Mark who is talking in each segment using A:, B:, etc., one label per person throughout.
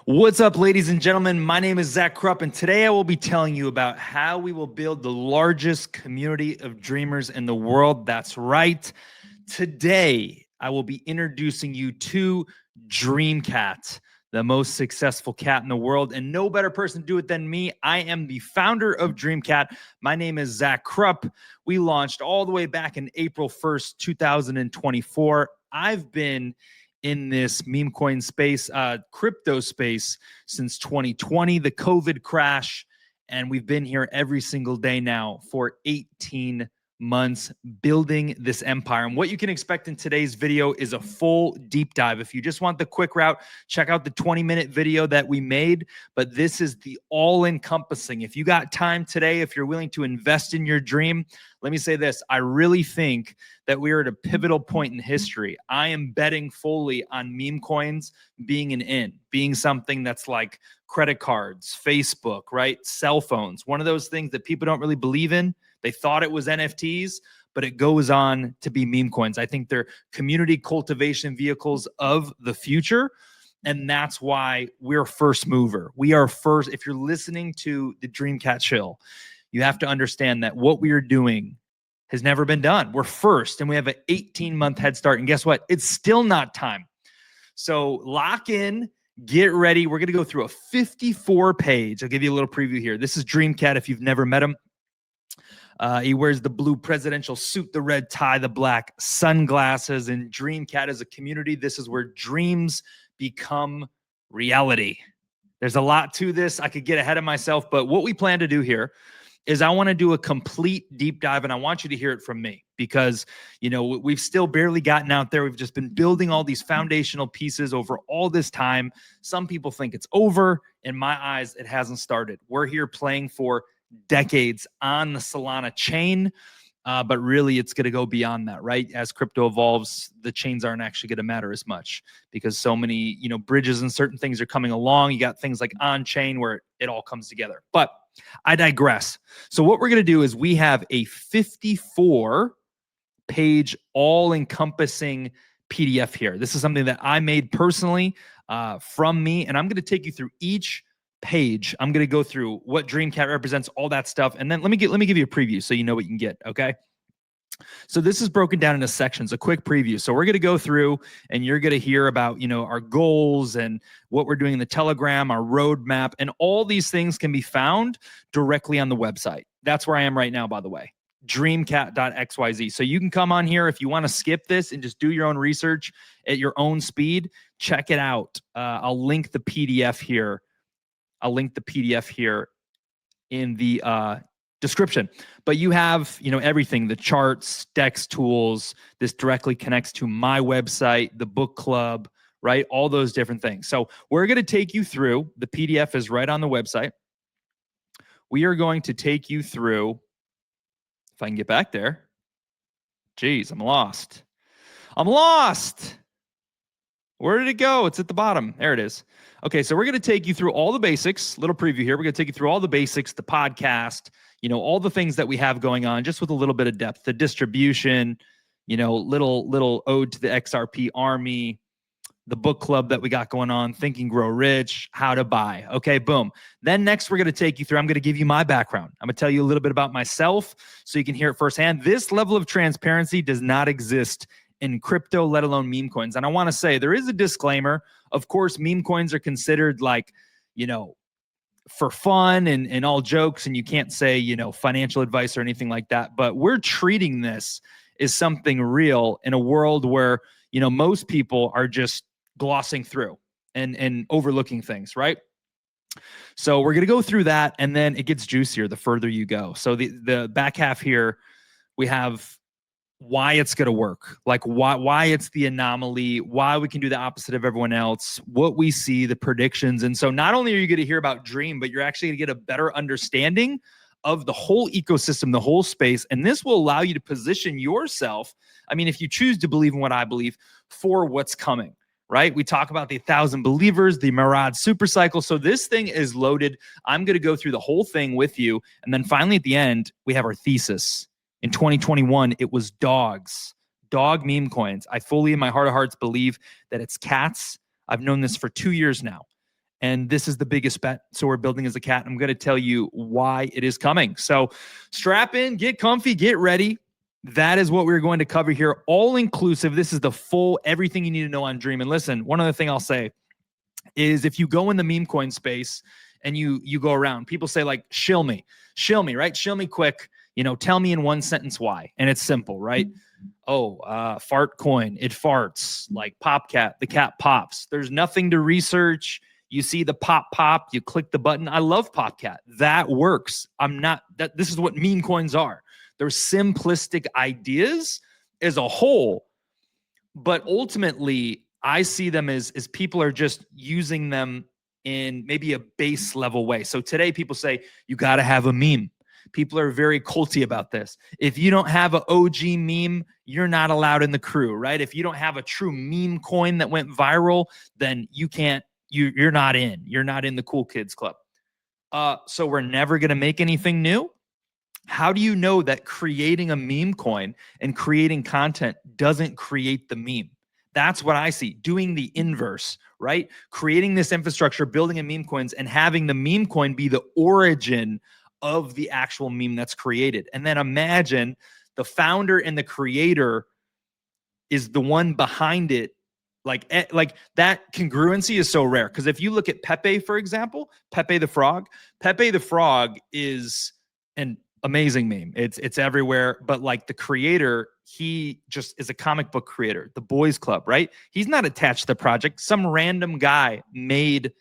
A: What's up, ladies and gentlemen? My name is Zach Krupp, and today I will be telling you about how we will build the largest community of dreamers in the world. That's right. Today, I will be introducing you to Dreamcat, the most successful cat in the world, and no better person to do it than me. I am the founder of Dreamcat. My name is Zach Krupp. We launched all the way back in April 1st, 2024. I've been in this meme coin space, crypto space since 2020, the COVID crash. And we've been here every single day now for 18 months building this empire. And what you can expect in today's video is a full deep dive. If you just want the quick route, check out the 20-minute video that we made. But this is the all-encompassing. If you got time today, if you're willing to invest in your dream, let me say this. I really think that we are at a pivotal point in history. I am betting fully on meme coins being being something that's like credit cards, Facebook, right? Cell phones, one of those things that people don't really believe in. They thought it was NFTs, but it goes on to be meme coins. I think they're community cultivation vehicles of the future. And that's why we're first mover. We are first. If you're listening to the Dreamcat Chill, you have to understand that what we are doing has never been done. We're first, and we have an 18-month head start. And guess what? It's still not time. So lock in, get ready. We're going to go through a 54-page. I'll give you a little preview here. This is Dreamcat if you've never met him. He wears the blue presidential suit, the red tie, the black sunglasses, and Dreamcat is a community. This is where dreams become reality. There's a lot to this. I could get ahead of myself, but what we plan to do here is I want to do a complete deep dive, and I want you to hear it from me because, you know, we've still barely gotten out there. We've just been building all these foundational pieces over all this time. Some people think it's over. In my eyes, it hasn't started. We're here playing for decades on the Solana chain, but really it's going to go beyond that, right? As crypto evolves, the chains aren't actually going to matter as much because so many, you know, bridges and certain things are coming along. You got things like on-chain where it all comes together. But I digress. So what we're going to do is we have a 54-page all-encompassing PDF here. This is something that I made personally from me, and I'm going to take you through each page. I'm going to go through what Dreamcat represents, all that stuff, and then let me give you a preview so you know what you can get, okay? So this is broken down into sections, a quick preview. So we're going to go through and you're going to hear about, you know, our goals and what we're doing in the Telegram, our roadmap, and all these things can be found directly on the website. That's where I am right now, by the way, dreamcat.xyz. So you can come on here if you want to skip this and just do your own research at your own speed. Check it out. I'll link the PDF here. In the description. But you have, you know, everything, the charts, Dex tools. This directly connects to my website, the book club, right? All those different things. So we're going to take you through. The PDF is right on the website. We are going to take you through, if I can get back there. Geez, I'm lost. Where did it go? It's at the bottom. There it is. Okay, so we're going to take you through all the basics. Little preview here. We're going to take you through all the basics, the podcast, you know, all the things that we have going on, just with a little bit of depth. The distribution, you know, little ode to the XRP army, the book club that we got going on, Think and Grow Rich, how to buy. Okay, boom. Then next we're going to take you through, I'm going to give you my background. I'm going to tell you a little bit about myself so you can hear it firsthand. This level of transparency does not exist in crypto, let alone meme coins. And I want to say there is a disclaimer. Of course, meme coins are considered like, you know, for fun and all jokes, and you can't say, you know, financial advice or anything like that. But we're treating this as something real in a world where, you know, most people are just glossing through and overlooking things, right? So we're going to go through that, and then it gets juicier the further you go. So the back half here, we have why it's going to work, like why it's the anomaly, why we can do the opposite of everyone else, what we see, the predictions. And so not only are you going to hear about Dream, but you're actually going to get a better understanding of the whole ecosystem, the whole space. And this will allow you to position yourself, I mean, if you choose to believe in what I believe, for what's coming, right? We talk about the 1,000 believers, the Murad super cycle. So this thing is loaded. I'm going to go through the whole thing with you. And then finally at the end, we have our thesis. In 2021, it was dog meme coins. I fully, in my heart of hearts, believe that it's cats. I've known this for 2 years now. And this is the biggest bet. So we're building as a cat. I'm going to tell you why it is coming. So strap in, get comfy, get ready. That is what we're going to cover here. All inclusive. This is the full everything you need to know on Dream. And listen, one other thing I'll say is if you go in the meme coin space and you go around, people say like, shill me, right? Shill me quick. Tell me in one sentence why. And it's simple, right? Fart coin, it farts. Like Popcat, the cat pops. There's nothing to research. You see the pop, you click the button. I love Popcat. That works. This is what meme coins are. They're simplistic ideas as a whole, but ultimately I see them as people are just using them in maybe a base level way. So today people say you got to have a meme. People are very culty about this. If you don't have an OG meme, you're not allowed in the crew, right? If you don't have a true meme coin that went viral, then you're not in. You're not in the cool kids club. So we're never going to make anything new. How do you know that creating a meme coin and creating content doesn't create the meme? That's what I see. Doing the inverse, right? Creating this infrastructure, building a meme coins, and having the meme coin be the origin of the actual meme that's created. And then imagine the founder and the creator is the one behind it. Like that congruency is so rare. Because if you look at Pepe, for example, Pepe the Frog is an amazing meme. It's everywhere. But like the creator, he just is a comic book creator, the Boys Club, right? He's not attached to the project. Some random guy made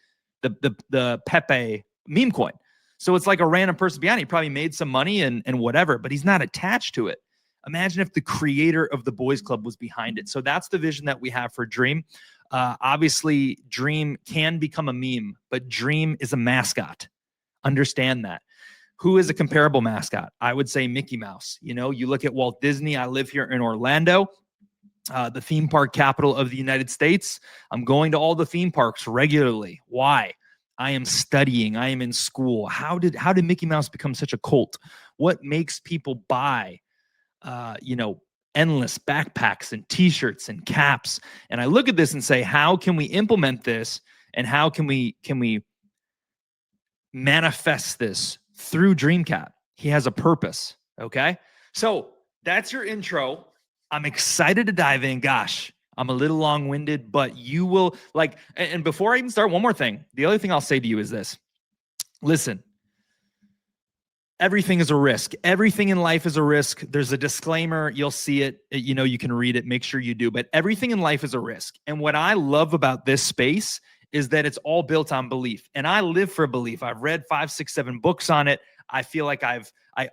A: the Pepe meme coin. So it's like a random person behind it. He probably made some money and whatever, but he's not attached to it. Imagine if the creator of the Boys Club was behind it. So that's the vision that we have for Dream. Obviously, Dream can become a meme, but Dream is a mascot. Understand that. Who is a comparable mascot? I would say Mickey Mouse. You look at Walt Disney. I live here in Orlando, the theme park capital of the United States. I'm going to all the theme parks regularly. Why? I am studying. I am in school. How did Mickey Mouse become such a cult? What makes people buy, endless backpacks and T-shirts and caps? And I look at this and say, how can we implement this? And how can we manifest this through Dreamcat? He has a purpose. Okay. So that's your intro. I'm excited to dive in. Gosh, I'm a little long-winded, but you will like, and before I even start, one more thing. The other thing I'll say to you is this. Listen, everything is a risk. Everything in life is a risk. There's a disclaimer. You'll see it. You can read it. Make sure you do. But everything in life is a risk. And what I love about this space is that it's all built on belief. And I live for belief. I've read 5, 6, 7 books on it. I feel like I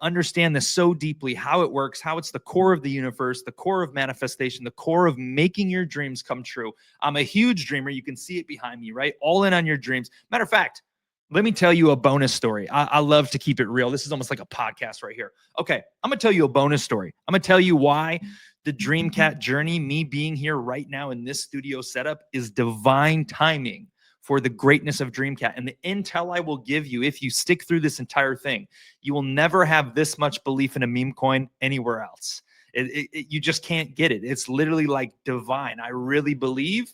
A: understand this so deeply, how it works, how it's the core of the universe, the core of manifestation, the core of making your dreams come true. I'm a huge dreamer. You can see it behind me, right? All in on your dreams. Matter of fact, let me tell you a bonus story. I love to keep it real. This is almost like a podcast right here. Okay, I'm going to tell you a bonus story. I'm going to tell you why the Dreamcat journey, me being here right now in this studio setup, is divine timing for the greatness of Dreamcat. And the intel I will give you, if you stick through this entire thing, you will never have this much belief in a meme coin anywhere else. You just can't get it. It's literally like divine. I really believe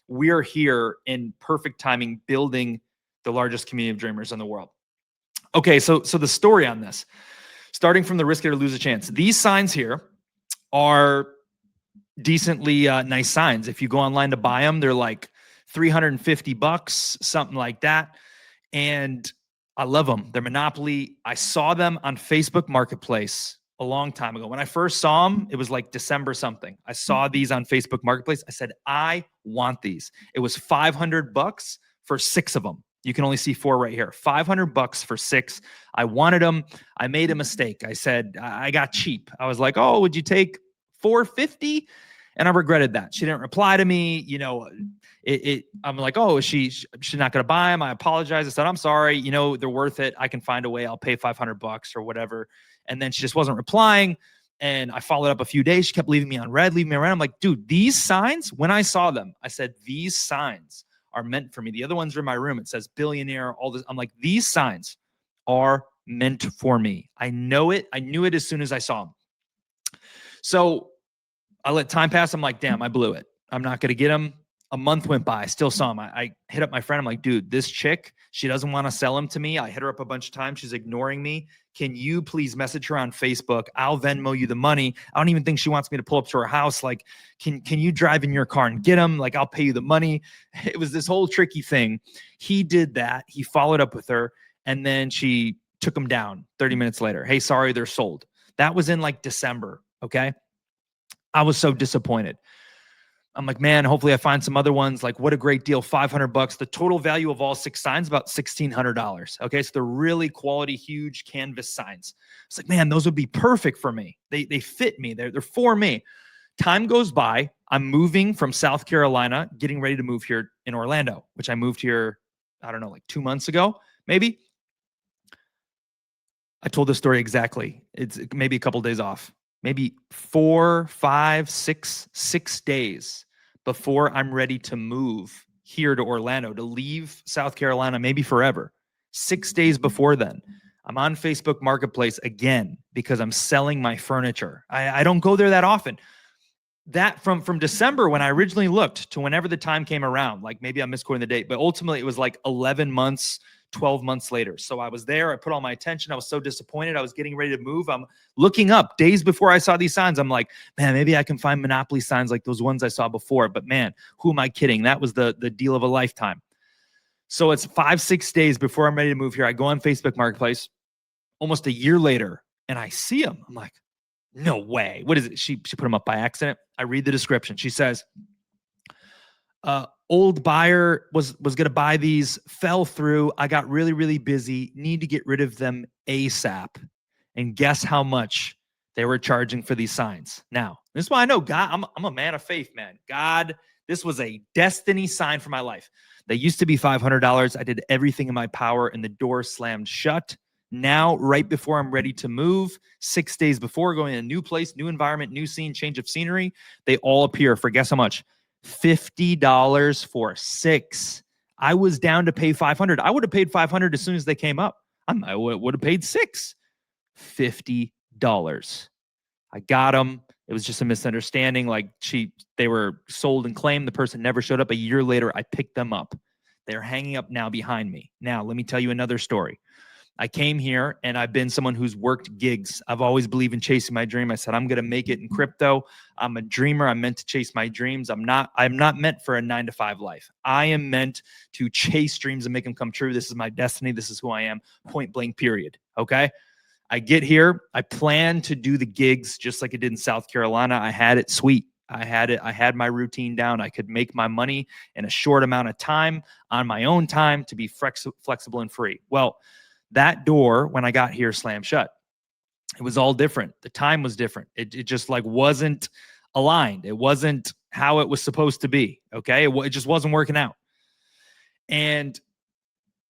A: we're here in perfect timing building the largest community of dreamers in the world. Okay, so the story on this, starting from the risk it or lose a chance. These signs here are decently nice signs. If you go online to buy them, they're like $350, something like that. And I love them. They're Monopoly. I saw them on Facebook Marketplace a long time ago. When I first saw them, it was like December something. I saw these on Facebook Marketplace. I said, I want these. It was $500 for 6 of them. You can only see 4 right here. $500 for 6. I wanted them. I made a mistake. I said, I got cheap. I was like, oh, would you take $450? And I regretted that. She didn't reply to me. I'm like, oh, she's not going to buy them. I apologize. I said, I'm sorry. They're worth it. I can find a way. I'll pay $500 or whatever. And then she just wasn't replying. And I followed up a few days. She kept leaving me on red, leaving me around. I'm like, dude, these signs, when I saw them, I said, these signs are meant for me. The other ones are in my room. It says billionaire, all this. I'm like, these signs are meant for me. I know it. I knew it as soon as I saw them. So I let time pass. I'm like, damn, I blew it. I'm not going to get them. A month went by. I still saw him. I hit up my friend. I'm like, dude, this chick, she doesn't want to sell him to me. I hit her up a bunch of times. She's ignoring me. Can you please message her on Facebook? I'll Venmo you the money. I don't even think she wants me to pull up to her house. Like, can you drive in your car and get him? Like, I'll pay you the money. It was this whole tricky thing. He did that. He followed up with her. And then she took him down 30 minutes later. Hey, sorry, they're sold. That was in like December. Okay. I was so disappointed. I'm like, man, hopefully I find some other ones. Like, what a great deal. $500. The total value of all 6 signs, about $1,600. Okay. So they're really quality, huge canvas signs. It's like, man, those would be perfect for me. They fit me. They're for me. Time goes by. I'm moving from South Carolina, getting ready to move here in Orlando, which I moved here, I don't know, like 2 months ago, maybe. I told this story exactly. It's maybe a couple of days off. Maybe 4, 5, 6 days before I'm ready to move here to Orlando, to leave South Carolina, maybe forever. 6 days before then, I'm on Facebook Marketplace again because I'm selling my furniture. I don't go there that often. That from December when I originally looked to whenever the time came around, like maybe I'm misquoting the date, but ultimately it was like 11 months, 12 months later. So I was there. I put all my attention. I was so disappointed. I was getting ready to move. I'm looking up days before I saw these signs. I'm like, man, maybe I can find Monopoly signs like those ones I saw before. But man, who am I kidding? That was the deal of a lifetime. So it's 5, 6 days before I'm ready to move here. I go on Facebook Marketplace almost a year later and I see them. I'm like, no way. What is it? She put them up by accident. I read the description. She says, old buyer was going to buy these, fell through. I got really, really busy. Need to get rid of them ASAP. And guess how much they were charging for these signs. Now, this is why I know God, I'm a man of faith, man. God, this was a destiny sign for my life. They used to be $500. I did everything in my power and the door slammed shut. Now, right before I'm ready to move, 6 days before, going to a new place, new environment, new scene, change of scenery, they all appear for guess how much? $50 for 6. I was down to pay $500. I would have paid $500 as soon as they came up. I would have paid 6. $50. I got them. It was just a misunderstanding. Like they were sold and claimed. The person never showed up. A year later, I picked them up. They're hanging up now behind me. Now, let me tell you another story. I came here and I've been someone who's worked gigs. I've always believed in chasing my dream. I said, I'm going to make it in crypto. I'm a dreamer. I'm meant to chase my dreams. I'm not meant for a 9-to-5 life. I am meant to chase dreams and make them come true. This is my destiny. This is who I am. Point blank, period. Okay. I get here. I plan to do the gigs just like I did in South Carolina. I had it sweet. I had my routine down. I could make my money in a short amount of time on my own time to be flexible and free. Well, that door, when I got here, slammed shut. It was all different. The time was different. It just like wasn't aligned. It wasn't how it was supposed to be. Okay. It just wasn't working out. And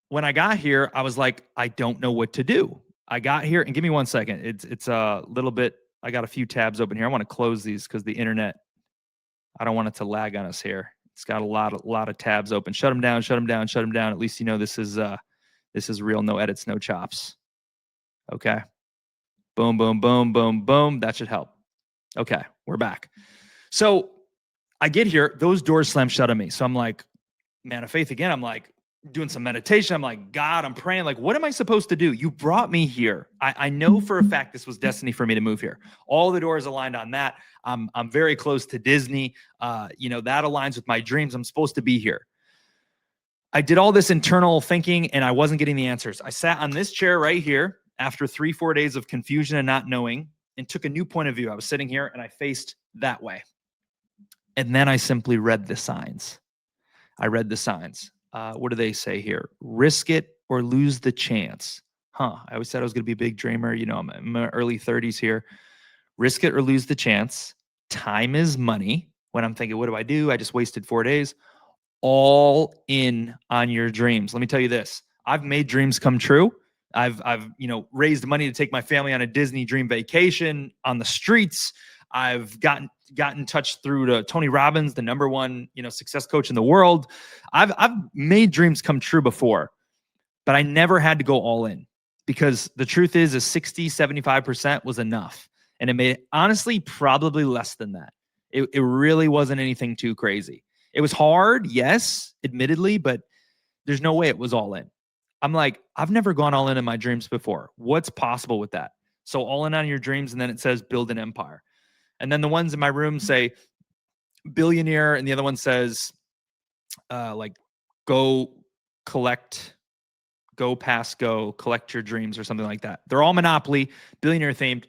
A: when I got here, I was like, I don't know what to do. I got here and give me 1 second. It's a little bit, I got a few tabs open here. I want to close these because the internet, I don't want it to lag on us here. It's got a lot of tabs open. Shut them down, shut them down, shut them down. At least you know this is real, no edits, no chops. Okay. Boom, boom, boom, boom, boom. That should help. Okay, we're back. So I get here, those doors slam shut on me. So I'm like, man of faith again. I'm like doing some meditation. I'm like, God, I'm praying. Like, what am I supposed to do? You brought me here. I know for a fact this was destiny for me to move here. All the doors aligned on that. I'm very close to Disney. That aligns with my dreams. I'm supposed to be here. I did all this internal thinking and I wasn't getting the answers. I sat on this chair right here after 3-4 days of confusion and not knowing and took a new point of view. I was sitting here and I faced that way. And then I simply read the signs. I read the signs. What do they say here? Risk it or lose the chance. I always said I was going to be a big dreamer. I'm in my early 30s here. Risk it or lose the chance. Time is money. When I'm thinking, what do I do? I just wasted 4 days. All in on your dreams. Let me tell you this. I've made dreams come true. I've raised money to take my family on a Disney dream vacation on the streets. I've gotten in touch through to Tony Robbins, the #1, success coach in the world. I've made dreams come true before, but I never had to go all in because the truth is 60, 75% was enough. And it made honestly probably less than that. It really wasn't anything too crazy. It was hard, yes, admittedly, but there's no way it was all in. I'm like, I've never gone all in my dreams before. What's possible with that? So all in on your dreams, and then it says build an empire. And then the ones in my room say billionaire, and the other one says like go collect, go pass go, collect your dreams or something like that. They're all Monopoly, billionaire themed.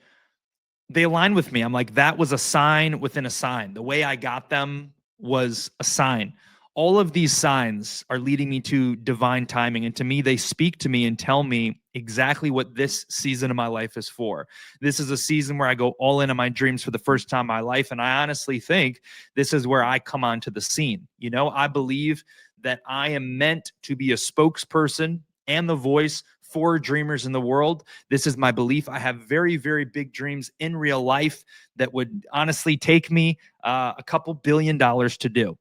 A: They align with me. I'm like, that was a sign within a sign. The way I got them was a sign. All of these signs are leading me to divine timing. And to me, they speak to me and tell me exactly what this season of my life is for. This is a season where I go all in on my dreams for the first time in my life. And I honestly think this is where I come onto the scene. You know, I believe that I am meant to be a spokesperson and the voice for dreamers in the world. This is my belief. I have very, very big dreams in real life that would honestly take me a couple $1 billion to do.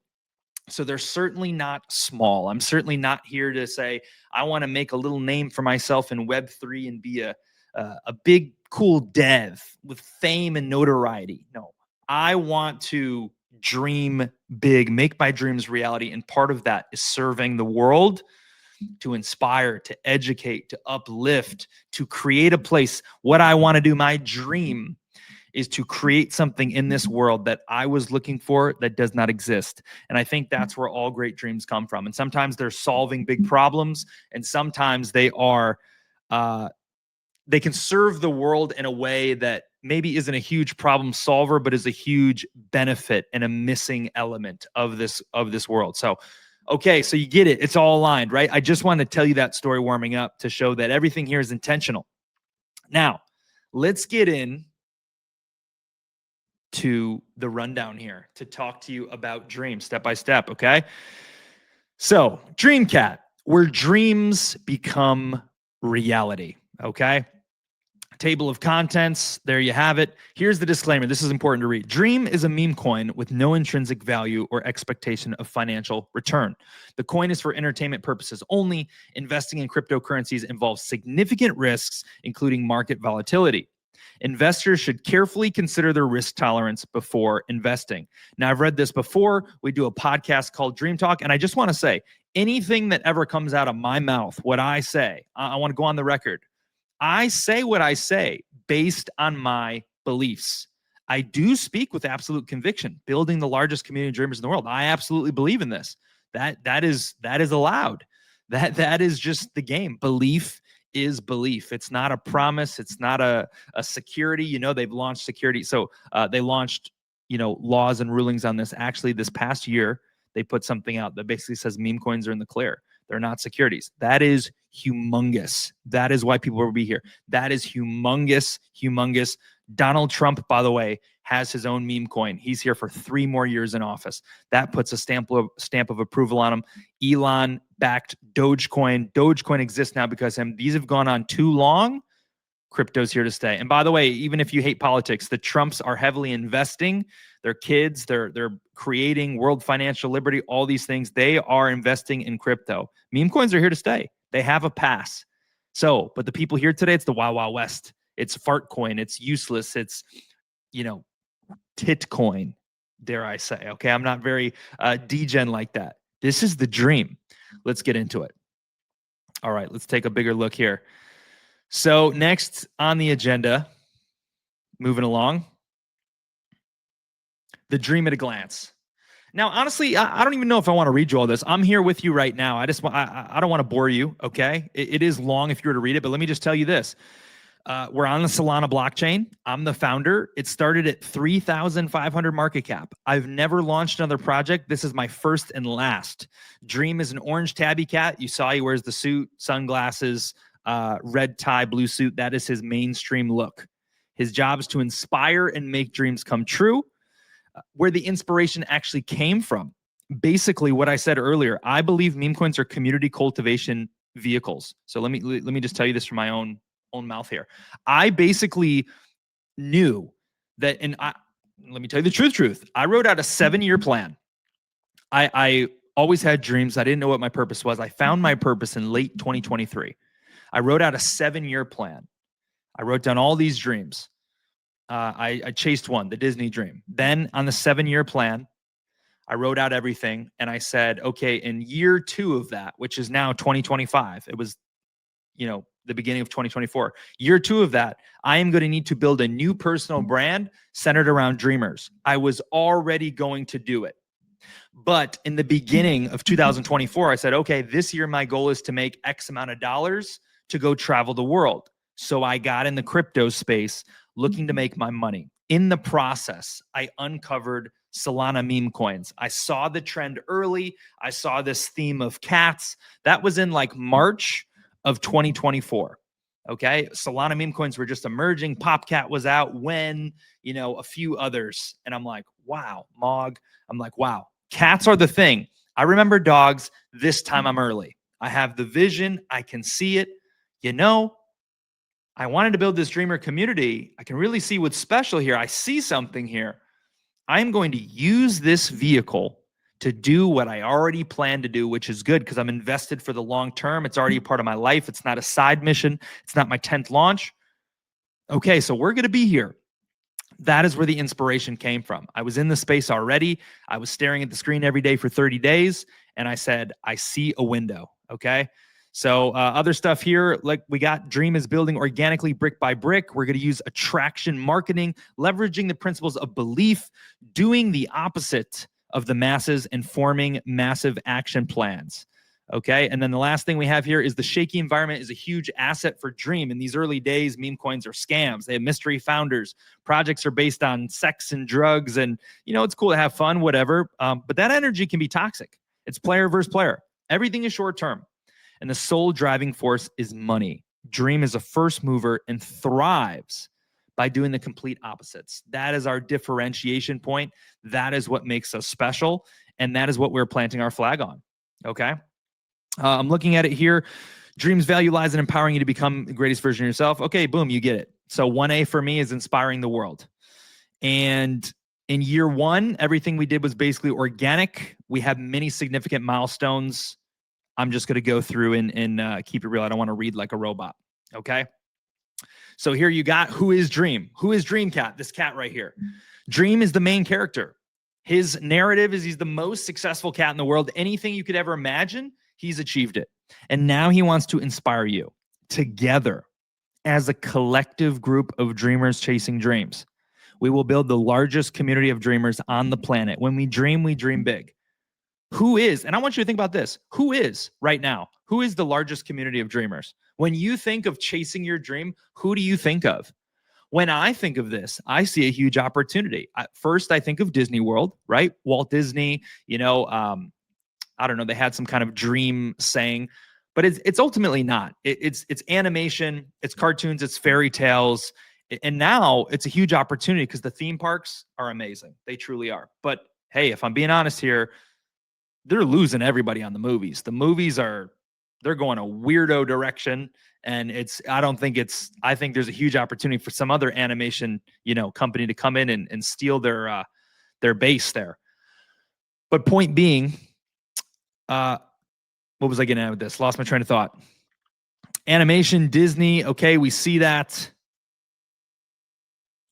A: So they're certainly not small. I'm certainly not here to say I want to make a little name for myself in Web3 and be a big, cool dev with fame and notoriety. No, I want to dream big, make my dreams reality. And part of that is serving the world, to inspire, to educate, to uplift, to create a place. What I want to do, my dream is to create something in this world that I was looking for that does not exist. And I think that's where all great dreams come from. And sometimes they're solving big problems, and sometimes they are, they can serve the world in a way that maybe isn't a huge problem solver, but is a huge benefit and a missing element of this world. So, okay, so you get it. It's all aligned, right? I just want to tell you that story warming up to show that everything here is intentional. Now, let's get in to the rundown here to talk to you about dreams step by step, okay? So, Dreamcat, where dreams become reality, okay? Table of contents, there you have it. Here's the disclaimer. This is important to read. Dream is a meme coin with no intrinsic value or expectation of financial return. The coin is for entertainment purposes only. Investing in cryptocurrencies involves significant risks, including market volatility. Investors should carefully consider their risk tolerance before investing. Now, I've read this before. We do a podcast called Dream Talk, and I just want to say, anything that ever comes out of my mouth, what I say, I want to go on the record. I say what I say based on my beliefs. I do speak with absolute conviction, building the largest community of dreamers in the world. I absolutely believe in this. That is allowed. That is just the game. Belief is belief. It's not a promise. It's not a security. You know, they've launched security. So they launched, you know, laws and rulings on this. Actually, this past year, they put something out that basically says meme coins are in the clear. They're not securities. That is humongous. That is why people will be here. That is humongous, humongous. Donald Trump, by the way, has his own meme coin. He's here for 3 more years in office. That puts a stamp of approval on him. Elon backed Dogecoin. Dogecoin exists now because of him. These have gone on too long. Crypto's here to stay. And by the way, even if you hate politics, the Trumps are heavily investing. Their kids, they're creating world financial liberty, all these things. They are investing in crypto. Meme coins are here to stay. They have a pass. So, but the people here today, it's the Wild Wild West. It's fart coin. It's useless. It's, you know, tit coin, dare I say. Okay, I'm not very degen like that. This is the dream. Let's get into it. All right, let's take a bigger look here. So next on the agenda, moving along, the dream at a glance. Now, honestly, I don't even know if I want to read you all this. I'm here with you right now. I don't want to bore you, okay? It is long if you were to read it, but let me just tell you this. We're on the Solana blockchain. I'm the founder. It started at 3,500 market cap. I've never launched another project. This is my first and last. Dream is an orange tabby cat. You saw he wears the suit, sunglasses, red tie, blue suit. That is his mainstream look. His job is to inspire and make dreams come true. Where the inspiration actually came from. Basically, what I said earlier, I believe meme coins are community cultivation vehicles. So let me just tell you this from my own mouth here. I basically knew that, and let me tell you the truth. I wrote out a 7-year plan. I always had dreams. I didn't know what my purpose was. I found my purpose in late 2023. I wrote out a 7-year plan. I wrote down all these dreams. I chased one, the Disney dream. Then on the 7-year plan, I wrote out everything and I said, okay, in year 2 of that, which is now 2025, it was, the beginning of 2024, year 2 of that, I am going to need to build a new personal brand centered around dreamers. I was already going to do it. But in the beginning of 2024, I said, okay, this year my goal is to make X amount of dollars to go travel the world. So I got in the crypto space looking to make my money. In the process, I uncovered Solana meme coins. I saw the trend early. I saw this theme of cats. That was in like March of 2024. Okay. Solana meme coins were just emerging. Popcat was out when, a few others. And I'm like, wow, Mog. I'm like, wow, cats are the thing. I remember dogs. This time I'm early. I have the vision. I can see it. I wanted to build this dreamer community. I can really see what's special here. I see something here. I'm going to use this vehicle to do what I already planned to do, which is good because I'm invested for the long term. It's already a part of my life. It's not a side mission. It's not my 10th launch. Okay, so we're going to be here. That is where the inspiration came from. I was in the space already. I was staring at the screen every day for 30 days. And I said, I see a window. Okay. So other stuff here, like we got Dream is building organically brick by brick. We're going to use attraction marketing, leveraging the principles of belief, doing the opposite of the masses, and forming massive action plans. Okay. And then the last thing we have here is the shaky environment is a huge asset for Dream. In these early days, meme coins are scams. They have mystery founders. Projects are based on sex and drugs. And, it's cool to have fun, whatever. But that energy can be toxic. It's player versus player. Everything is short term. And the sole driving force is money. Dream is a first mover and thrives by doing the complete opposites. That is our differentiation point. That is what makes us special. And that is what we're planting our flag on. Okay. I'm looking at it here. Dream's value lies in empowering you to become the greatest version of yourself. Okay, boom, you get it. So 1A for me is inspiring the world. And in year 1, everything we did was basically organic. We have many significant milestones. I'm just going to go through and keep it real. I don't want to read like a robot. Okay. So here you got, who is Dream? Who is Dream Cat? This cat right here. Dream is the main character. His narrative is he's the most successful cat in the world. Anything you could ever imagine, he's achieved it. And now he wants to inspire you together as a collective group of dreamers chasing dreams. We will build the largest community of dreamers on the planet. When we dream big. Who is, and I want you to think about this, who is right now, who is the largest community of dreamers? When you think of chasing your dream, who do you think of? When I think of this, I see a huge opportunity. First, I think of Disney World, right? Walt Disney, I don't know, they had some kind of dream saying, but it's ultimately not. It's animation, it's cartoons, it's fairy tales. And now it's a huge opportunity because the theme parks are amazing. They truly are. But hey, if I'm being honest here, they're losing everybody on the movies. The movies they're going a weirdo direction. And I think there's a huge opportunity for some other animation, company to come in and steal their base there. But point being, what was I getting at with this? Lost my train of thought. Animation, Disney. Okay, we see that.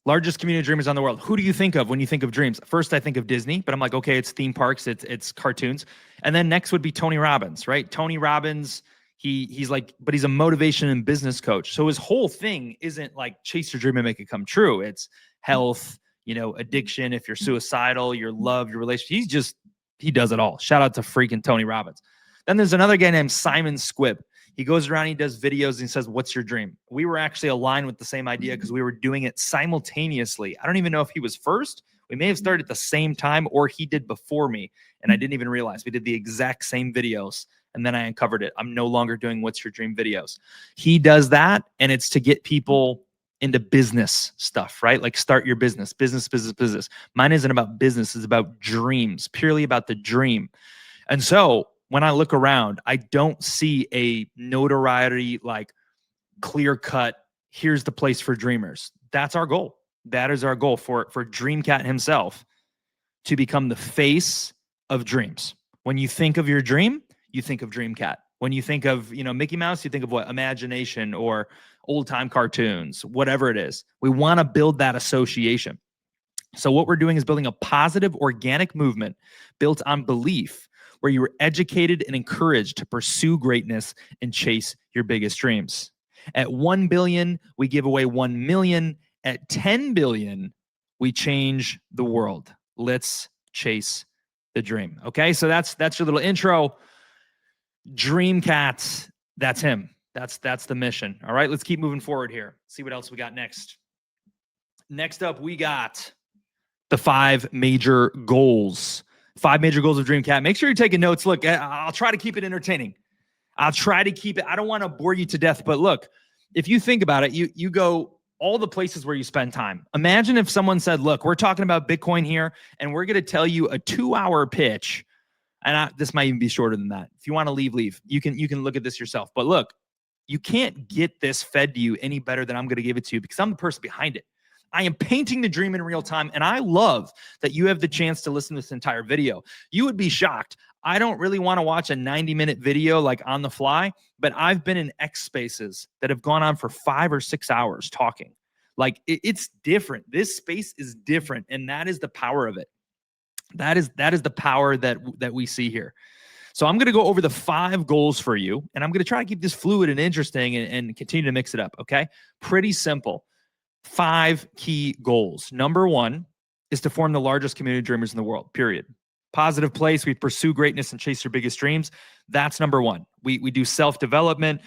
A: Largest community of dreamers on the world. Who do you think of when you think of dreams? First, I think of Disney, but I'm like, okay, it's theme parks, it's cartoons. And then next would be Tony Robbins, right? Tony Robbins, he's a motivation and business coach. So his whole thing isn't like chase your dream and make it come true. It's health, addiction, if you're suicidal, your love, your relationship. He does it all. Shout out to freaking Tony Robbins. Then there's another guy named Simon Squibb. He goes around, he does videos, and he says, what's your dream? We were actually aligned with the same idea because we were doing it simultaneously. I don't even know if he was first. We may have started at the same time or he did before me, and I didn't even realize. We did the exact same videos, and then I uncovered it. I'm no longer doing what's your dream videos. He does that, and it's to get people into business stuff, right? Like start your business. Mine isn't about business. It's about dreams, purely about the dream. And so when I look around, I don't see a notoriety, like clear cut, here's the place for dreamers. That's our goal. That is our goal for Dreamcat himself to become the face of dreams. When you think of your dream, you think of Dreamcat. When you think of, Mickey Mouse, you think of what? Imagination or old time cartoons, whatever it is. We want to build that association. So what we're doing is building a positive organic movement built on belief, where you are educated and encouraged to pursue greatness and chase your biggest dreams. At 1 billion, we give away 1 million. At 10 billion, we change the world. Let's chase the dream. Okay, so that's your little intro. Dream Cats, that's him. That's the mission. All right, let's keep moving forward here. See what else we got next. Next up, we got the 5 major goals. 5 major goals of Dream Cat. Make sure you're taking notes. Look, I'll try to keep it entertaining. I'll try to keep it. I don't want to bore you to death, but look, if you think about it, you go all the places where you spend time. Imagine if someone said, look, we're talking about Bitcoin here, and we're going to tell you a 2-hour pitch. And this might even be shorter than that. If you want to leave. You can look at this yourself. But look, you can't get this fed to you any better than I'm going to give it to you, because I'm the person behind it. I am painting the dream in real time, and I love that you have the chance to listen to this entire video. You would be shocked. I don't really want to watch a 90-minute video like on the fly, but I've been in X spaces that have gone on for 5 or 6 hours talking. Like it's different. This space is different, and that is the power of it. That is the power that we see here. So I'm going to go over the 5 goals for you, and I'm going to try to keep this fluid and interesting and continue to mix it up, okay? Pretty simple. 5 key goals. Number 1 is to form the largest community of dreamers in the world, period. Positive place. We pursue greatness and chase your biggest dreams. That's number 1. We do self-development.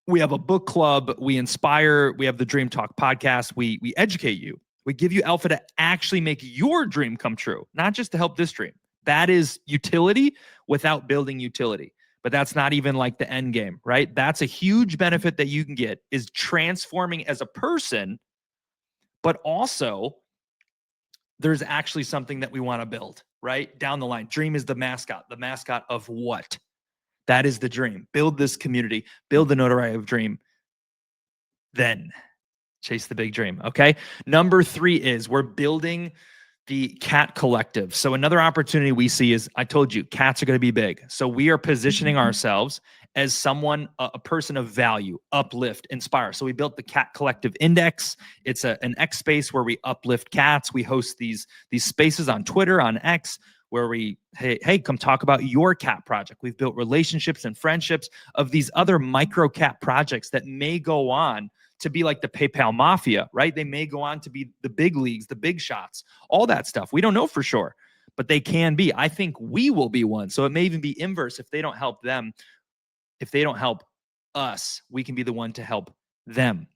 A: We have a book club. We inspire. We have the Dream Talk podcast. We educate you. We give you alpha to actually make your dream come true, not just to help this dream. That is utility without building utility. But that's not even like the end game, right? That's a huge benefit that you can get, is transforming as a person, but also there's actually something that we want to build, right? Down the line. Dream is the mascot. The mascot of what? That is the dream. Build this community, build the notoriety of dream, then chase the big dream, okay? Number 3 is we're building the cat collective. So another opportunity we see is, I told you, cats are going to be big. So we are positioning ourselves as someone, a person of value, uplift, inspire. So we built the Cat Collective Index. It's an X space where we uplift cats. We host these spaces on Twitter, on X, where we, hey, come talk about your cat project. We've built relationships and friendships of these other micro cat projects that may go on to be like the PayPal mafia, right? They may go on to be the big leagues, the big shots, all that stuff. We don't know for sure, but they can be. I think we will be one. So it may even be inverse. If they don't help them, if they don't help us, we can be the one to help them.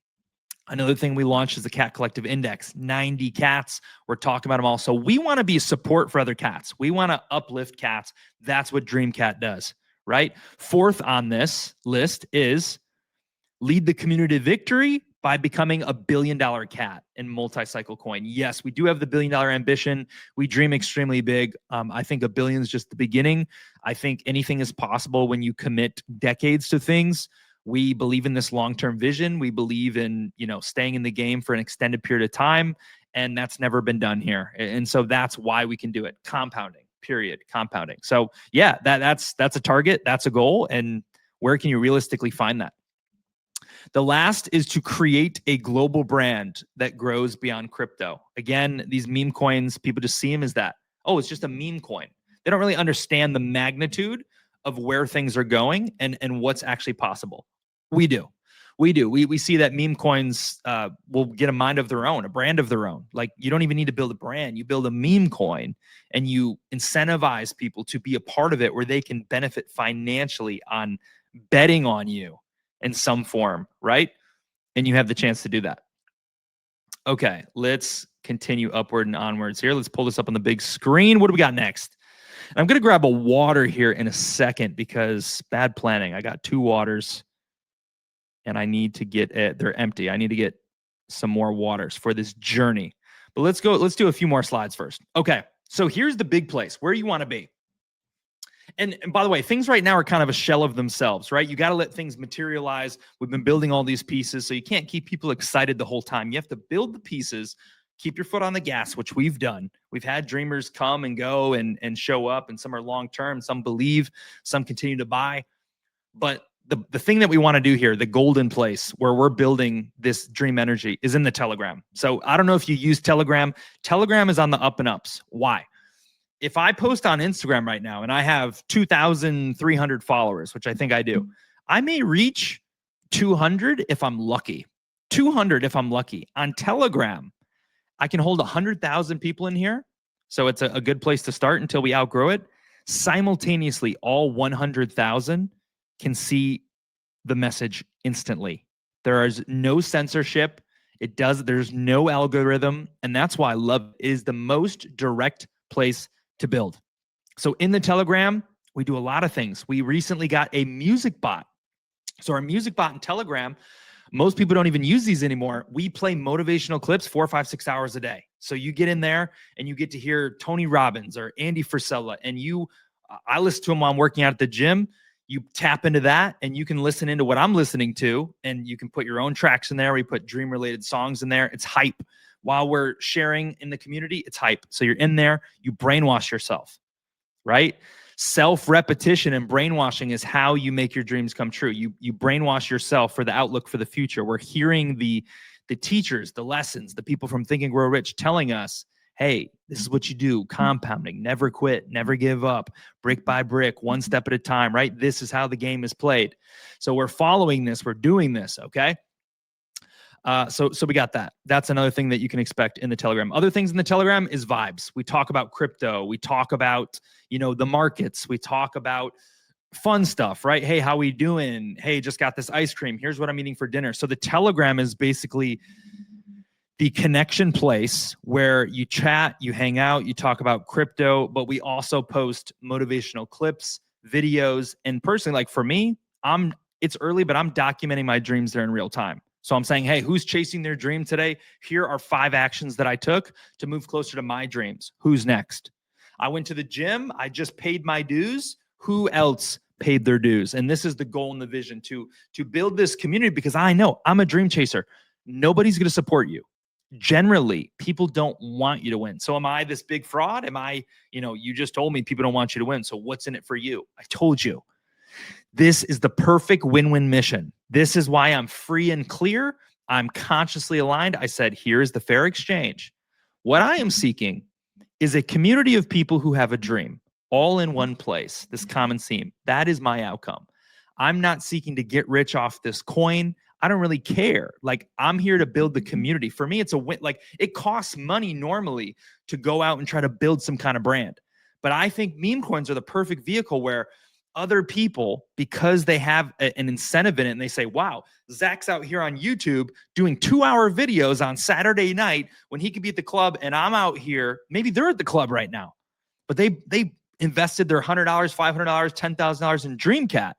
A: Another thing we launched is the Cat Collective Index. 90 cats. We're talking about them all. So we want to be support for other cats. We want to uplift cats. That's what Dream Cat does, right? 4th on this list is lead the community to victory by becoming a $1 billion cat in multi-cycle coin. Yes, we do have the $1 billion ambition. We dream extremely big. I think $1 billion is just the beginning. I think anything is possible when you commit decades to things. We believe in this long-term vision. We believe in, staying in the game for an extended period of time, and that's never been done here. And so that's why we can do it. Compounding, period. Compounding. So yeah, that's a target. That's a goal. And where can you realistically find that? The last is to create a global brand that grows beyond crypto. Again, these meme coins, people just see them as that. Oh, it's just a meme coin. They don't really understand the magnitude of where things are going and what's actually possible. We do. We see that meme coins will get a mind of their own, a brand of their own. Like, you don't even need to build a brand. You build a meme coin and you incentivize people to be a part of it, where they can benefit financially on betting on you in some form, right? And you have the chance to do that. Okay, let's continue upward and onwards here. Let's pull this up on the big screen. What do we got next? I'm going to grab a water here in a second, because bad planning. I got 2 waters and I need to get it. They're empty. I need to get some more waters for this journey. But let's do a few more slides first. Okay, so here's the big place where you want to be. And by the way, things right now are kind of a shell of themselves, right? You got to let things materialize. We've been building all these pieces, so you can't keep people excited the whole time. You have to build the pieces, keep your foot on the gas, which we've done. We've had dreamers come and go and show up, and some are long-term, some believe, some continue to buy. But the thing that we want to do here, the golden place where we're building this dream energy, is in the Telegram. So I don't know if you use Telegram. Telegram is on the up and ups. Why? If I post on Instagram right now and I have 2,300 followers, which I think I do, I may reach 200 if I'm lucky. 200 if I'm lucky. On Telegram, I can hold 100,000 people in here. So it's a good place to start until we outgrow it. Simultaneously, all 100,000 can see the message instantly. There is no censorship. There's no algorithm. And that's why I love it. It is the most direct place to build. So in the Telegram, we do a lot of things. We recently got a music bot. So our music bot in Telegram, most people don't even use these anymore. We play motivational clips 4, 5, 6 hours a day. So you get in there and you get to hear Tony Robbins or Andy Frisella, and I listen to them while I'm working out at the gym. You tap into that and you can listen into what I'm listening to, and you can put your own tracks in there. We put dream related songs in there. It's hype. While we're sharing in the community, it's hype. So you're in there, you brainwash yourself, right? Self-repetition and brainwashing is how you make your dreams come true. You brainwash yourself for the outlook for the future. We're hearing the teachers, the lessons, the people from Think and Grow Rich telling us, hey, this is what you do. Compounding, never quit, never give up, brick by brick, one step at a time, right? This is how the game is played. So we're following this, we're doing this, okay? So we got that. That's another thing that you can expect in the Telegram. Other things in the Telegram is vibes. We talk about crypto. We talk about, the markets. We talk about fun stuff, right? Hey, how we doing? Hey, just got this ice cream. Here's what I'm eating for dinner. So the Telegram is basically the connection place where you chat, you hang out, you talk about crypto, but we also post motivational clips, videos, and personally, like for me, it's early, but I'm documenting my dreams there in real time. So I'm saying, hey, who's chasing their dream today? Here are 5 actions that I took to move closer to my dreams. Who's next? I went to the gym. I just paid my dues. Who else paid their dues? And this is the goal and the vision to build this community, because I know I'm a dream chaser. Nobody's going to support you. Generally, people don't want you to win. So am I this big fraud? Am I, you just told me people don't want you to win. So what's in it for you? I told you. This is the perfect win-win mission. This is why I'm free and clear. I'm consciously aligned. I said, here's the fair exchange. What I am seeking is a community of people who have a dream, all in one place, this common theme. That is my outcome. I'm not seeking to get rich off this coin. I don't really care. Like, I'm here to build the community. For me, it's a win. Like, it costs money normally to go out and try to build some kind of brand. But I think meme coins are the perfect vehicle where other people, because they have an incentive in it, and they say, wow, Zach's out here on YouTube doing 2-hour videos on Saturday night when he could be at the club, and I'm out here. Maybe they're at the club right now, but they invested their $100, $500, $10,000 in Dreamcat,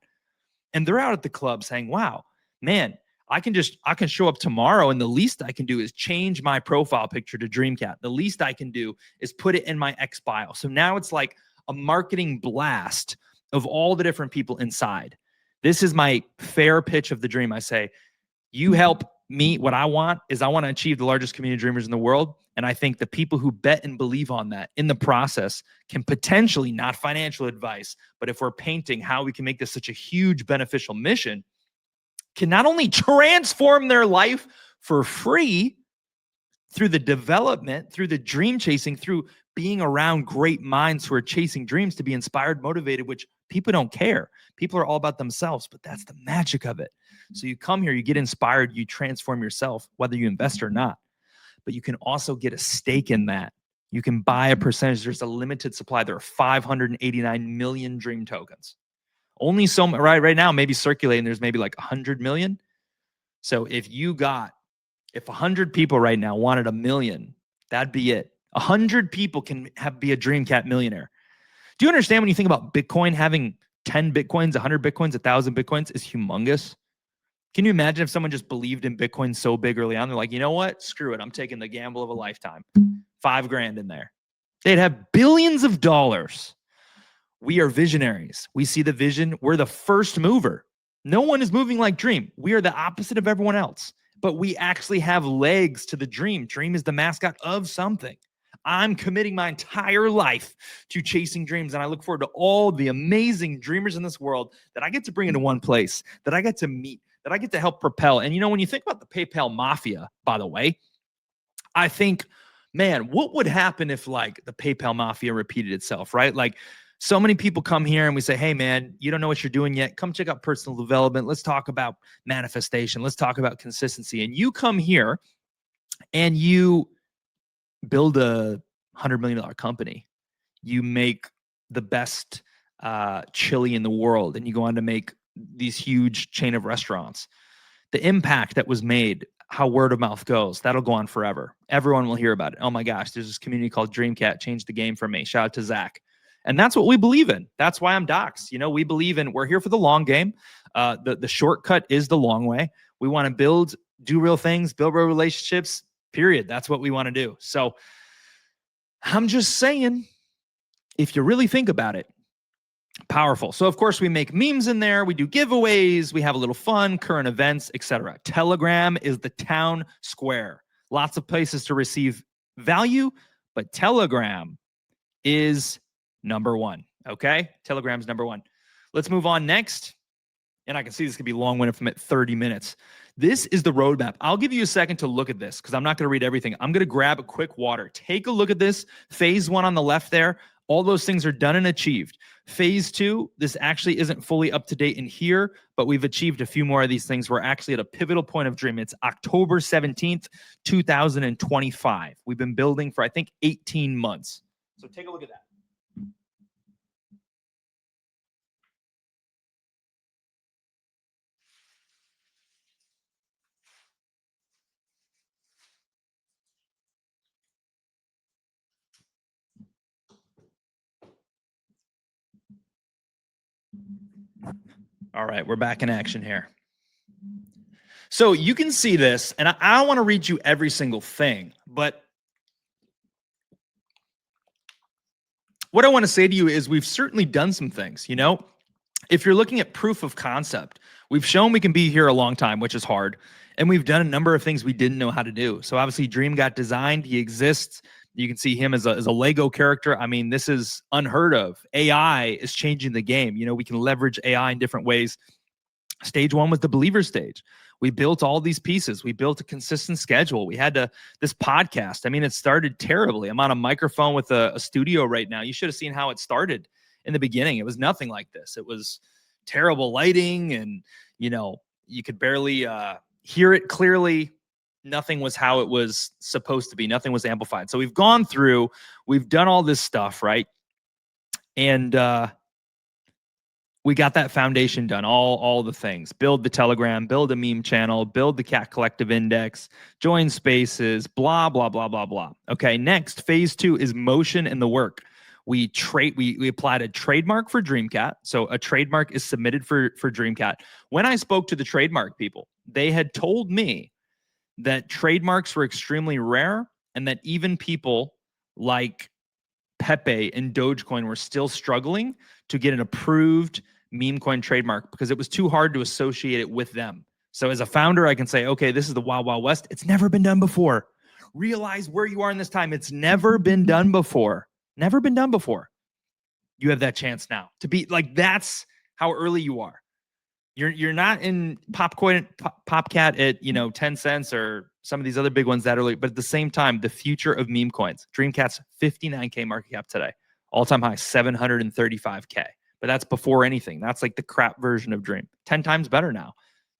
A: and they're out at the club saying, wow, man, I can show up tomorrow, and the least I can do is change my profile picture to Dreamcat. The least I can do is put it in my X bio. So now it's like a marketing blast of all the different people inside. This is my fair pitch of the dream. I say, you help me. What I want is I want to achieve the largest community of dreamers in the world. And I think the people who bet and believe on that in the process can potentially, not financial advice, but if we're painting how we can make this such a huge beneficial mission, can not only transform their life for free through the development, through the dream chasing, through being around great minds who are chasing dreams to be inspired, motivated, which people don't care. People are all about themselves, but that's the magic of it. So you come here, you get inspired, you transform yourself, whether you invest or not. But you can also get a stake in that. You can buy a percentage. There's a limited supply. There are 589 million dream tokens. Only so right now, maybe circulating, there's maybe like 100 million. So if 100 people right now wanted 1 million, that'd be it. 100 people can be a Dreamcat millionaire. Do you understand when you think about Bitcoin, having 10 Bitcoins, 100 Bitcoins, 1,000 Bitcoins is humongous? Can you imagine if someone just believed in Bitcoin so big early on? They're like, you know what? Screw it. I'm taking the gamble of a lifetime. $5,000 in there. They'd have billions of dollars. We are visionaries. We see the vision. We're the first mover. No one is moving like Dream. We are the opposite of everyone else, but we actually have legs to the dream. Dream is the mascot of something. I'm committing my entire life to chasing dreams. And I look forward to all the amazing dreamers in this world that I get to bring into one place, that I get to meet, that I get to help propel. And, when you think about the PayPal mafia, by the way, I think, man, what would happen if like the PayPal mafia repeated itself, right? Like so many people come here and we say, hey, man, you don't know what you're doing yet. Come check out personal development. Let's talk about manifestation. Let's talk about consistency. And you come here and you build a $100 million company. You make the best chili in the world, and you go on to make these huge chain of restaurants. The impact that was made, how word of mouth goes, that'll go on forever. Everyone will hear about it. Oh my gosh, there's this community called Dreamcat, changed the game for me. Shout out to Zach. And that's what we believe in. That's why I'm Docs. We believe in, we're here for the long game. The shortcut is the long way. We want to do real things, build real relationships, period. That's what we want to do. So I'm just saying, if you really think about it, powerful. So of course we make memes in there, we do giveaways, we have a little fun, current events, etc. Telegram is the town square. Lots of places to receive value, but Telegram is number one. Okay? Telegram's number one. Let's move on next. And I can see this could be long-winded from at 30 minutes. This is the roadmap. I'll give you a second to look at this because I'm not going to read everything. I'm going to grab a quick water. Take a look at this. Phase 1 on the left there. All those things are done and achieved. Phase 2, this actually isn't fully up to date in here, but we've achieved a few more of these things. We're actually at a pivotal point of dream. It's October 17th, 2025. We've been building for, I think, 18 months. So take a look at that. All right, we're back in action here. So you can see this, and I don't want to read you every single thing, but what I want to say to you is we've certainly done some things. If you're looking at proof of concept, we've shown we can be here a long time, which is hard, and we've done a number of things we didn't know how to do. So obviously Dream got designed, he exists. You can see him as a Lego character. I mean, this is unheard of. AI is changing the game. We can leverage AI in different ways. Stage 1 was the believer stage. We built all these pieces. We built a consistent schedule. We had this podcast. I mean, it started terribly. I'm on a microphone with a studio right now. You should have seen how it started in the beginning. It was nothing like this. It was terrible lighting, and you could barely hear it clearly. Nothing was how it was supposed to be. Nothing was amplified. So we've gone through, we've done all this stuff, right? And we got that foundation done, all the things. Build the Telegram, build a meme channel, build the Cat Collective Index, join spaces, blah, blah, blah, blah, blah. Okay, next, phase 2 is motion in the work. We applied a trademark for Dreamcat. So a trademark is submitted for Dreamcat. When I spoke to the trademark people, they had told me that trademarks were extremely rare, and that even people like Pepe and Dogecoin were still struggling to get an approved meme coin trademark because it was too hard to associate it with them. So as a founder, I can say, okay, this is the Wild Wild West. It's never been done before. Realize where you are in this time. It's never been done before. Never been done before. You have that chance now to be like, that's how early you are. You're not in Popcat at 10 cents or some of these other big ones that early, but at the same time, the future of meme coins. Dreamcat's 59K market cap today, all-time high 735K. But that's before anything. That's like the crap version of Dream. 10 times better now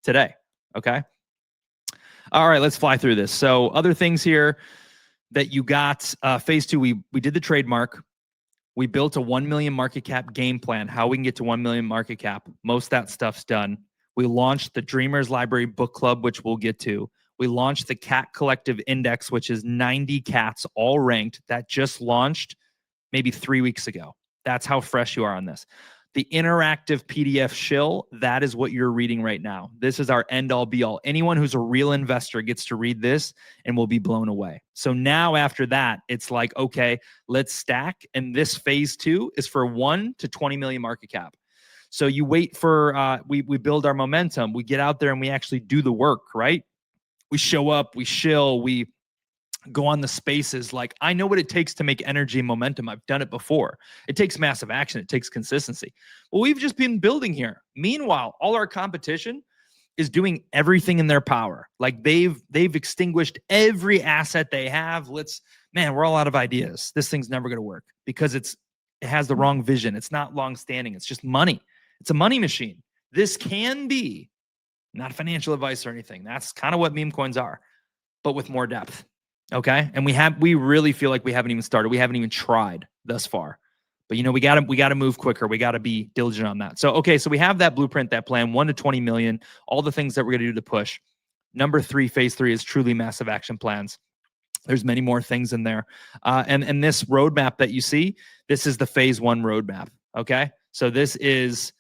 A: today. Okay. All right, let's fly through this. So other things here that you got, phase 2, we did the trademark. We built a 1 million market cap game plan, how we can get to 1 million market cap. Most of that stuff's done. We launched the Dreamers Library Book Club, which we'll get to. We launched the Cat Collective Index, which is 90 cats all ranked. That just launched maybe 3 weeks ago. That's how fresh you are on this. The interactive PDF shill, that is what you're reading right now. This is our end all be all. Anyone who's a real investor gets to read this and will be blown away. So now after that, it's like, okay, let's stack. And this phase 2 is for 1 to 20 million market cap. So you wait for, we build our momentum. We get out there and we actually do the work, right? We show up, we shill, we go on the spaces. Like, I know what it takes to make energy and momentum. I've done it before. It takes massive action. It takes consistency. Well, we've just been building here. Meanwhile, all our competition is doing everything in their power. Like, they've extinguished every asset they have. We're all out of ideas. This thing's never going to work because it has the wrong vision. It's not long standing. It's just money. It's a money machine. This can be not financial advice or anything. That's kind of what meme coins are, but with more depth. Okay. And we really feel like we haven't even started. We haven't even tried thus far. But we gotta move quicker. We gotta be diligent on that. So we have that blueprint, that plan, 1 to 20 million, all the things that we're gonna do to push. Number 3, phase 3 is truly massive action plans. There's many more things in there. And this roadmap that you see, this is the phase 1 roadmap. Okay. So this is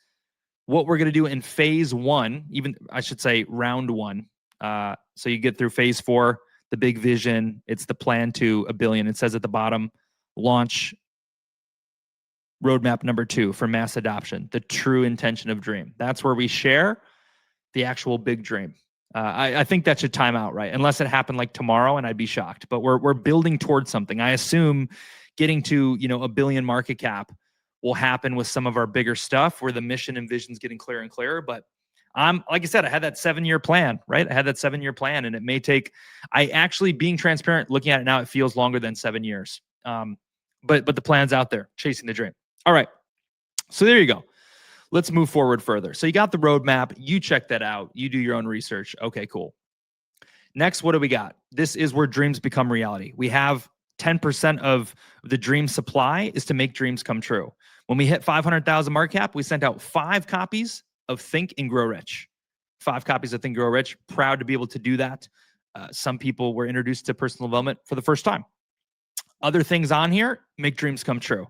A: what we're gonna do in phase 1, even I should say round 1. So you get through phase 4, the big vision. It's the plan to $1 billion. It says at the bottom, launch roadmap number 2 for mass adoption, the true intention of dream. That's where we share the actual big dream. I think that should time out, right? Unless it happened like tomorrow, and I'd be shocked. But we're building towards something. I assume getting to $1 billion market cap will happen with some of our bigger stuff, where the mission and vision is getting clearer and clearer. But like I said, I had that 7-year plan, right? I had that 7-year plan, and it may take. Being transparent, looking at it now, it feels longer than 7 years. But the plan's out there, chasing the dream. All right. So there you go. Let's move forward further. So you got the roadmap. You check that out. You do your own research. Okay, cool. Next, what do we got? This is where dreams become reality. We have 10% of the dream supply is to make dreams come true. When we hit 500,000 market cap, we sent out 5 copies of Think and Grow Rich. 5 copies of Think and Grow Rich. Proud to be able to do that. Some people were introduced to personal development for the first time. Other things on here, make dreams come true.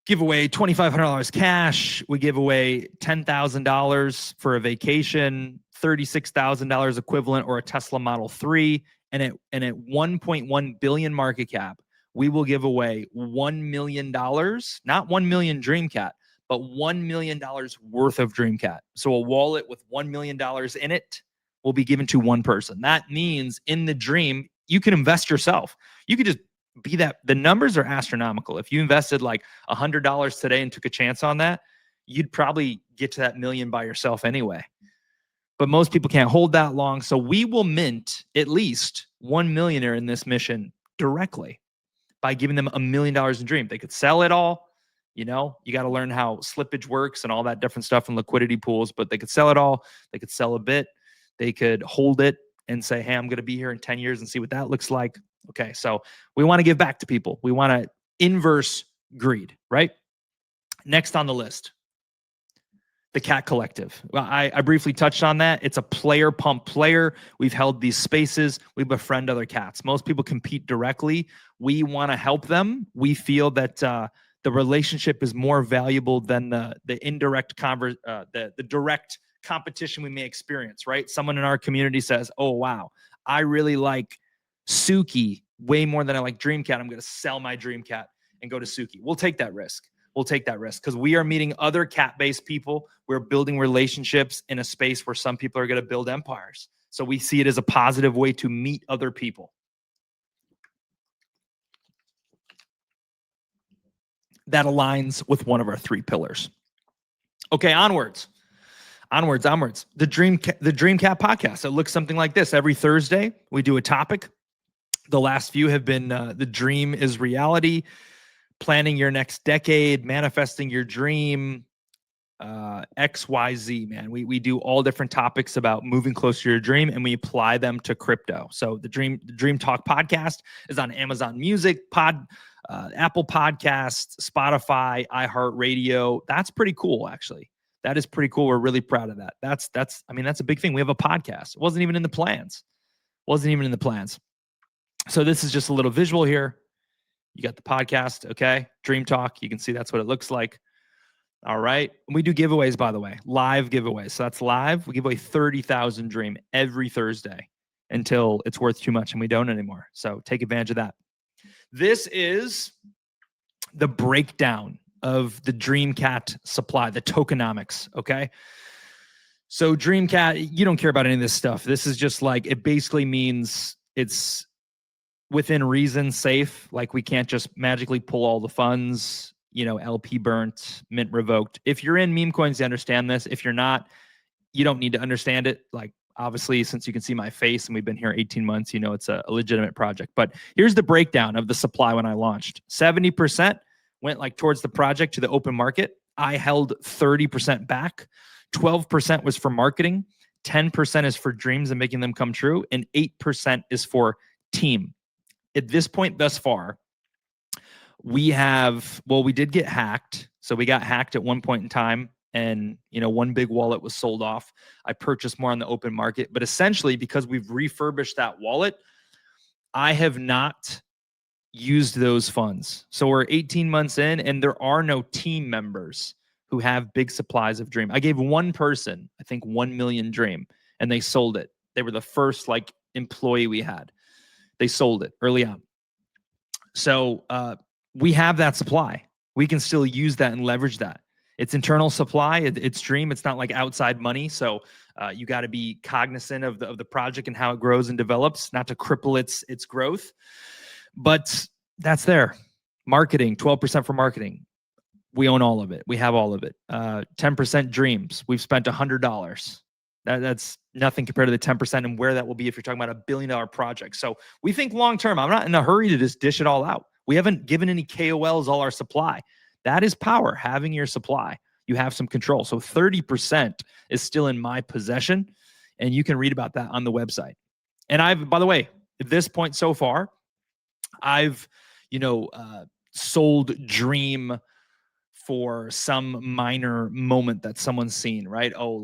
A: Give away $2,500 cash. We give away $10,000 for a vacation, $36,000 equivalent, or a Tesla Model 3. And at 1.1 billion market cap, we will give away $1 million, not 1 million Dreamcat, but $1 million worth of Dreamcat. So a wallet with $1 million in it will be given to one person. That means in the dream, you can invest yourself. You could just be that. The numbers are astronomical. If you invested like $100 today and took a chance on that, you'd probably get to that million by yourself anyway. But most people can't hold that long. So we will mint at least 1 millionaire in this mission directly by giving them $1 million in dream. They could sell it all. You got to learn how slippage works and all that different stuff and liquidity pools, but they could sell it all. They could sell a bit. They could hold it and say, hey, I'm going to be here in 10 years and see what that looks like. Okay, so we want to give back to people. We want to inverse greed, right? Next on the list, the Cat Collective. Well, I briefly touched on that. It's a player pump player. We've held these spaces. We befriend other cats. Most people compete directly. We want to help them. We feel that the relationship is more valuable than the indirect the direct competition we may experience, right? Someone in our community says, oh, wow, I really like Suki way more than I like Dreamcat. I'm going to sell my Dreamcat and go to Suki. We'll take that risk. We'll take that risk because we are meeting other cat-based people. We're building relationships in a space where some people are going to build empires. So we see it as a positive way to meet other people. That aligns with one of our 3 pillars. Okay, onwards. The Dreamcat podcast. It looks something like this. Every Thursday, we do a topic. The last few have been the dream is reality, planning your next decade, manifesting your dream, XYZ, man. We do all different topics about moving closer to your dream, and we apply them to crypto. So the Dream Talk podcast is on Amazon Music, Apple Podcasts, Spotify, iHeartRadio. That's pretty cool, actually. That is pretty cool. We're really proud of that. That's a big thing. We have a podcast. It wasn't even in the plans. So this is just a little visual here. You got the podcast, okay? Dream Talk. You can see that's what it looks like. All right. And we do giveaways, by the way, live giveaways. So that's live. We give away 30,000 Dream every Thursday until it's worth too much and we don't anymore. So take advantage of that. This is the breakdown of the Dreamcat supply, the tokenomics, okay? So Dreamcat, you don't care about any of this stuff. This is just like, it basically means it's within reason, safe. Like we can't just magically pull all the funds, LP burnt, mint revoked. If you're in meme coins, you understand this. If you're not, you don't need to understand it. Like obviously, since you can see my face and we've been here 18 months, it's a legitimate project. But here's the breakdown of the supply when I launched. 70% went like towards the project to the open market. I held 30% back. 12% was for marketing. 10% is for dreams and making them come true. And 8% is for team. At this point thus far, we did get hacked. So we got hacked at one point in time. And, one big wallet was sold off. I purchased more on the open market. But essentially, because we've refurbished that wallet, I have not used those funds. So we're 18 months in, and there are no team members who have big supplies of Dream. I gave one person, I think, 1 million Dream, and they sold it. They were the first employee we had. They sold it early on. So we have that supply. We can still use that and leverage that. It's internal supply. It's Dream. It's not like outside money. So you got to be cognizant of the project and how it grows and develops, not to cripple its growth. But that's there. Marketing, 12% for marketing. We own all of it. We have all of it. 10% Dreams. We've spent $100. That's nothing compared to the 10% and where that will be if you're talking about $1 billion project. So we think long term. I'm not in a hurry to just dish it all out. We haven't given any KOLs all our supply. That is power, having your supply. You have some control. So 30% is still in my possession, and you can read about that on the website. And by the way, at this point so far, I've, sold Dream for some minor moment that someone's seen, right? Oh,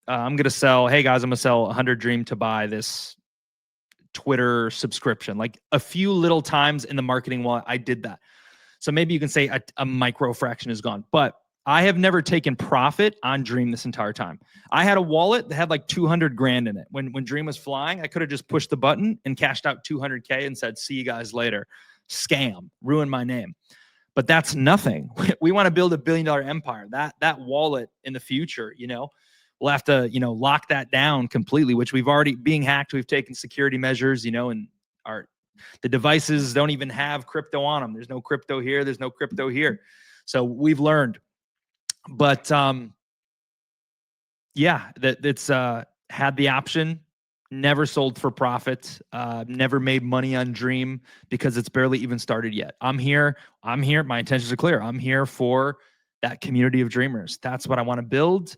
A: I'm going to sell, hey guys, I'm going to sell 100 Dream to buy this Twitter subscription. Like a few little times in the marketing wallet, I did that. So maybe you can say a micro fraction is gone, but I have never taken profit on Dream this entire time. I had a wallet that had like 200 grand in it. When Dream was flying, I could have just pushed the button and cashed out 200K and said, see you guys later. Scam, ruin my name. But that's nothing. We want to build $1 billion empire. That wallet in the future, we'll have to, lock that down completely, which we've already being hacked. We've taken security measures, and the devices don't even have crypto on them. There's no crypto here. There's no crypto here. So we've learned. But it's had the option, never sold for profit, never made money on Dream because it's barely even started yet. I'm here. My intentions are clear. I'm here for that community of dreamers. That's what I want to build.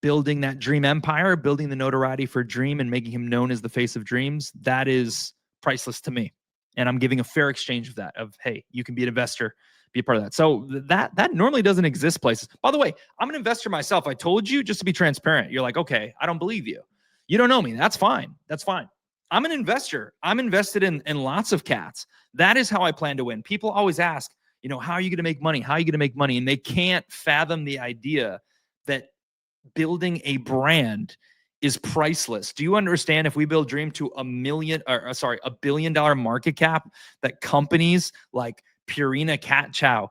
A: Building that Dream empire, building the notoriety for Dream and making him known as the face of dreams. That is priceless to me. And I'm giving a fair exchange of that, hey, you can be an investor, be a part of that. So that normally doesn't exist places. By the way, I'm an investor myself. I told you, just to be transparent. You're like, okay, I don't believe you. You don't know me. That's fine. That's fine. I'm an investor. I'm invested in lots of cats. That is how I plan to win. People always ask, how are you going to make money? How are you going to make money? And they can't fathom the idea that building a brand is priceless. Do you understand if we build Dream to $1 billion market cap, that companies like Purina Cat Chow,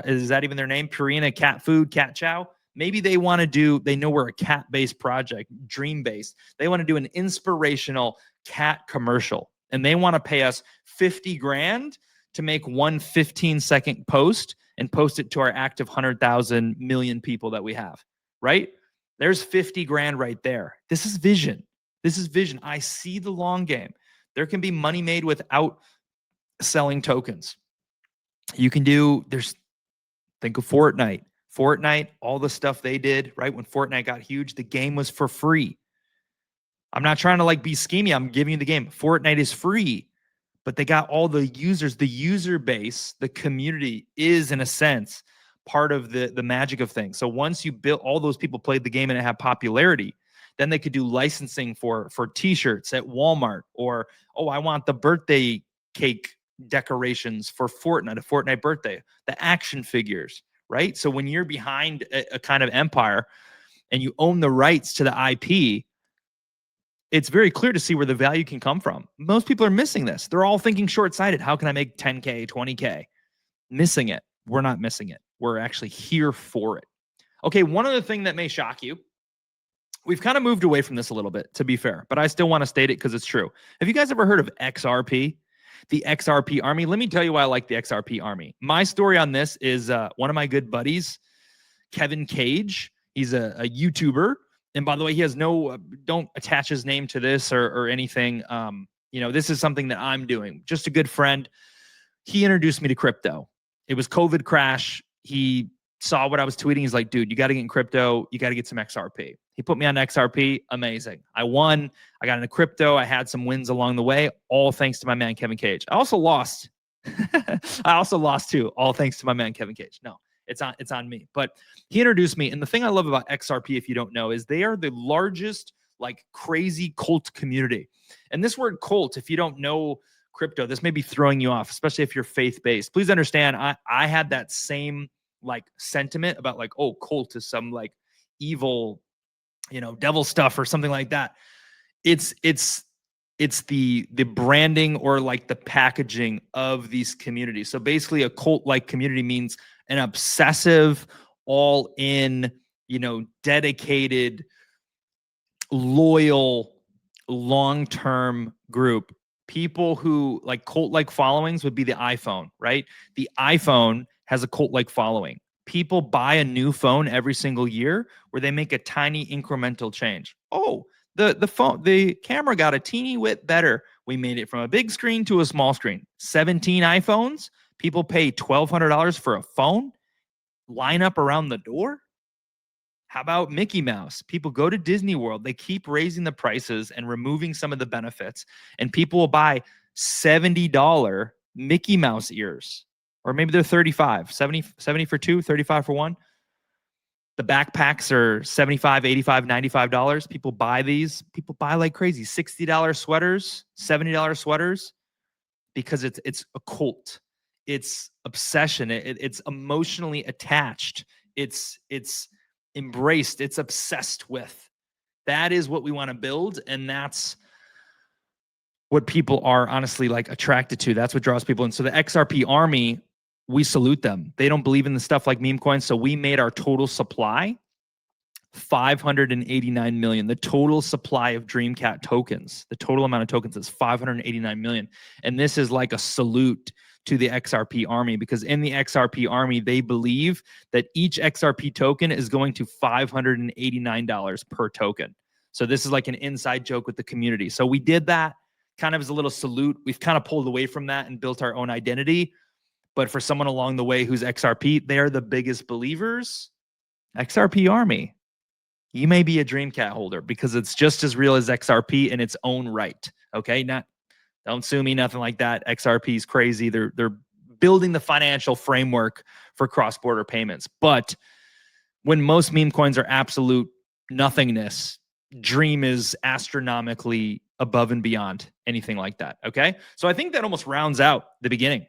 A: is that even their name? Purina Cat Food, Cat Chow. Maybe they want to do, they know we're a cat-based project, dream-based. They want to do an inspirational cat commercial, and they want to pay us 50 grand to make one 15-second post and post it to our active 100,000 million people that we have, right? There's 50 grand right there. This is vision. This is vision. I see the long game. There can be money made without selling tokens. You can do, think of Fortnite. Fortnite, all the stuff they did, right? When Fortnite got huge, the game was for free. I'm not trying to be schemy. I'm giving you the game. Fortnite is free, but they got all the users, the user base, the community is in a sense part of the magic of things. So once you build, all those people played the game and it had popularity, then they could do licensing for t-shirts at Walmart, or, oh, I want the birthday cake decorations for Fortnite, a Fortnite birthday, the action figures, right? So when you're behind a kind of empire and you own the rights to the IP, it's very clear to see where the value can come from. Most people are missing this. They're all thinking short-sighted. How can I make 10K, 20K? Missing it. We're not missing it. We're actually here for it. Okay, one other thing that may shock you. We've kind of moved away from this a little bit, to be fair, but I still want to state it because it's true. Have you guys ever heard of XRP? the XRP army. Let me tell you why I like the XRP army. My story on this is one of my good buddies, Kevin Cage. He's a YouTuber. And by the way, he has no, don't attach his name to this or anything. This is something that I'm doing. Just a good friend. He introduced me to crypto. It was COVID crash. He saw what I was tweeting. He's like, dude, you got to get in crypto. You got to get some XRP. He put me on XRP. Amazing. I won. I got into crypto. I had some wins along the way, all thanks to my man, Kevin Cage. I also lost. I also lost too, all thanks to my man, Kevin Cage. No, it's on me. But he introduced me. And the thing I love about XRP, if you don't know, is they are the largest, like, crazy cult community. And this word cult, if you don't know crypto, this may be throwing you off, especially if you're faith-based. Please understand, I had that same like sentiment about like, oh, cult is some like evil, devil stuff or something like that. It's the branding or like the packaging of these communities. So basically a cult-like community means an obsessive, all in, dedicated, loyal, long-term group. People who like cult-like followings would be the iPhone, right? The iPhone has a cult-like following. People buy a new phone every single year where they make a tiny incremental change. Oh, the camera got a teeny bit better. We made it from a big screen to a small screen. 17 iPhones. People pay $1,200 for a phone. Line up around the door. How about Mickey Mouse? People go to Disney World. They keep raising the prices and removing some of the benefits. And people will buy $70 Mickey Mouse ears. Or maybe they're 35, 70 for two, 35 for one. The backpacks are $75, $85, $95. People buy these. People buy like crazy. $60 sweaters, $70 sweaters, because it's a cult. It's obsession. It's emotionally attached. It's embraced. It's obsessed with. That is what we want to build, and that's what people are honestly like attracted to. That's what draws people in. So the XRP army, we salute them. They don't believe in the stuff like meme coins. So we made our total supply 589 million. The total supply of Dreamcat tokens, the total amount of tokens is 589 million. And this is like a salute to the XRP army, because in the XRP army, they believe that each XRP token is going to $589 per token. So this is like an inside joke with the community. So we did that kind of as a little salute. We've kind of pulled away from that and built our own identity. But for someone along the way who's XRP, they're the biggest believers. XRP army. You may be a Dreamcat holder because it's just as real as XRP in its own right. Okay, don't sue me, nothing like that. XRP is crazy. They're building the financial framework for cross-border payments. But when most meme coins are absolute nothingness, Dream is astronomically above and beyond anything like that. Okay, so I think that almost rounds out the beginning.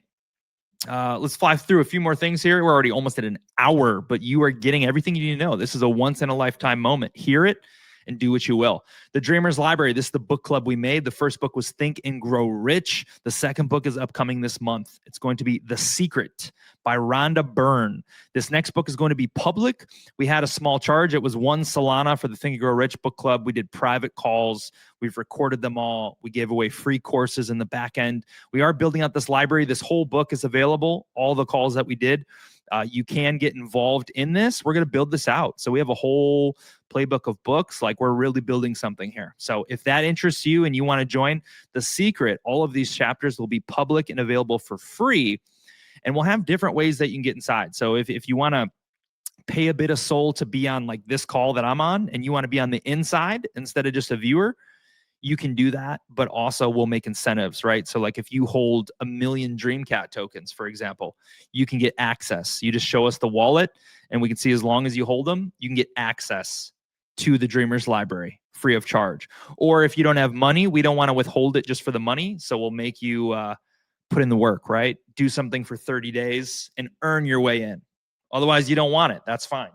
A: Let's fly through a few more things here. We're already almost at an hour, but you are getting everything you need to know. This is a once-in-a-lifetime moment. Hear it and do what you will. The Dreamers Library, this is the book club we made. The first book was Think and Grow Rich. The second book is upcoming this month. It's going to be The Secret by Rhonda Byrne. This next book is going to be public. We had a small charge. It was 1 Solana for the Think and Grow Rich book club. We did private calls. We've recorded them all. We gave away free courses in the back end. We are building out this library. This whole book is available, all the calls that we did. You can get involved in this. We're going to build this out. So we have a whole playbook of books. Like, we're really building something here. So if that interests you and you want to join The Secret, all of these chapters will be public and available for free. And we'll have different ways that you can get inside. So if you want to pay a bit of soul to be on like this call that I'm on, and you want to be on the inside instead of just a viewer, you can do that, but also we'll make incentives, right? So like if you hold 1 million Dreamcat tokens, for example, you can get access. You just show us the wallet and we can see as long as you hold them, you can get access to the Dreamers Library free of charge. Or if you don't have money, we don't want to withhold it just for the money. So we'll make you put in the work, right? Do something for 30 days and earn your way in. Otherwise, you don't want it. That's fine.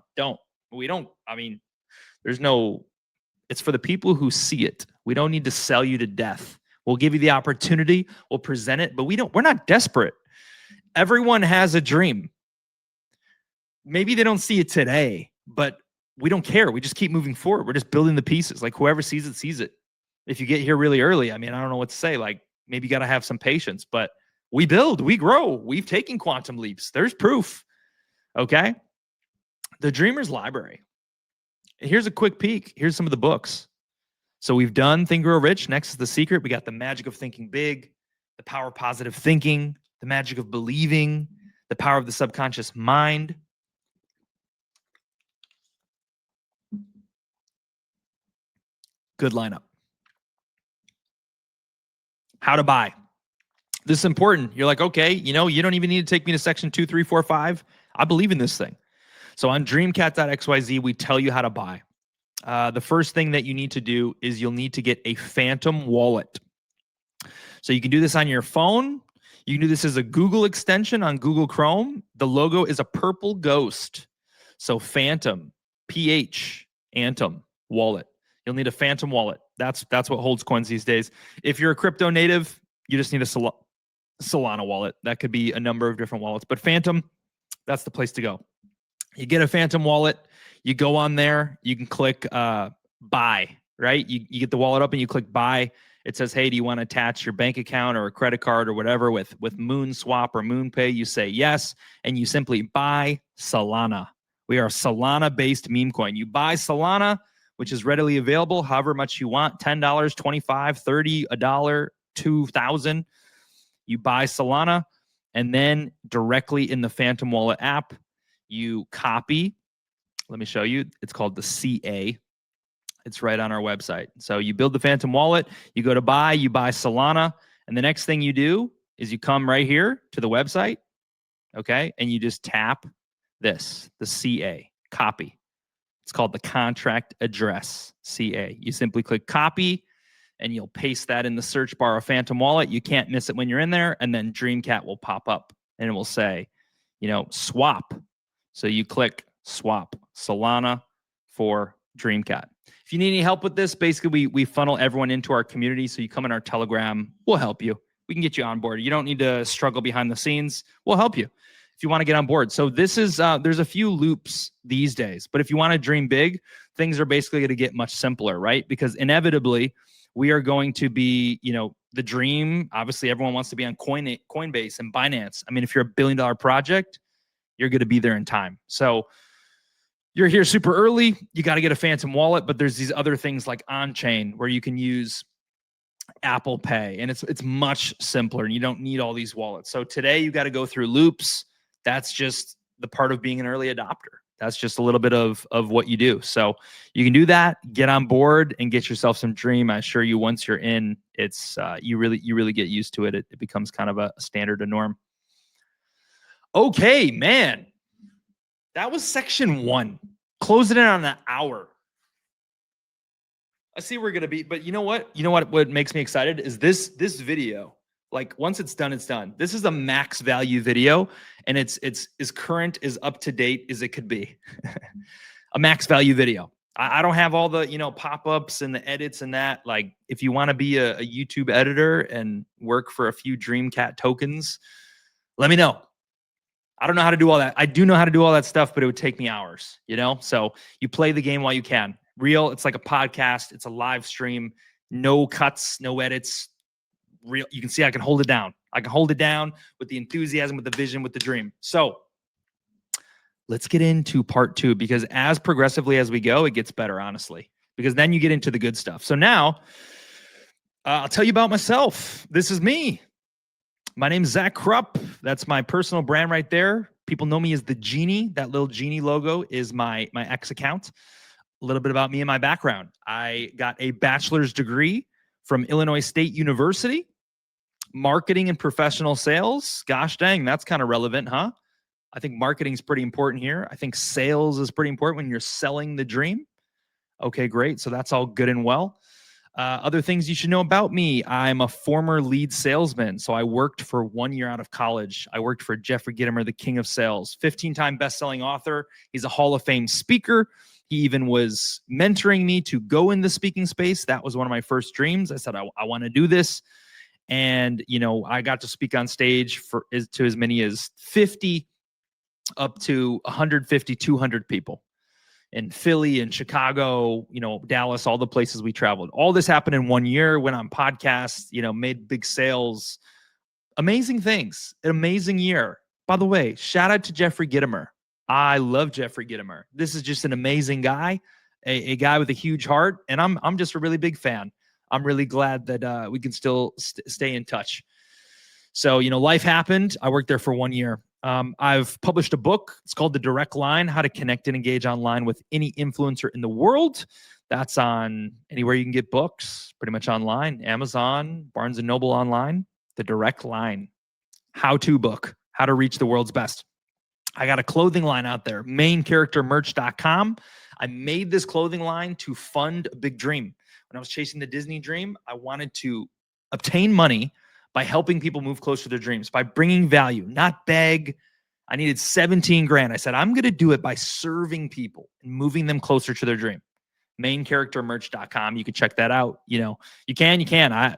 A: It's for the people who see it. We don't need to sell you to death. We'll give you the opportunity. We'll present it, but we're not desperate. Everyone has a dream. Maybe they don't see it today, but we don't care. We just keep moving forward. We're just building the pieces. Like, whoever sees it, sees it. If you get here really early, I don't know what to say. Like, Maybe you got to have some patience, but we build, we grow, we've taken quantum leaps. There's proof. Okay. The Dreamer's Library. Here's a quick peek. Here's some of the books. So we've done Think Grow Rich. Next is The Secret. We got The Magic of Thinking Big, The Power of Positive Thinking, The Magic of Believing, The Power of the Subconscious Mind. Good lineup. How to buy. This is important. You're like, okay, you don't even need to take me to section 2, 3, 4, 5. I believe in this thing. So on dreamcat.xyz, we tell you how to buy. The first thing that you need to do is you'll need to get a Phantom wallet. So you can do this on your phone. You can do this as a Google extension on Google Chrome. The logo is a purple ghost. So Phantom, PH, Anthem wallet. You'll need a Phantom wallet. That's what holds coins these days. If you're a crypto native, you just need a Solana wallet. That could be a number of different wallets, but Phantom, that's the place to go. You get a Phantom wallet. You go on there. You can click buy, right? You get the wallet up and you click buy. It says, hey, do you want to attach your bank account or a credit card or whatever with MoonSwap or MoonPay? You say yes, and you simply buy Solana. We are a Solana-based meme coin. You buy Solana, which is readily available, however much you want, $10, $25, $30, $1, $2,000. You buy Solana, and then directly in the Phantom Wallet app, you copy. Let me show you. It's called the CA. It's right on our website. So you build the Phantom Wallet, you go to buy, you buy Solana, and the next thing you do is you come right here to the website, okay, and you just tap this, the CA, copy. It's called the contract address, CA. You simply click copy, and you'll paste that in the search bar of Phantom Wallet. You can't miss it when you're in there, and then Dreamcat will pop up, and it will say, swap. So you click swap Solana for Dreamcat. If you need any help with this, basically we funnel everyone into our community. So you come in our Telegram, we'll help you. We can get you on board. You don't need to struggle behind the scenes. We'll help you if you want to get on board. So this is, there's a few loops these days, but if you want to dream big, things are basically going to get much simpler, right? Because inevitably we are going to be, the dream. Obviously everyone wants to be on Coinbase and Binance. I mean, if you're $1 billion project, you're going to be there in time. So you're here super early, you got to get a Phantom wallet, but there's these other things like on-chain where you can use Apple Pay, and it's much simpler, and you don't need all these wallets. So today you got to go through loops. That's just the part of being an early adopter. That's just a little bit of what you do. So you can do that, get on board, and get yourself some dream. I assure you, once you're in, it's you really get used to it. It becomes kind of a standard, a norm. Okay, man. That was section 1. Closing in on an hour. I see we're going to be, but you know what? What makes me excited is this video. Like once it's done, it's done. This is a max value video, and it's as current, as up to date as it could be. A max value video. I don't have all the, pop-ups and the edits and that. Like if you want to be a YouTube editor and work for a few Dreamcat tokens, let me know. I don't know how to do all that. I do know how to do all that stuff, but it would take me hours, So you play the game while you can. Real, it's like a podcast. It's a live stream. No cuts, no edits. Real, you can see I can hold it down. I can hold it down with the enthusiasm, with the vision, with the dream. So let's get into part 2, because as progressively as we go, it gets better, honestly, because then you get into the good stuff. So now I'll tell you about myself. This is me. My name is Zach Krupp. That's my personal brand right there. People know me as the Genie. That little Genie logo is my X account. A little bit about me and my background. I got a bachelor's degree from Illinois State University, marketing and professional sales. Gosh dang, that's kind of relevant, huh? I think marketing is pretty important here. I think sales is pretty important when you're selling the dream. Okay, great. So that's all good and well. Other things you should know about me. I'm a former lead salesman. So I worked for 1 year out of college. I worked for Jeffrey Gitomer, the king of sales, 15-time best-selling author. He's a Hall of Fame speaker. He even was mentoring me to go in the speaking space. That was one of my first dreams. I said, I want to do this. And, I got to speak on stage to as many as 50 up to 150, 200 people. in Philly and Chicago, Dallas, all the places we traveled. All this happened in 1 year, went on podcasts, made big sales, amazing things, an amazing year. By the way, shout out to Jeffrey Gitomer. I love Jeffrey Gitomer. This is just an amazing guy, a guy with a huge heart, and I'm just a really big fan. I'm really glad that we can still stay in touch. So, life happened. I worked there for 1 year. I've published a book. It's called The Direct Line, How to Connect and Engage Online with Any Influencer in the World. That's on anywhere you can get books, pretty much online, Amazon, Barnes & Noble online. The Direct Line, how-to book, how to reach the world's best. I got a clothing line out there, maincharactermerch.com. I made this clothing line to fund a big dream. When I was chasing the Disney dream, I wanted to obtain money by helping people move closer to their dreams, by bringing value, not beg. I needed 17 grand. I said, I'm going to do it by serving people and moving them closer to their dream. Maincharactermerch.com. You can check that out. You can.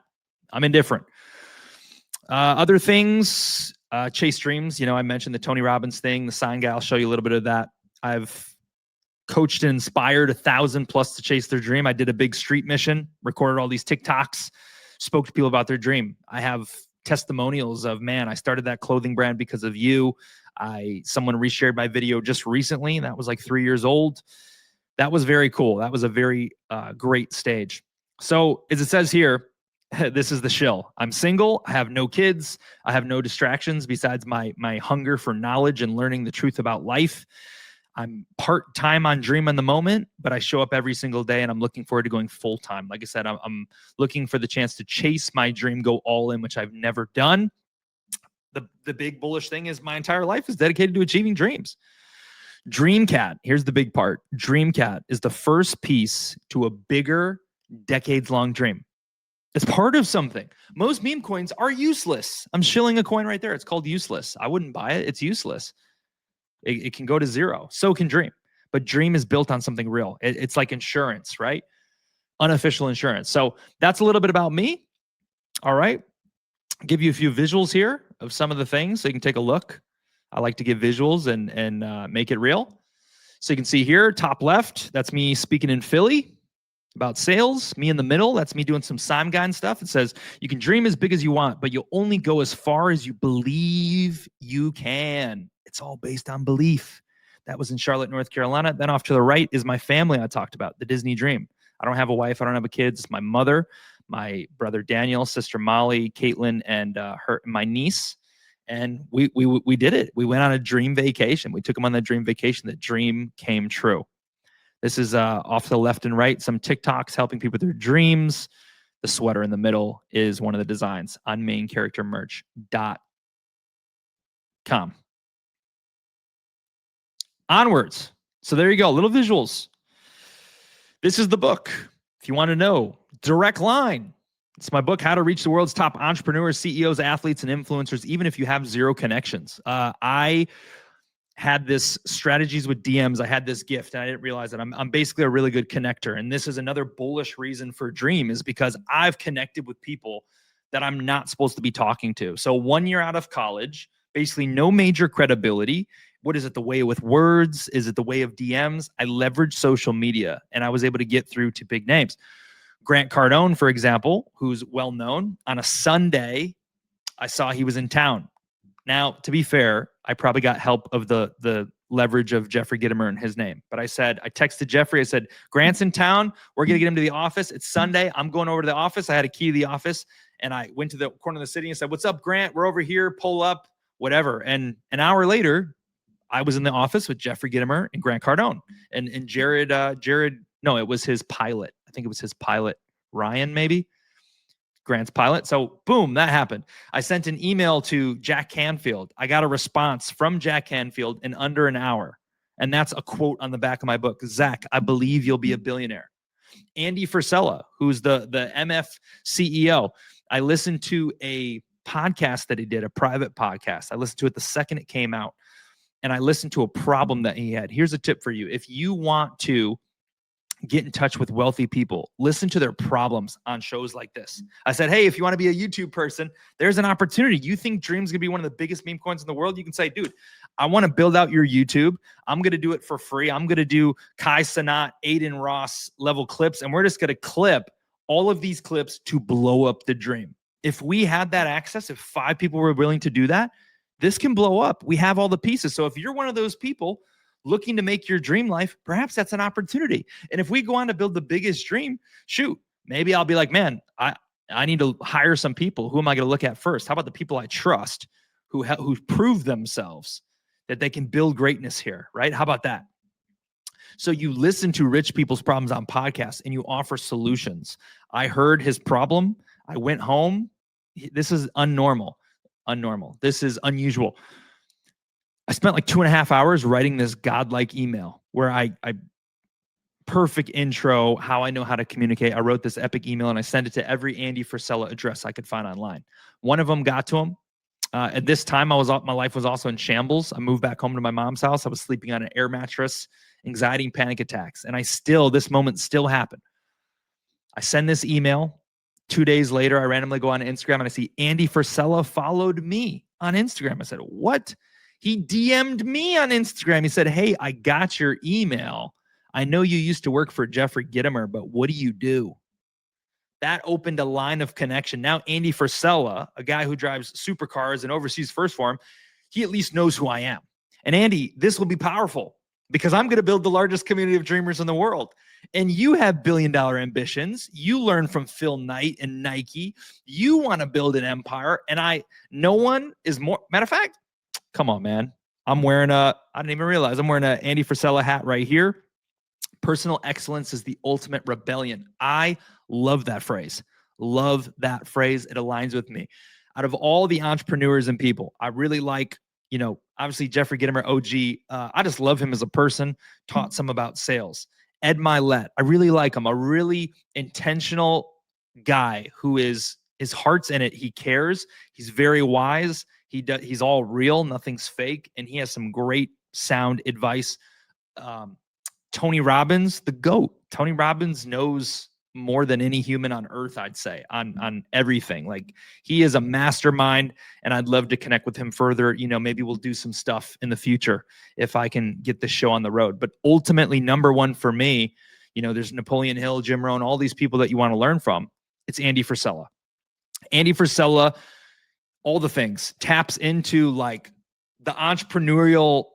A: I'm indifferent. Other things, chase dreams. I mentioned the Tony Robbins thing, the sign guy. I'll show you a little bit of that. I've coached and inspired 1,000 plus to chase their dream. I did a big street mission, recorded all these TikToks, spoke to people about their dream. I have testimonials of, man, I started that clothing brand because of you. Someone reshared my video just recently. That was like 3 years old. That was very cool. That was a very great stage. So as it says here, this is the shill. I'm single. I have no kids. I have no distractions besides my hunger for knowledge and learning the truth about life. I'm part-time on Dream in the moment, but I show up every single day and I'm looking forward to going full-time. Like I said, I'm looking for the chance to chase my dream, go all in, which I've never done. The big bullish thing is my entire life is dedicated to achieving dreams. DreamCat, here's the big part. DreamCat is the first piece to a bigger, decades-long dream. It's part of something. Most meme coins are useless. I'm shilling a coin right there. It's called useless. I wouldn't buy it. It's useless. It can go to zero. So can Dream. But Dream is built on something real. It's like insurance, right? Unofficial insurance. So that's a little bit about me. All right. I'll give you a few visuals here of some of the things so you can take a look. I like to give visuals and make it real. So you can see here, top left, that's me speaking in Philly about sales. Me in the middle, that's me doing some Simon stuff. It says, you can dream as big as you want, but you'll only go as far as you believe you can. It's all based on belief. That was in Charlotte, North Carolina. Then off to the right is my family I talked about, the Disney dream. I don't have a wife. I don't have a kid. It's my mother, my brother Daniel, sister Molly, Caitlin, and my niece. And we did it. We went on a dream vacation. We took them on that dream vacation. The dream came true. This is off to the left and right, some TikToks helping people with their dreams. The sweater in the middle is one of the designs on maincharactermerch.com. Onwards. So there you go, little visuals. This is the book. If you want to know, Direct Line. It's my book, How to Reach the World's Top Entrepreneurs, CEOs, Athletes, and Influencers, even if you have zero connections. I had this strategies with DMs. I had this gift, and I didn't realize that I'm basically a really good connector. And this is another bullish reason for Dream, is because I've connected with people that I'm not supposed to be talking to. So 1 year out of college, basically no major credibility. What is it? The way with words? Is it the way of DMs? I leveraged social media, and I was able to get through to big names. Grant Cardone, for example, who's well known, on a Sunday, I saw he was in town. Now, to be fair, I probably got help of the leverage of Jeffrey Gitomer and his name. But I texted Jeffrey, I said, Grant's in town. We're going to get him to the office. It's Sunday. I'm going over to the office. I had a key to the office, and I went to the corner of the city and said, what's up, Grant? We're over here. Pull up, whatever. And an hour later, I was in the office with Jeffrey Gitomer and Grant Cardone and Jared. No, it was his pilot. I think it was his pilot, Ryan, maybe. Grant's pilot. So boom, that happened. I sent an email to Jack Canfield. I got a response from Jack Canfield in under an hour. And that's a quote on the back of my book. Zach, I believe you'll be a billionaire. Andy Frisella, who's the MF CEO. I listened to a podcast that he did, a private podcast. I listened to it the second it came out. And I listened to a problem that he had. Here's a tip for you. If you want to get in touch with wealthy people, listen to their problems on shows like this. I said, hey, if you want to be a YouTube person, there's an opportunity. You think Dream's going to be one of the biggest meme coins in the world? You can say, dude, I want to build out your YouTube. I'm going to do it for free. I'm going to do Kai Sanat, Aiden Ross level clips, and we're just going to clip all of these clips to blow up the dream. If we had that access, if 5 people were willing to do that, this can blow up. We have all the pieces. So if you're one of those people looking to make your dream life, perhaps that's an opportunity. And if we go on to build the biggest dream, shoot, maybe I'll be like, man, I need to hire some people. Who am I going to look at first? How about the people I trust who prove themselves that they can build greatness here, right? How about that? So you listen to rich people's problems on podcasts and you offer solutions. I heard his problem. I went home. This is unnormal. This is unusual. I spent like 2.5 hours writing this godlike email where I perfect intro, how I know how to communicate. I wrote this epic email and I sent it to every Andy Frisella address I could find online. One of them got to him. At this time, my life was also in shambles. I moved back home to my mom's house. I was sleeping on an air mattress, anxiety and panic attacks. And this moment still happened. I send this email. 2 days later, I randomly go on Instagram and I see Andy Frisella followed me on Instagram. I said, what? He DM'd me on Instagram. He said, hey, I got your email. I know you used to work for Jeffrey Gitomer, but what do you do? That opened a line of connection. Now, Andy Frisella, a guy who drives supercars and oversees First Form, he at least knows who I am. And Andy, this will be powerful because I'm going to build the largest community of dreamers in the world. And you have billion-dollar ambitions. You learn from Phil Knight and Nike. You want to build an empire. And no one is more, matter of fact, come on, man. I didn't even realize I'm wearing an Andy Frisella hat right here. Personal excellence is the ultimate rebellion. I love that phrase. Love that phrase. It aligns with me. Out of all the entrepreneurs and people, I really like, obviously Jeffrey Gitomer, OG. I just love him as a person. Taught some about sales. Ed Milet. I really like him. A really intentional guy who his heart's in it. He cares. He's very wise. He's all real. Nothing's fake. And he has some great sound advice. Tony Robbins, the GOAT. Tony Robbins knows more than any human on earth, I'd say, on everything. Like, he is a mastermind, and I'd love to connect with him further. Maybe we'll do some stuff in the future if I can get this show on the road. But ultimately, number one for me, there's Napoleon Hill, Jim Rohn, all these people that you want to learn from. It's Andy Frisella. Andy Frisella, all the things, taps into like the entrepreneurial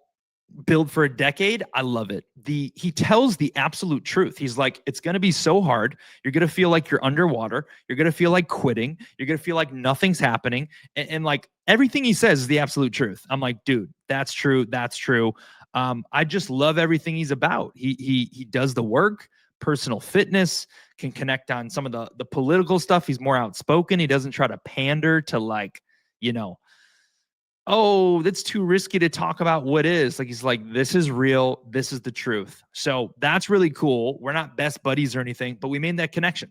A: build for a decade. I love it. He tells the absolute truth. He's like, it's going to be so hard. You're going to feel like you're underwater. You're going to feel like quitting. You're going to feel like nothing's happening. And like everything he says is the absolute truth. I'm like, dude, that's true. That's true. I just love everything he's about. He does the work, personal fitness, can connect on some of the political stuff. He's more outspoken. He doesn't try to pander to like, oh, that's too risky to talk about what is. Like, he's like, this is real. This is the truth. So that's really cool. We're not best buddies or anything, but we made that connection.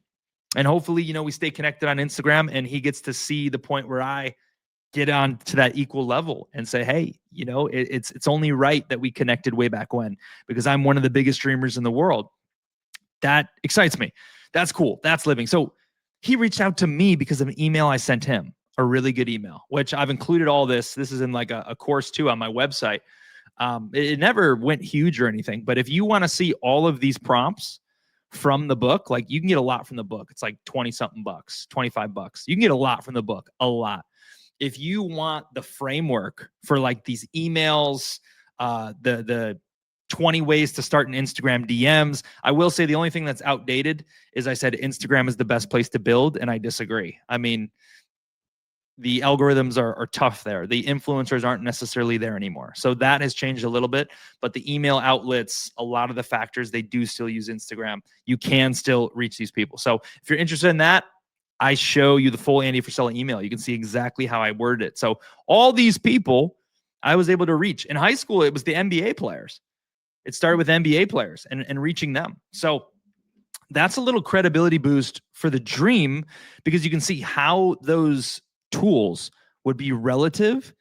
A: And hopefully, we stay connected on Instagram and he gets to see the point where I get on to that equal level and say, hey, it's only right that we connected way back when, because I'm one of the biggest dreamers in the world. That excites me. That's cool. That's living. So he reached out to me because of an email I sent him. A really good email, which I've included all this. This is in like a course too on my website. It never went huge or anything, but if you want to see all of these prompts from the book, like, you can get a lot from the book. It's like 20 something bucks, $25. You can get a lot from the book, a lot. If you want the framework for like these emails, the 20 ways to start an Instagram DMs. I will say the only thing that's outdated is I said Instagram is the best place to build, and I disagree. I mean, the algorithms are tough there. The influencers aren't necessarily there anymore. So that has changed a little bit, but the email outlets, a lot of the factors, they do still use Instagram. You can still reach these people. So if you're interested in that, I show you the full Andy Frisella email. You can see exactly how I worded it. So all these people I was able to reach. In high school, it was the NBA players. It started with NBA players and reaching them. So that's a little credibility boost for the dream, because you can see how those tools would be relative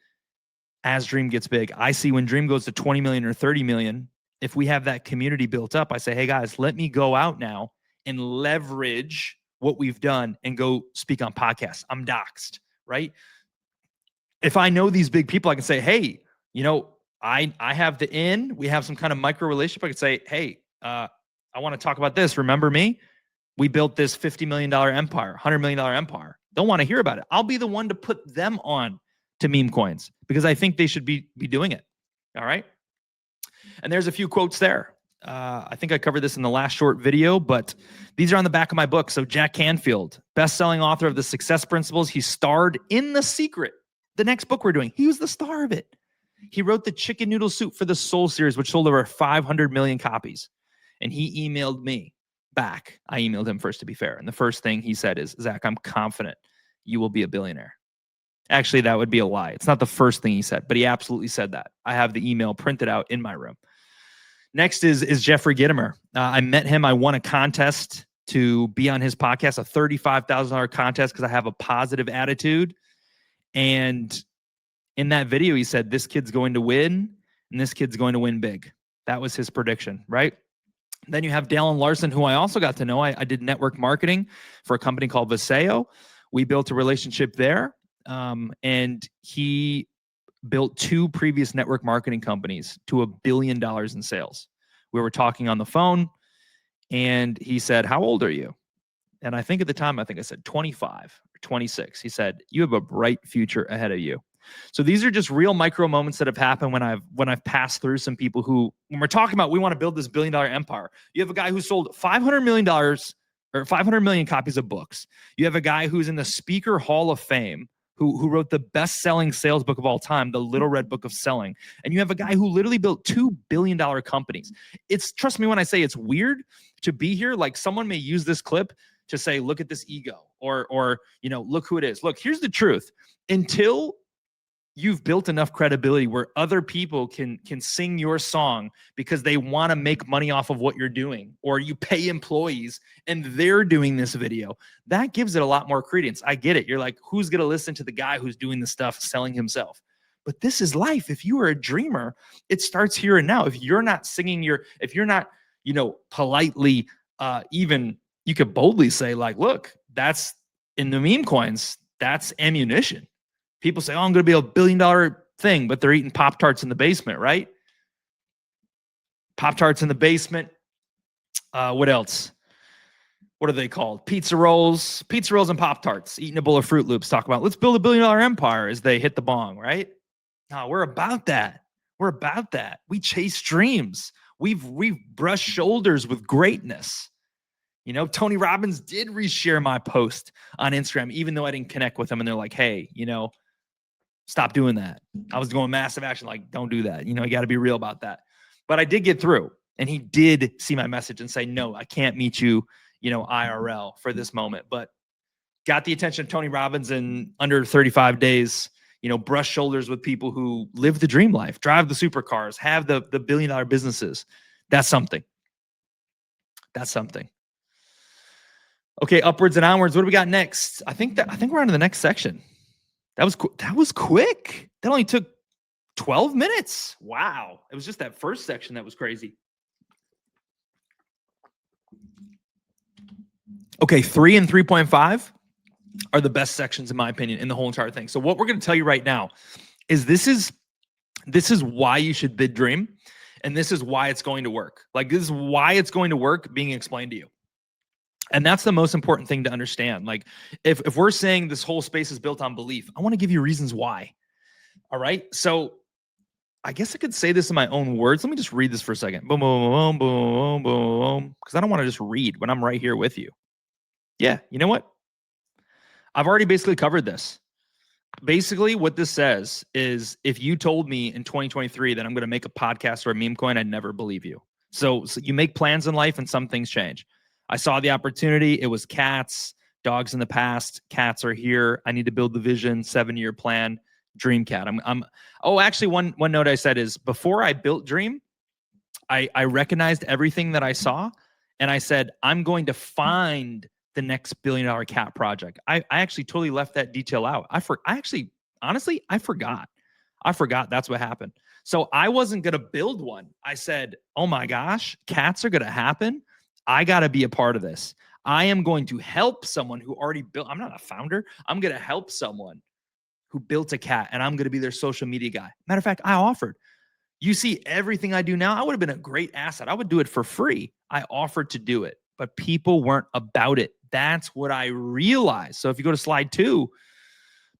A: as dream gets big. I see when dream goes to 20 million or 30 million, if we have that community built up, I say, hey guys, let me go out now and leverage what we've done and go speak on podcasts. I'm doxed, right? If I know these big people, I can say, hey, I have the in, we have some kind of micro relationship. I could say, hey, I want to talk about this. Remember me? We built this $50 million empire, $100 million empire. Don't want to hear about it. I'll be the one to put them on to meme coins because I think they should be doing it. All right. And there's a few quotes there. I think I covered this in the last short video, but these are on the back of my book. So Jack Canfield, best-selling author of The Success Principles. He starred in The Secret, the next book we're doing. He was the star of it. He wrote the Chicken Noodle Soup for the Soul series, which sold over 500 million copies. And he emailed me back. I emailed him first, to be fair. And the first thing he said is, Zach, I'm confident you will be a billionaire. Actually, that would be a lie. It's not the first thing he said, but he absolutely said that. I have the email printed out in my room. Next is Jeffrey Gitomer. I met him. I won a contest to be on his podcast, a $35,000 contest because I have a positive attitude. And in that video, he said, this kid's going to win, and this kid's going to win big. That was his prediction, right? Then you have Dallin Larson, who I also got to know. I did network marketing for a company called Viseo. We built a relationship there, and he built 2 previous network marketing companies to $1 billion in sales. We were talking on the phone, and he said, how old are you? And I think at the time, I said 25 or 26. He said, you have a bright future ahead of you. So these are just real micro moments that have happened when I've passed through some people who, when we're talking about, we want to build this $1 billion empire. You have a guy who sold $500 million or 500 million copies of books. You have a guy who's in the Speaker Hall of Fame, who wrote the best-selling sales book of all time, the Little Red Book of Selling. And you have a guy who literally built $2 billion companies. Trust me when I say it's weird to be here. Like, someone may use this clip to say, look at this ego, or look who it is. Look, here's the truth. Until you've built enough credibility where other people can sing your song because they want to make money off of what you're doing, or you pay employees and they're doing this video, that gives it a lot more credence. I get it. You're like, who's going to listen to the guy who's doing the stuff selling himself? But this is life. If you are a dreamer, it starts here and now. If you're not singing if you're not, politely, even you could boldly say, like, look, that's in the meme coins, that's ammunition. People say, oh, I'm going to be a $1 billion thing, but they're eating Pop-Tarts in the basement, right? Pop-Tarts in the basement. What else? What are they called? Pizza rolls and Pop-Tarts, eating a bowl of Fruit Loops, talk about, let's build a $1 billion empire as they hit the bong, right? No, we're about that. We're about that. We chase dreams. We've brushed shoulders with greatness. Tony Robbins did reshare my post on Instagram, even though I didn't connect with him. And they're like, hey, stop doing that. I was going massive action. Like, don't do that. You got to be real about that. But I did get through, and he did see my message and say, no, I can't meet you, IRL for this moment. But got the attention of Tony Robbins in under 35 days, brush shoulders with people who live the dream life, drive the supercars, have the $1 billion businesses. That's something. That's something. Okay, upwards and onwards. What do we got next? I think we're on to the next section. That was quick. That only took 12 minutes. Wow. It was just that first section that was crazy. Okay, 3 and 3.5 are the best sections, in my opinion, in the whole entire thing. So what we're going to tell you right now is this is why you should bid dream, and this is why it's going to work. Like, this is why it's going to work being explained to you. And that's the most important thing to understand. Like, if we're saying this whole space is built on belief, I want to give you reasons why. All right. So I guess I could say this in my own words. Let me just read this for a second. Boom, boom, boom, boom, boom, boom. Because I don't want to just read when I'm right here with you. Yeah. You know what? I've already basically covered this. Basically, what this says is, if you told me in 2023 that I'm going to make a podcast or a meme coin, I'd never believe you. So you make plans in life and some things change. I saw the opportunity. It was cats, dogs in the past. Cats are here. I need to build the vision, 7-year plan, Dream Cat. Actually, one note I said is, before I built Dream, I recognized everything that I saw, and I said, I'm going to find the next $1 billion cat project. I actually totally left that detail out. Honestly, I forgot. That's what happened. So I wasn't going to build one. I said, oh my gosh, cats are going to happen. I got to be a part of this. I am going to help someone who already built. I'm not a founder. I'm going to help someone who built a cat, and I'm going to be their social media guy. Matter of fact, I offered, You see everything I do now, I would have been a great asset. I would do it for free. I offered to do it, but people weren't about it. That's what I realized. So if you go to slide 2,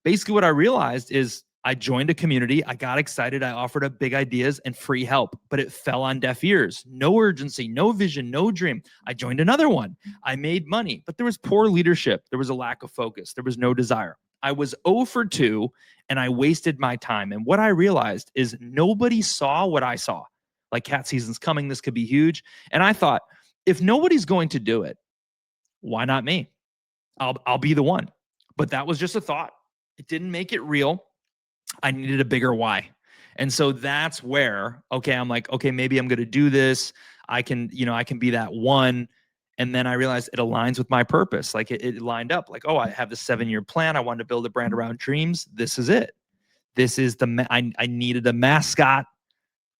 A: basically what I realized is I joined a community. I got excited. I offered up big ideas and free help, but it fell on deaf ears. No urgency, no vision, no dream. I joined another one. I made money, but there was poor leadership. There was a lack of focus. There was no desire. I was 0 for 2 and I wasted my time. And what I realized is nobody saw what I saw. Like, cat season's coming. This could be huge. And I thought, if nobody's going to do it, why not me? I'll be the one. But that was just a thought. It didn't make it real. I needed a bigger why. And so that's where, okay, I'm like, okay, maybe I'm going to do this. I can be that one. And then I realized it aligns with my purpose. Like it lined up like, oh, I have this 7-year plan. I wanted to build a brand around dreams. This is it. This is I needed a mascot.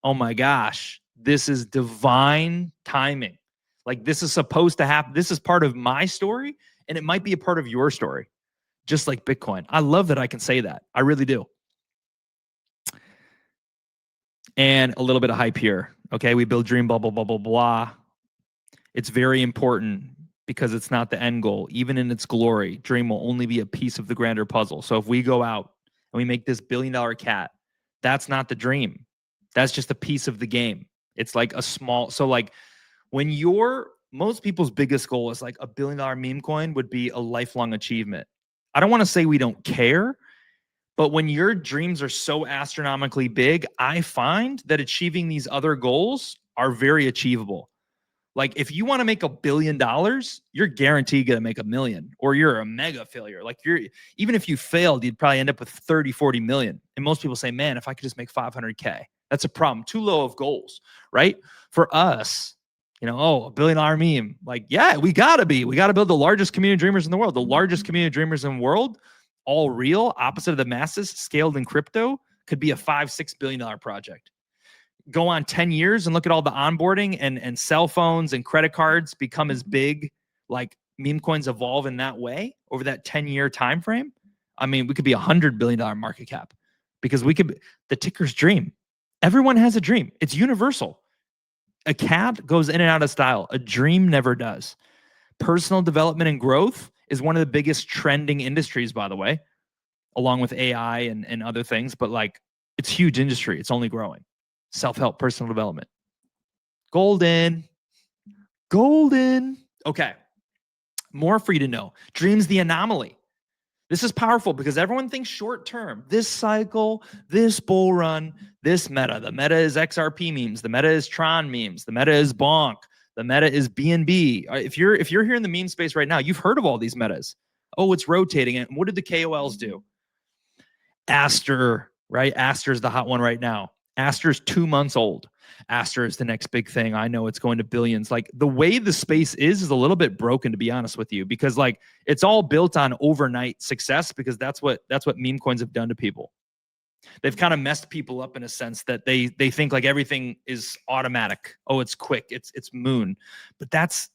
A: Oh my gosh, this is divine timing. Like, this is supposed to happen. This is part of my story, and it might be a part of your story, just like Bitcoin. I love that I can say that. I really do. And a little bit of hype here. Okay, we build dream, blah, blah, blah, blah, blah. It's very important because it's not the end goal. Even in its glory, dream will only be a piece of the grander puzzle. So if we go out and we make this $1 billion cat, that's not the dream. That's just a piece of the game. It's like a small, so like when most people's biggest goal is like $1 billion meme coin would be a lifelong achievement. I don't want to say we don't care, but when your dreams are so astronomically big, I find that achieving these other goals are very achievable. Like, if you want to make $1 billion, you're guaranteed going to make $1 million, or you're a mega failure. Like, even if you failed, you'd probably end up with 30, 40 million. And most people say, man, if I could just make 500K, that's a problem. Too low of goals, right? For us, $1 billion meme. Like, yeah, we got to build the largest community of dreamers in the world. The largest community of dreamers in the world, all real, opposite of the masses, scaled in crypto, could be a $5-6 billion project. Go on 10 years and look at all the onboarding and cell phones and credit cards become as big, like meme coins evolve in that way over that 10-year time frame. I mean, we could be $100 billion market cap because the ticker's dream. Everyone has a dream. It's universal. A cat goes in and out of style. A dream never does. Personal development and growth is one of the biggest trending industries, by the way, along with AI and other things. But like, it's a huge industry. It's only growing. Self-help, personal development. Golden. Okay. More for you to know. Dreams the anomaly. This is powerful because everyone thinks short term. This cycle, this bull run, this meta. The meta is XRP memes. The meta is Tron memes. The meta is Bonk. The meta is BNB. If you're here in the meme space right now, you've heard of all these metas. Oh, it's rotating. And what did the KOLs do? Aster, right? Aster is the hot one right now. Aster's 2 months old. Aster is the next big thing. I know it's going to billions. Like, the way the space is a little bit broken, to be honest with you, because like it's all built on overnight success, because that's what meme coins have done to people. They've kind of messed people up in a sense that they think like everything is automatic. Oh, it's quick. It's moon. But that's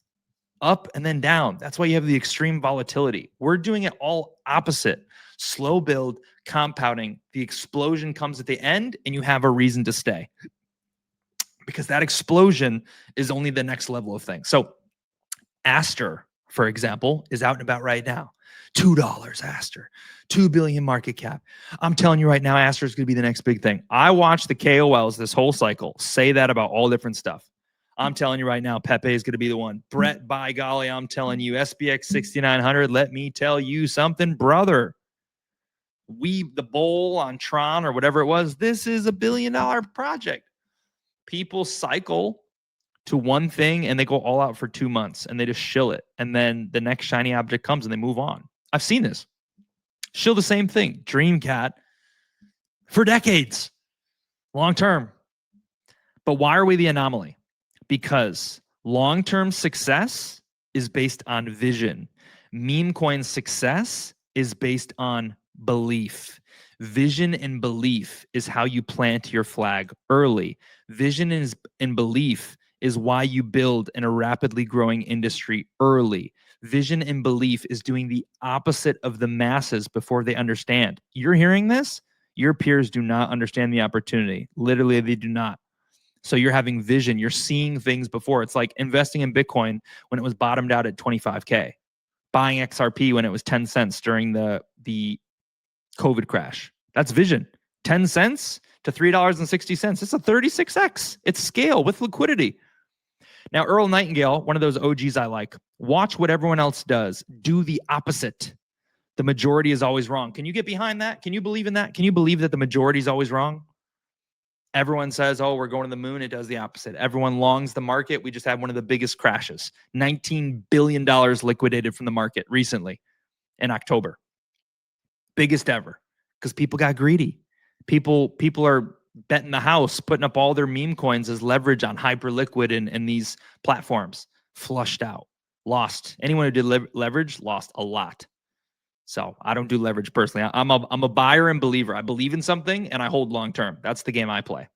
A: up and then down. That's why you have the extreme volatility. We're doing it all opposite. Slow build, compounding. The explosion comes at the end and you have a reason to stay, because that explosion is only the next level of things. So Aster, for example, is out and about right now. $2 Aster, 2 billion market cap. I'm telling you right now, Aster is going to be the next big thing. I watched the KOLs this whole cycle say that about all different stuff. I'm telling you right now, Pepe is going to be the one. Brett, by golly, I'm telling you, SPX 6900, let me tell you something, brother. The bowl on Tron or whatever it was, this is $1 billion project. People cycle to one thing and they go all out for 2 months and they just shill it. And then the next shiny object comes and they move on. I've seen this. Shill the same thing. Dreamcat for decades, long term. But why are we the anomaly? Because long-term success is based on vision. Meme coin success is based on belief. Vision and belief is how you plant your flag early. Vision and belief is why you build in a rapidly growing industry early. Vision and belief is doing the opposite of the masses before they understand. You're hearing this? Your peers do not understand the opportunity. Literally, they do not. So you're having vision. You're seeing things before. It's like investing in Bitcoin when it was bottomed out at 25K, buying XRP when it was 10 cents during the COVID crash. That's vision. 10 cents to $3.60. It's a 36x. It's scale with liquidity. Now, Earl Nightingale, one of those OGs I like, watch what everyone else does. Do the opposite. The majority is always wrong. Can you get behind that? Can you believe in that? Can you believe that the majority is always wrong? Everyone says, oh, we're going to the moon. It does the opposite. Everyone longs the market. We just had one of the biggest crashes. $19 billion liquidated from the market recently in October. Biggest ever, because people got greedy. People are betting the house, putting up all their meme coins as leverage on Hyperliquid and these platforms. Flushed out, lost. Anyone who did leverage lost a lot. So I don't do leverage personally. I'm a buyer and believer. I believe in something and I hold long term. That's the game I play.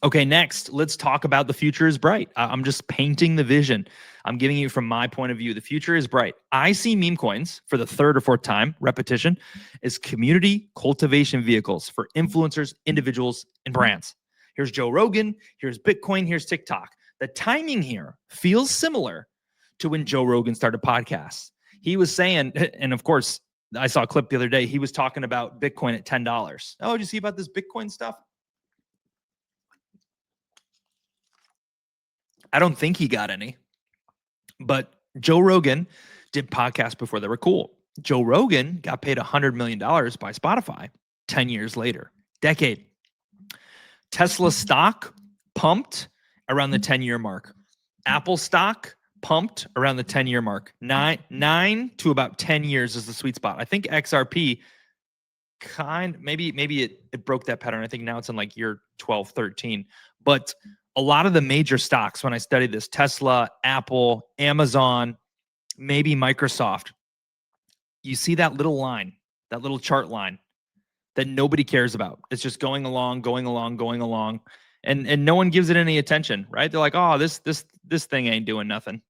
A: Okay, next, let's talk about the future is bright. I'm just painting the vision. I'm giving you from my point of view. The future is bright. I see meme coins for the third or fourth time, repetition, as community cultivation vehicles for influencers, individuals, and brands. Here's Joe Rogan. Here's Bitcoin. Here's TikTok. The timing here feels similar to when Joe Rogan started podcasts. He was saying, and of course, I saw a clip the other day. He was talking about Bitcoin at $10. Oh, did you see about this Bitcoin stuff? I don't think he got any, but Joe Rogan did podcasts before they were cool. Joe Rogan got paid $100 million by Spotify 10 years later, decade. Tesla stock pumped around the 10-year mark. Apple stock pumped around the 10-year mark. Nine to about 10 years is the sweet spot. I think XRP maybe it broke that pattern. I think now it's in like year 12, 13. But a lot of the major stocks, when I studied this, Tesla, Apple, Amazon, maybe Microsoft, you see that little line, that little chart line that nobody cares about. It's just going along. And no one gives it any attention, right? They're like, oh, this thing ain't doing nothing.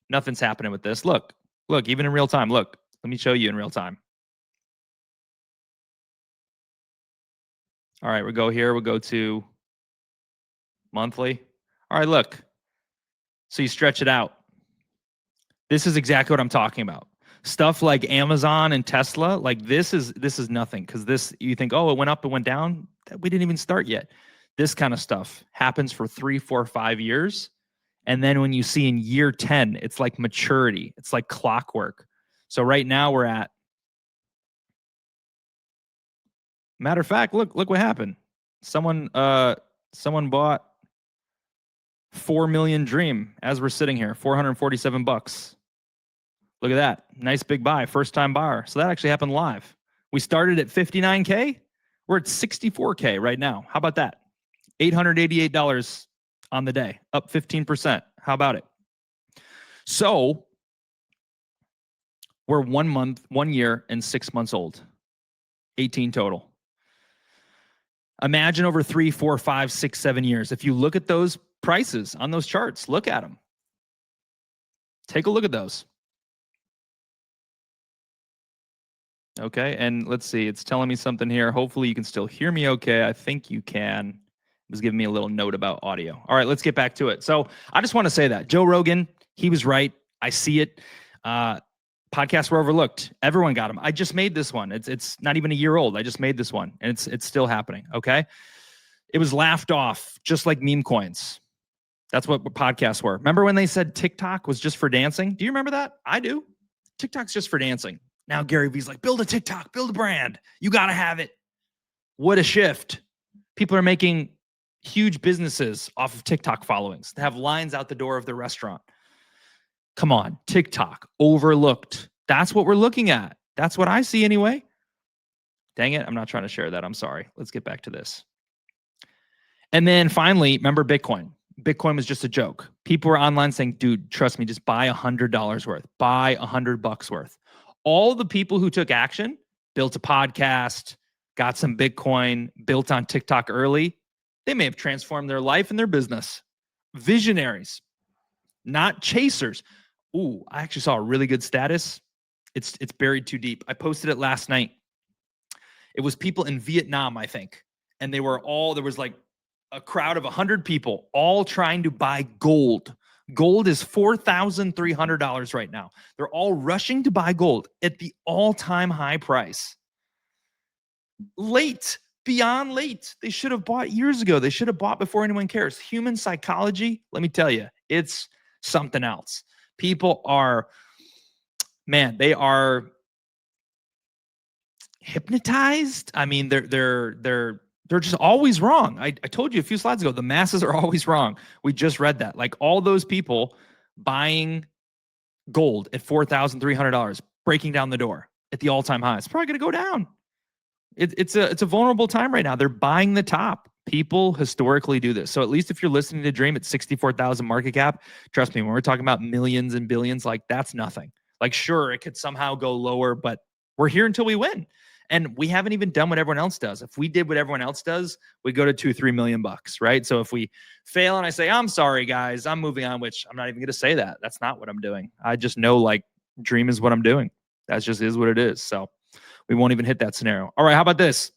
A: Nothing's happening with this. Look, even in real time. Look, let me show you in real time. All right, we'll go here. We'll go to monthly. All right, look. So you stretch it out. This is exactly what I'm talking about. Stuff like Amazon and Tesla, like this is nothing, because this, you think, oh, it went up, it went down. We didn't even start yet. This kind of stuff happens for 3, 4, 5 years. And then when you see in year 10, it's like maturity. It's like clockwork. So right now we're at, matter of fact, look what happened. Someone bought 4 million Dream as we're sitting here, $447. Look at that. Nice big buy, first time buyer. So that actually happened live. We started at 59K. We're at 64K right now. How about that? $888 on the day, up 15%. How about it? So we're 1 year and 6 months old, 18 total. Imagine over 3, 4, 5, 6, 7 years. If you look at those prices on those charts, look at them. Take a look at those. Okay, and let's see. It's telling me something here. Hopefully you can still hear me okay. I think you can. It was giving me a little note about audio. All right, let's get back to it. So I just want to say that Joe Rogan, he was right. I see it. Podcasts were overlooked. Everyone got them. I just made this one. It's not even a year old. I just made this one, and it's still happening. Okay, it was laughed off, just like meme coins. That's what podcasts were. Remember when they said TikTok was just for dancing? Do you remember that? I do. TikTok's just for dancing. Now Gary Vee's like, build a TikTok, build a brand. You got to have it. What a shift. People are making huge businesses off of TikTok followings. They have lines out the door of the restaurant. Come on, TikTok, overlooked. That's what we're looking at. That's what I see anyway. Dang it, I'm not trying to share that. I'm sorry. Let's get back to this. And then finally, remember Bitcoin. Bitcoin was just a joke. People were online saying, dude, trust me, just buy $100 worth. Buy $100 worth. All the people who took action, built a podcast, got some Bitcoin, built on TikTok early, they may have transformed their life and their business. Visionaries, not chasers. Ooh, I actually saw a really good status. It's buried too deep. I posted it last night. It was people in Vietnam, I think. And they were all, there was like a crowd of 100 people all trying to buy gold. Gold is $4,300 right now. They're all rushing to buy gold at the all-time high price. Late, beyond late. They should have bought years ago. They should have bought before anyone cares. Human psychology, let me tell you, it's something else. People are, man, they are hypnotized. I mean, they're just always wrong. I told you a few slides ago, the masses are always wrong. We just read that. Like all those people buying gold at $4,300, breaking down the door at the all-time high. It's probably going to go down. It's a vulnerable time right now. They're buying the top. People historically do this. So at least if you're listening to Dream at 64,000 market cap, trust me, when we're talking about millions and billions, like that's nothing. Like sure, it could somehow go lower, but we're here until we win. And we haven't even done what everyone else does. If we did what everyone else does, we go to $2-3 million bucks, right? So if we fail and I say, I'm sorry, guys, I'm moving on, which I'm not even going to say that. That's not what I'm doing. I just know like Dream is what I'm doing. That just is what it is. So we won't even hit that scenario. All right, how about this?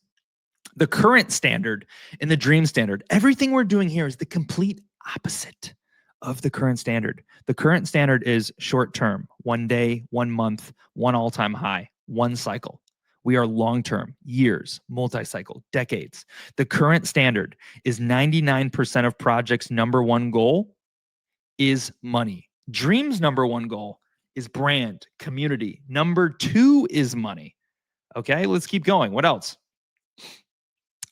A: The current standard and the Dream standard. Everything we're doing here is the complete opposite of the current standard. The current standard is short term, 1 day, 1 month, one all-time high, one cycle. We are long-term, years, multi-cycle, decades. The current standard is 99% of projects' #1 goal is money. Dream's #1 goal is brand, community. #2 is money. Okay, let's keep going. What else?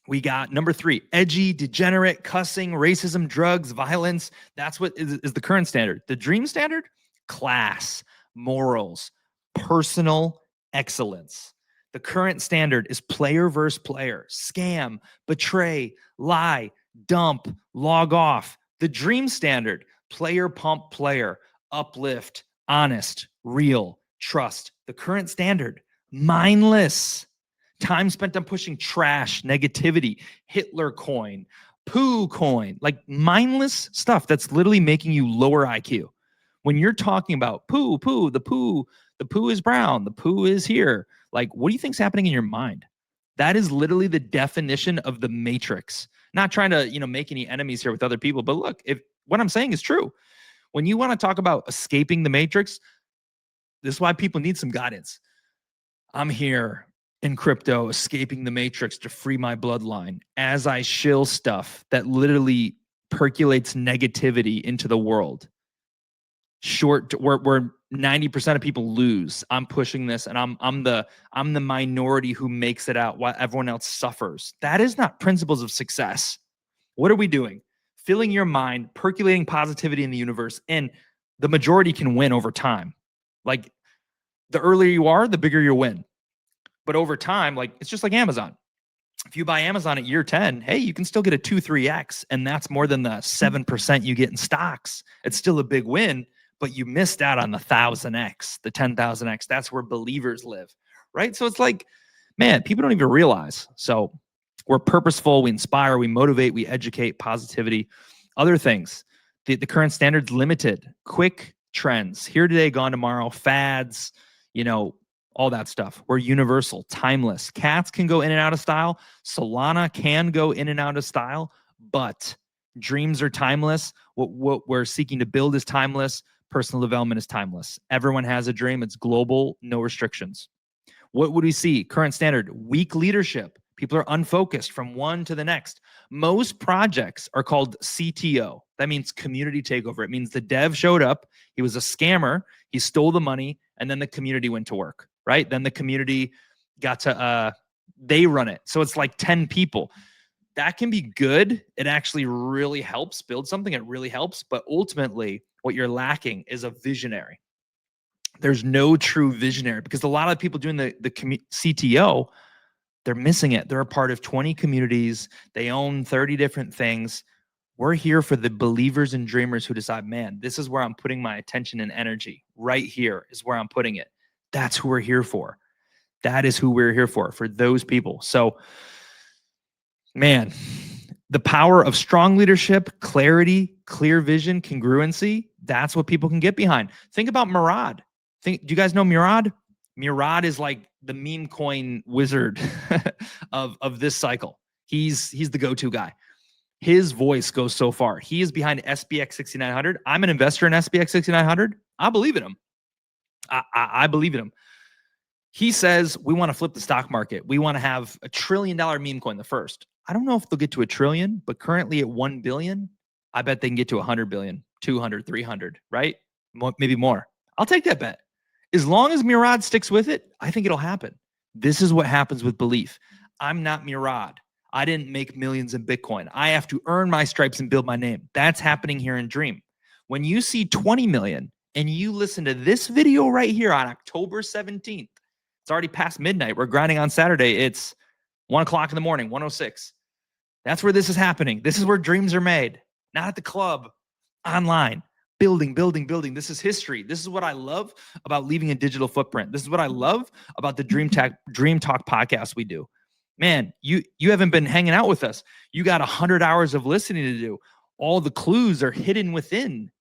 A: We got #3, edgy, degenerate, cussing, racism, drugs, violence. That's what is the current standard. The Dream standard? Class, morals, personal excellence. The current standard is player versus player, scam, betray, lie, dump, log off. The Dream standard, player pump player, uplift, honest, real, trust. The current standard, mindless. Time spent on pushing trash, negativity, Hitler coin, poo coin, like mindless stuff that's literally making you lower IQ. When you're talking about poo, the poo is brown, the poo is here. Like, what do you think's happening in your mind? That is literally the definition of the matrix. Not trying to, make any enemies here with other people, but look, if what I'm saying is true, when you want to talk about escaping the matrix, this is why people need some guidance. I'm here in crypto, escaping the matrix to free my bloodline as I shill stuff that literally percolates negativity into the world. Where 90% of people lose. I'm pushing this, and I'm the minority who makes it out while everyone else suffers. That is not principles of success. What are we doing? Filling your mind, percolating positivity in the universe, and the majority can win over time. Like the earlier you are, the bigger you win. But over time, like it's just like Amazon. If you buy Amazon at year 10, hey, you can still get a 2-3x, and that's more than the 7% you get in stocks. It's still a big win, but you missed out on the 1,000x, the 10,000x. That's where believers live, right? So it's like, man, people don't even realize. So we're purposeful, we inspire, we motivate, we educate, positivity. Other things, the current standard's limited, quick trends, here today, gone tomorrow, fads, all that stuff. We're universal, timeless. Cats can go in and out of style. Solana can go in and out of style, but dreams are timeless. What we're seeking to build is timeless. Personal development is timeless. Everyone has a dream. It's global, no restrictions. What would we see? Current standard, weak leadership. People are unfocused from one to the next. Most projects are called CTO. That means community takeover. It means the dev showed up. He was a scammer. He stole the money, and then the community went to work, right? Then the community got to, they run it. So it's like 10 people. That can be good. It actually really helps build something. It really helps. But ultimately, what you're lacking is a visionary. There's no true visionary because a lot of people doing the CTO, they're missing it. They're a part of 20 communities. They own 30 different things. We're here for the believers and dreamers who decide, man, this is where I'm putting my attention and energy. Right here is where I'm putting it. That's who we're here for. That is who we're here for those people. So, man, the power of strong leadership, clarity, clear vision, congruency, that's what people can get behind. Think about Murad. Do you guys know Murad? Murad is like the meme coin wizard of this cycle. He's the go-to guy. His voice goes so far. He is behind SPX 6900. I'm an investor in SPX 6900. I believe in him. I believe in him. He says we want to flip the stock market. We want to have $1 trillion meme coin, the first. I don't know if they'll get to $1 trillion, but currently at 1 billion, I bet they can get to 100 billion, 200, 300, right? Maybe more. I'll take that bet. As long as Murad sticks with it, I think it'll happen. This is what happens with belief. I'm not Murad. I didn't make millions in Bitcoin. I have to earn my stripes and build my name. That's happening here in Dream. When you see 20 million and you listen to this video right here on October 17th, it's already past midnight. We're grinding on Saturday. It's 1 o'clock in the morning, 1:06. That's where this is happening. This is where dreams are made, not at the club, online. Building. This is history. This is what I love about leaving a digital footprint. This is what I love about the Dream Talk podcast we do. Man, you haven't been hanging out with us. You got 100 hours of listening to do. All the clues are hidden within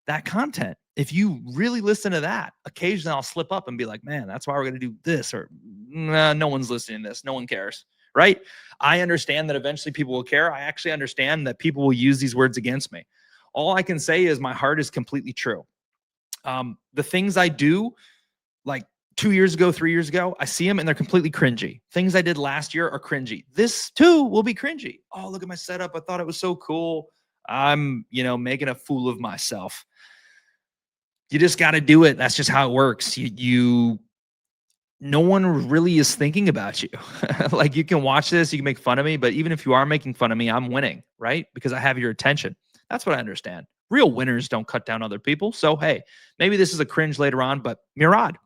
A: that content. If you really listen to that, occasionally I'll slip up and be like, man, that's why we're going to do this, or nah, no one's listening to this. No one cares, right? I understand that eventually people will care. I actually understand that people will use these words against me. All I can say is my heart is completely true. The things I do, like 2 years ago, 3 years ago, I see them and they're completely cringy. Things I did last year are cringy. This too will be cringy. Oh, look at my setup. I thought it was so cool. I'm, making a fool of myself. You just got to do it. That's just how it works. No one really is thinking about you. Like, you can watch this, you can make fun of me, but even if you are making fun of me, I'm winning, right? Because I have your attention. That's what I understand. Real winners don't cut down other people. So, hey, maybe this is a cringe later on, but Murad,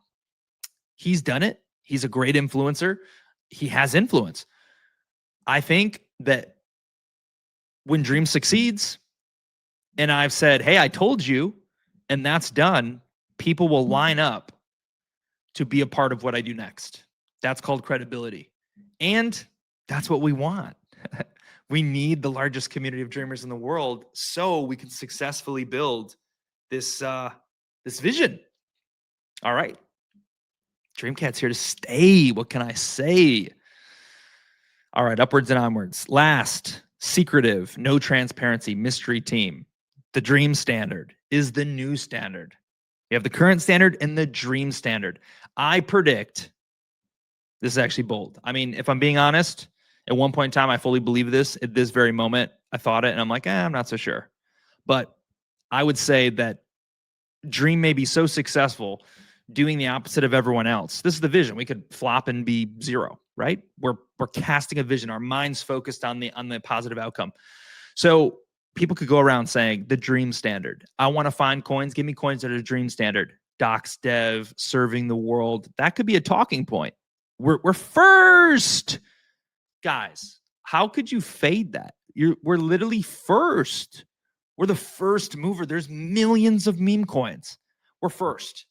A: he's done it. He's a great influencer. He has influence. I think that when Dream succeeds, and I've said, hey, I told you, and that's done, people will line up to be a part of what I do next. That's called credibility. And that's what we want. We need the largest community of dreamers in the world so we can successfully build this vision. All right. Dreamcat's here to stay. What can I say? All right, upwards and onwards. Last, secretive, no transparency, mystery team. The Dream standard is the new standard. You have the current standard and the Dream standard. I predict, this is actually bold. I mean, if I'm being honest, at one point in time, I fully believe this. At this very moment, I thought it, and I'm like, I'm not so sure. But I would say that Dream may be so successful doing the opposite of everyone else. This is the vision. We could flop and be zero, right? We're casting a vision. Our mind's focused on the positive outcome. So people could go around saying the Dream standard. I want to find coins. Give me coins that are Dream standard. Docs dev, serving the world. That could be a talking point. We're first. Guys, how could you fade that? We're literally first. We're the first mover. There's millions of meme coins. We're first.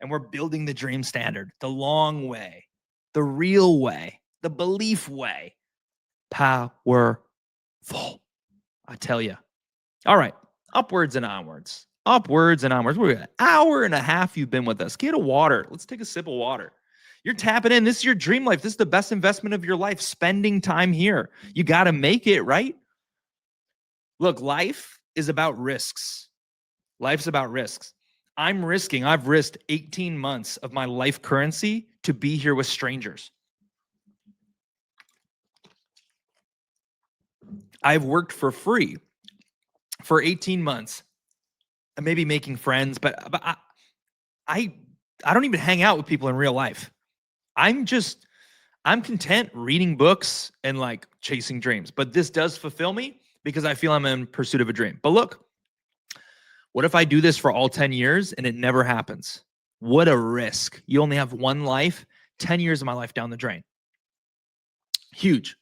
A: And we're building the Dream standard, the long way, the real way, the belief way. Powerful, I tell you. All right, upwards and onwards. Upwards and onwards. We're an hour and a half you've been with us. Get a water. Let's take a sip of water. You're tapping in. This is your dream life. This is the best investment of your life, spending time here. You got to make it, right? Look, life is about risks. Life's about risks. I've risked 18 months of my life currency to be here with strangers. I've worked for free for 18 months. I may be making friends, but I don't even hang out with people in real life. I'm content reading books and like chasing dreams, but this does fulfill me because I feel I'm in pursuit of a dream. But look, what if I do this for all 10 years and it never happens? What a risk. You only have one life, 10 years of my life down the drain. Huge.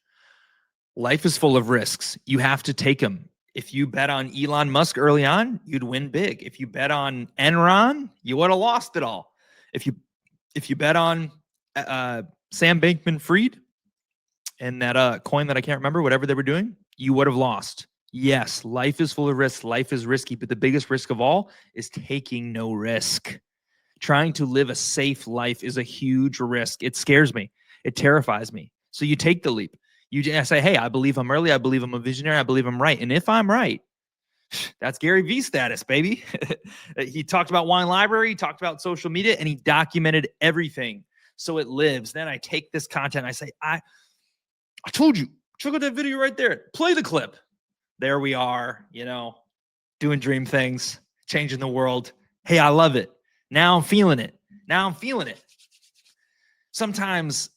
A: Life is full of risks. You have to take them. If you bet on Elon Musk early on, you'd win big. If you bet on Enron, you would have lost it all. If you bet on Sam Bankman-Fried and that coin that I can't remember, whatever they were doing, you would have lost. Yes, life is full of risks. Life is risky, but the biggest risk of all is taking no risk. Trying to live a safe life is a huge risk. It scares me. It terrifies me. So you take the leap. You just say, hey, I believe I'm early. I believe I'm a visionary. I believe I'm right. And if I'm right, that's Gary Vee status, baby. He talked about wine library. He talked about social media, and he documented everything. So it lives. Then I take this content. I say, I told you, check out that video right there. Play the clip. There we are, doing dream things, changing the world. Hey, I love it. Now I'm feeling it. Sometimes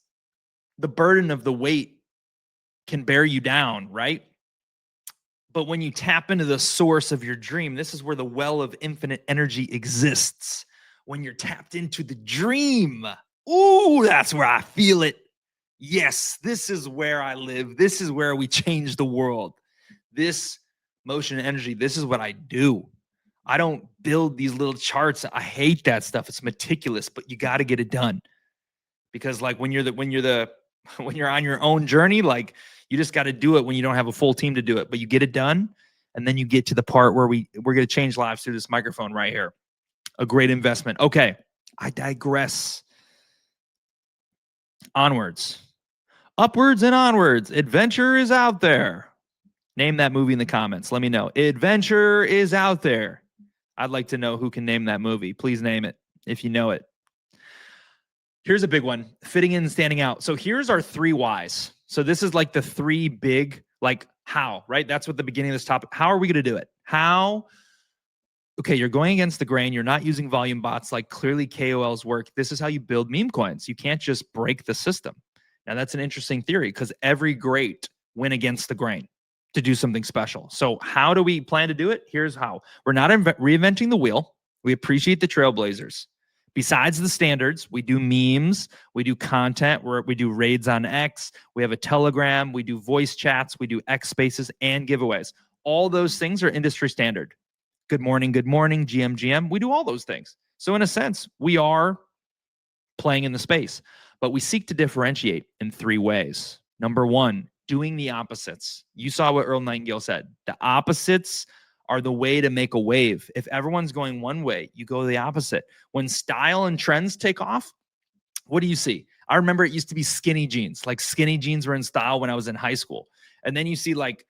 A: the burden of the weight can bear you down, right? But when you tap into the source of your dream, this is where the well of infinite energy exists. When you're tapped into the dream, ooh, that's where I feel it. Yes, this is where I live. This is where we change the world. This motion and energy, this is what I do. I don't build these little charts. I hate that stuff. It's meticulous, but you got to get it done. Because like when you're on your own journey, like you just got to do it when you don't have a full team to do it, but you get it done. And then you get to the part where we're going to change lives through this microphone right here. A great investment. Okay. I digress. Onwards, upwards and onwards. Adventure is out there. Name that movie in the comments. Let me know. Adventure is out there. I'd like to know who can name that movie. Please name it if you know it. Here's a big one. Fitting in and standing out. So here's our 3 whys. So this is like the 3 big, like how, right? That's what the beginning of this topic. How are we going to do it? How? Okay, you're going against the grain. You're not using volume bots like clearly KOLs work. This is how you build meme coins. You can't just break the system. Now that's an interesting theory because every great went against the grain to do something special. So how do we plan to do it? Here's how. We're not reinventing the wheel. We appreciate the trailblazers. Besides the standards, we do memes, we do content, we do raids on X, we have a Telegram, we do voice chats, we do X spaces and giveaways. All those things are industry standard. Good morning, GM. We do all those things. So in a sense, we are playing in the space, but we seek to differentiate in 3 ways. Number 1, doing the opposites. You saw what Earl Nightingale said. The opposites are the way to make a wave. If everyone's going one way, you go the opposite. When style and trends take off, what do you see? I remember it used to be skinny jeans. Like skinny jeans were in style when I was in high school. And then you see like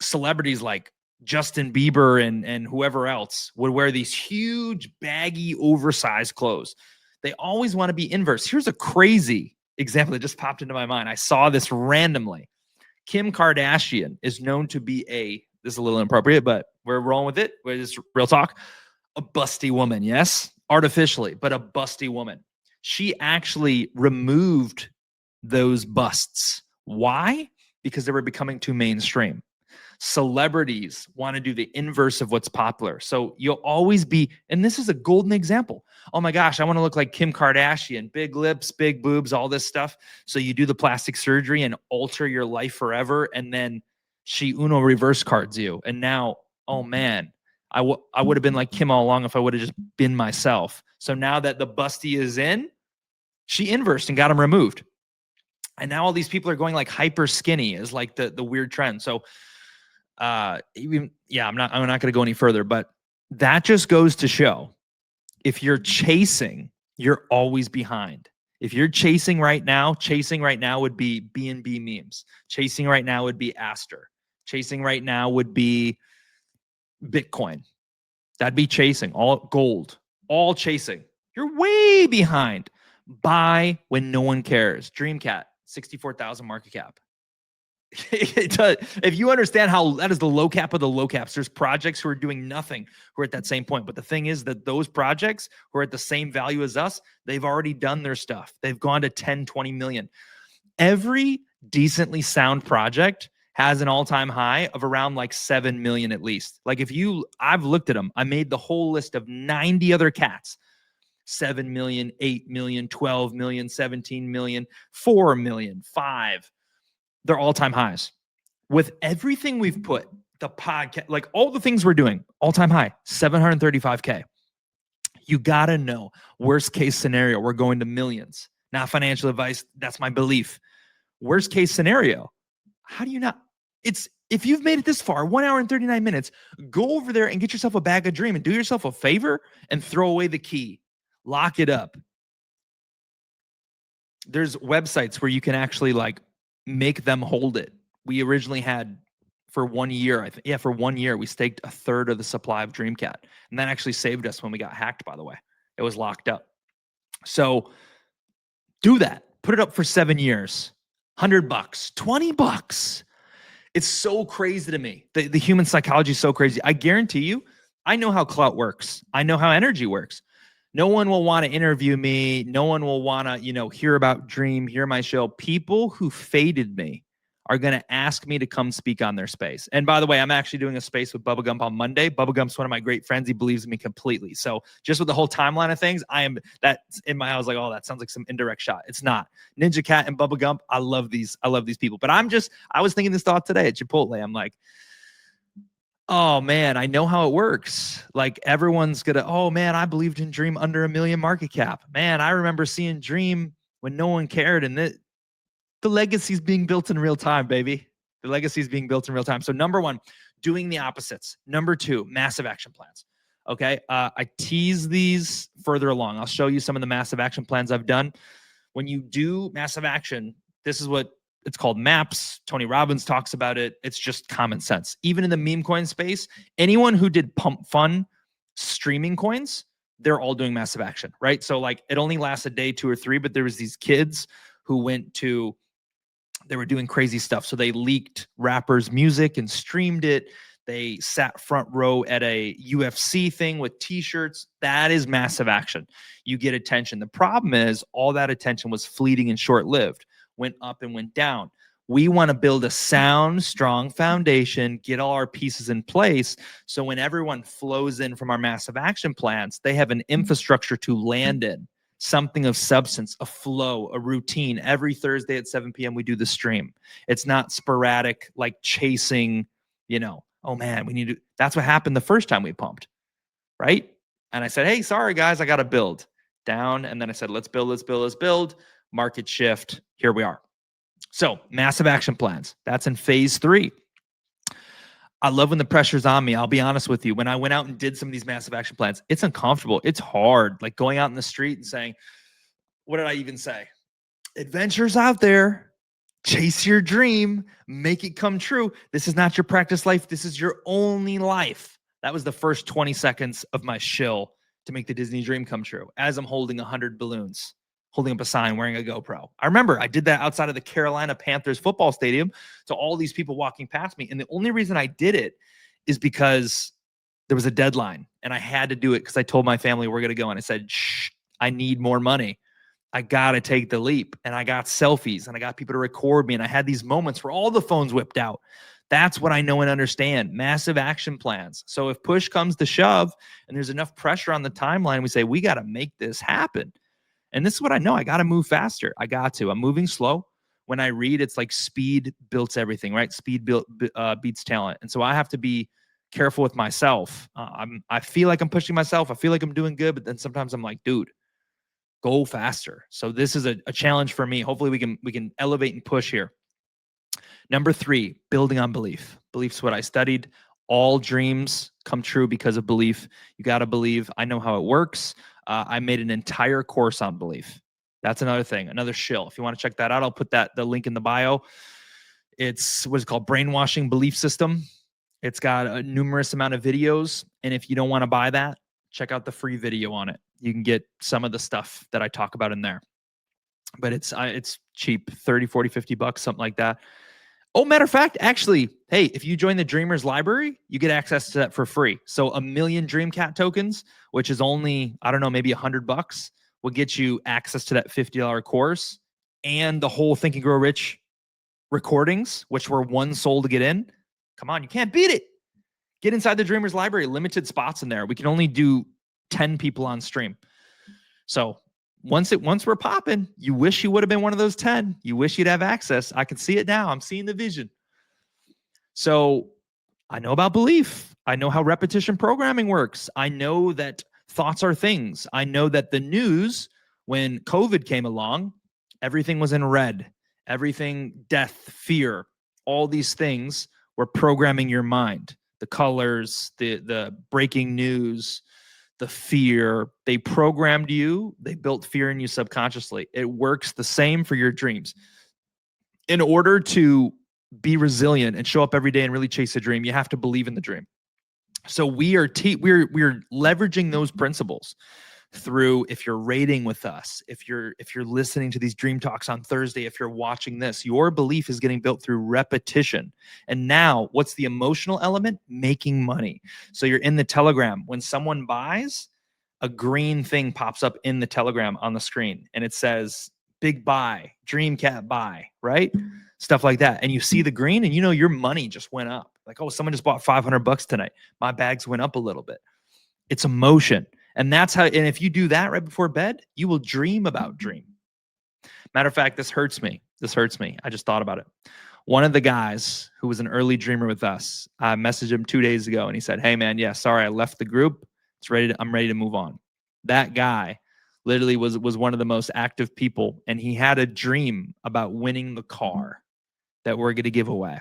A: celebrities like Justin Bieber and whoever else would wear these huge, baggy, oversized clothes. They always want to be inverse. Here's a crazy example that just popped into my mind. I saw this randomly. Kim Kardashian is known to be this is a little inappropriate, but we're rolling with it. It's real talk. A busty woman, yes, artificially, but a busty woman. She actually removed those busts. Why? Because they were becoming too mainstream. Celebrities want to do the inverse of what's popular. So you'll always be, and this is a golden example. Oh my gosh, I want to look like Kim Kardashian, big lips, big boobs, all this stuff. So you do the plastic surgery and alter your life forever. And then she Uno reverse cards you. And now, oh man, I would have been like Kim all along if I would have just been myself. So now that the busty is in, she inversed and got him removed. And now all these people are going like hyper skinny is like the weird trend. So I'm not going to go any further, but that just goes to show if you're chasing, you're always behind. If you're chasing right now would be B&B memes. Chasing right now would be Aster. Chasing right now would be Bitcoin. That'd be chasing, all gold, all chasing. You're way behind. Buy when no one cares. Dreamcat, 64,000 market cap. It does. If you understand how that is the low cap of the low caps, there's projects who are doing nothing who are at that same point. But the thing is that those projects who are at the same value as us, they've already done their stuff. They've gone to 10, 20 million. Every decently sound project has an all-time high of around like 7 million at least. Like I've looked at them. I made the whole list of 90 other cats. 7 million, 8 million, 12 million, 17 million, 4 million, 5. They're all-time highs. With everything we've put, the podcast, like all the things we're doing, all-time high, 735K. You got to know, worst case scenario, we're going to millions. Not financial advice, that's my belief. Worst case scenario, how do you not? If you've made it this far, 1 hour and 39 minutes, go over there and get yourself a bag of dream and do yourself a favor and throw away the key. Lock it up. There's websites where you can actually like make them hold it. We originally had for 1 year, I think. Yeah, for 1 year, we staked a third of the supply of Dreamcat. And that actually saved us when we got hacked, by the way. It was locked up. So do that. Put it up for 7 years. $100, $20. It's so crazy to me. The human psychology is so crazy. I guarantee you, I know how clout works. I know how energy works. No one will want to interview me. No one will want to, hear about Dream, hear my show. People who faded me are going to ask me to come speak on their space. And by the way, I'm actually doing a space with Bubba Gump on Monday. Bubba Gump's one of my great friends. He believes in me completely. So just with the whole timeline of things, that's in my house like, oh, that sounds like some indirect shot. It's not. Ninja Cat and Bubba Gump, I love these people. But I was thinking this thought today at Chipotle. I'm like, oh man, I know how it works. Like everyone's gonna, oh man, I believed in Dream under $1 million market cap. Man, I remember seeing Dream when no one cared, and the legacy's being built in real time, baby. The legacy's being built in real time. So number one, doing the opposites. Number two, massive action plans. Okay, I tease these further along. I'll show you some of the massive action plans I've done. When you do massive action, this is what it's called MAPS. Tony Robbins talks about it. It's just common sense. Even in the meme coin space, anyone who did pump fun streaming coins, they're all doing massive action, right? So like it only lasts a day, 2 or 3, but there was these kids who they were doing crazy stuff. So they leaked rappers' music and streamed it. They sat front row at a UFC thing with t-shirts. That is massive action. You get attention. The problem is all that attention was fleeting and short-lived, went up and went down. We want to build a sound, strong foundation, get all our pieces in place. So when everyone flows in from our massive action plans, they have an infrastructure to land in. Something of substance, a flow, a routine. Every Thursday at 7 p.m. we do the stream. It's not sporadic, like chasing, oh man, we need to. That's what happened the first time we pumped, right? And I said, hey, sorry guys, I got to build down. And then I said, let's build. Market shift. Here we are. So massive action plans. That's in phase 3. I love when the pressure's on me. I'll be honest with you. When I went out and did some of these massive action plans, it's uncomfortable. It's hard. Like going out in the street and saying, what did I even say? Adventures out there. Chase your dream. Make it come true. This is not your practice life. This is your only life. That was the first 20 seconds of my shill to make the Disney dream come true as I'm holding 100 balloons, holding up a sign, wearing a GoPro. I remember I did that outside of the Carolina Panthers football stadium. So all these people walking past me. And the only reason I did it is because there was a deadline and I had to do it because I told my family we're going to go. And I said, shh, I need more money. I got to take the leap. And I got selfies and I got people to record me. And I had these moments where all the phones whipped out. That's what I know and understand. Massive action plans. So if push comes to shove and there's enough pressure on the timeline, we say, we got to make this happen. And this is what I know. I got to move faster. I'm moving slow. When I read, it's like speed builds everything, right? Speed beats talent. And so I have to be careful with myself. I feel like I'm pushing myself. I feel like I'm doing good, but then sometimes I'm like, dude, go faster. So this is a challenge for me. Hopefully we can elevate and push here. Number 3, building on belief. Belief's what I studied. All dreams come true because of belief. You got to believe. I know how it works. I made an entire course on belief. That's another thing, another shill. If you want to check that out, I'll put the link in the bio. It's what's called Brainwashing Belief System. It's got a numerous amount of videos. And if you don't want to buy that, check out the free video on it. You can get some of the stuff that I talk about in there. But it's cheap, 30, 40, 50 bucks, something like that. Oh, matter of fact, actually, hey, if you join the Dreamers Library, you get access to that for free. So 1 million Dreamcat tokens, which is only, I don't know, maybe $100, will get you access to that $50 course and the whole Think and Grow Rich recordings, which were one soul to get in. Come on, you can't beat it. Get inside the Dreamers Library, limited spots in there. We can only do 10 people on stream. So once we're popping, you wish you would have been one of those 10. You wish you'd have access. I can see it now. I'm seeing the vision. So I know about belief. I know how repetition programming works. I know that thoughts are things. I know that the news, when COVID came along, everything was in red. Everything, death, fear, all these things were programming your mind. The colors, the breaking news, the fear. They programmed you. They built fear in you subconsciously. It works the same for your dreams. In order to be resilient and show up every day and really chase a dream, you have to believe in the dream. So we're leveraging those principles through, if you're rating with us, if you're listening to these dream talks on Thursday, if you're watching this, your belief is getting built through repetition. And now what's the emotional element? Making money. So you're in the Telegram. When someone buys, a green thing pops up in the Telegram on the screen and it says big buy, dream cat buy, right? Stuff like that. And you see the green and you know your money just went up. Like, oh, someone just bought $500 tonight. My bags went up a little bit. It's emotion. And that's how, and if you do that right before bed, you will dream about dream. Matter of fact, this hurts me. This hurts me. I just thought about it. One of the guys who was an early dreamer with us, I messaged him 2 days ago and he said, hey man, yeah, sorry, I left the group. I'm ready to move on. That guy literally was one of the most active people. And he had a dream about winning the car that we're going to give away.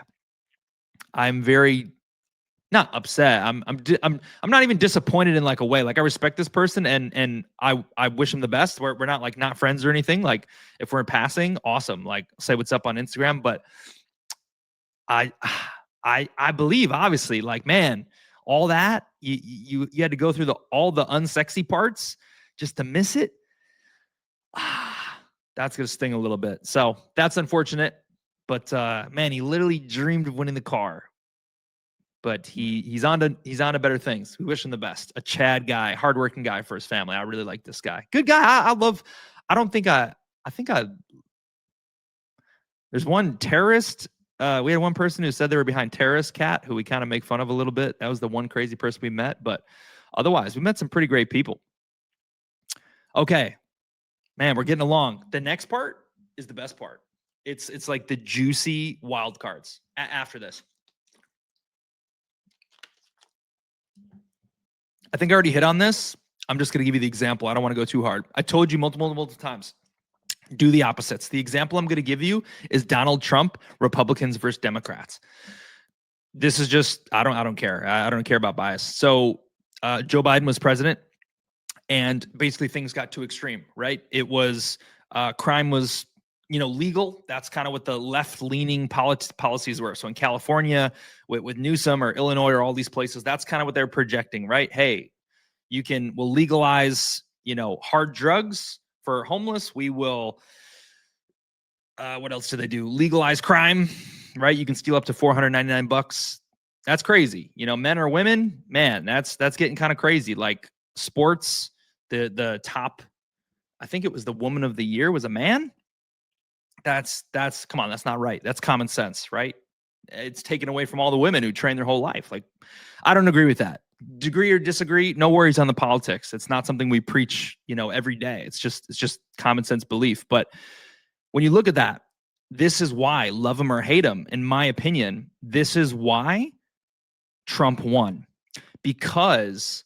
A: I'm very not upset. I'm not even disappointed in like a way. Like I respect this person and I wish him the best. We're not like not friends or anything. Like if we're passing, awesome. Like say what's up on Instagram. But I believe obviously like, man, all that you had to go through all the unsexy parts just to miss it. That's gonna sting a little bit. So that's unfortunate. But man, he literally dreamed of winning the car. But he's on to better things. We wish him the best. A Chad guy, hardworking guy for his family. I really like this guy. Good guy. There's one terrorist. We had one person who said they were behind Terrorist Cat, who we kind of make fun of a little bit. That was the one crazy person we met. But otherwise, we met some pretty great people. Okay, man, we're getting along. The next part is the best part. It's like the juicy wild cards after this. I think I already hit on this. I'm just going to give you the example. I don't want to go too hard. I told you multiple times. Do the opposites. The example I'm going to give you is Donald Trump, Republicans versus Democrats. This is just, I don't care. I don't care about bias. So Joe Biden was president and basically things got too extreme, right? It was, crime was, legal. That's kind of what the left-leaning policies were. So in California with Newsom or Illinois or all these places, that's kind of what they're projecting, right? Hey, we'll legalize, hard drugs for homeless. We will, what else do they do? Legalize crime, right? You can steal up to $499. That's crazy. Men or women, man, that's getting kind of crazy. Like sports, the top, I think it was the woman of the year was a man. That's come on, that's not right. That's common sense, right? It's taken away from all the women who train their whole life. Like, I don't agree with that. Agree or disagree, no worries on the politics. It's not something we preach, every day. It's just common sense belief. But when you look at that, this is why, love him or hate him, in my opinion, this is why Trump won. Because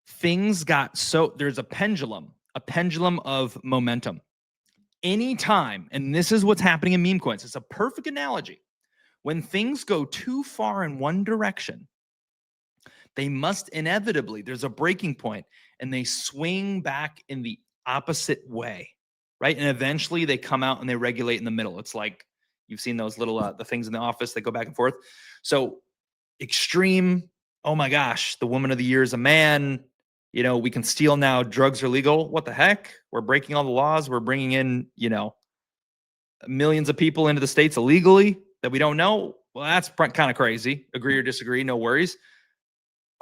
A: things got there's a pendulum of momentum. Anytime, and this is what's happening in meme coins, it's a perfect analogy. When things go too far in one direction, they must inevitably, there's a breaking point, and they swing back in the opposite way, right? And eventually they come out and they regulate in the middle. It's like, you've seen those little, the things in the office that go back and forth. So extreme, oh my gosh, the woman of the year is a man. We can steal now. Drugs are legal. What the heck? We're breaking all the laws. We're bringing in, millions of people into the states illegally that we don't know. Well, that's kind of crazy. Agree or disagree, no worries.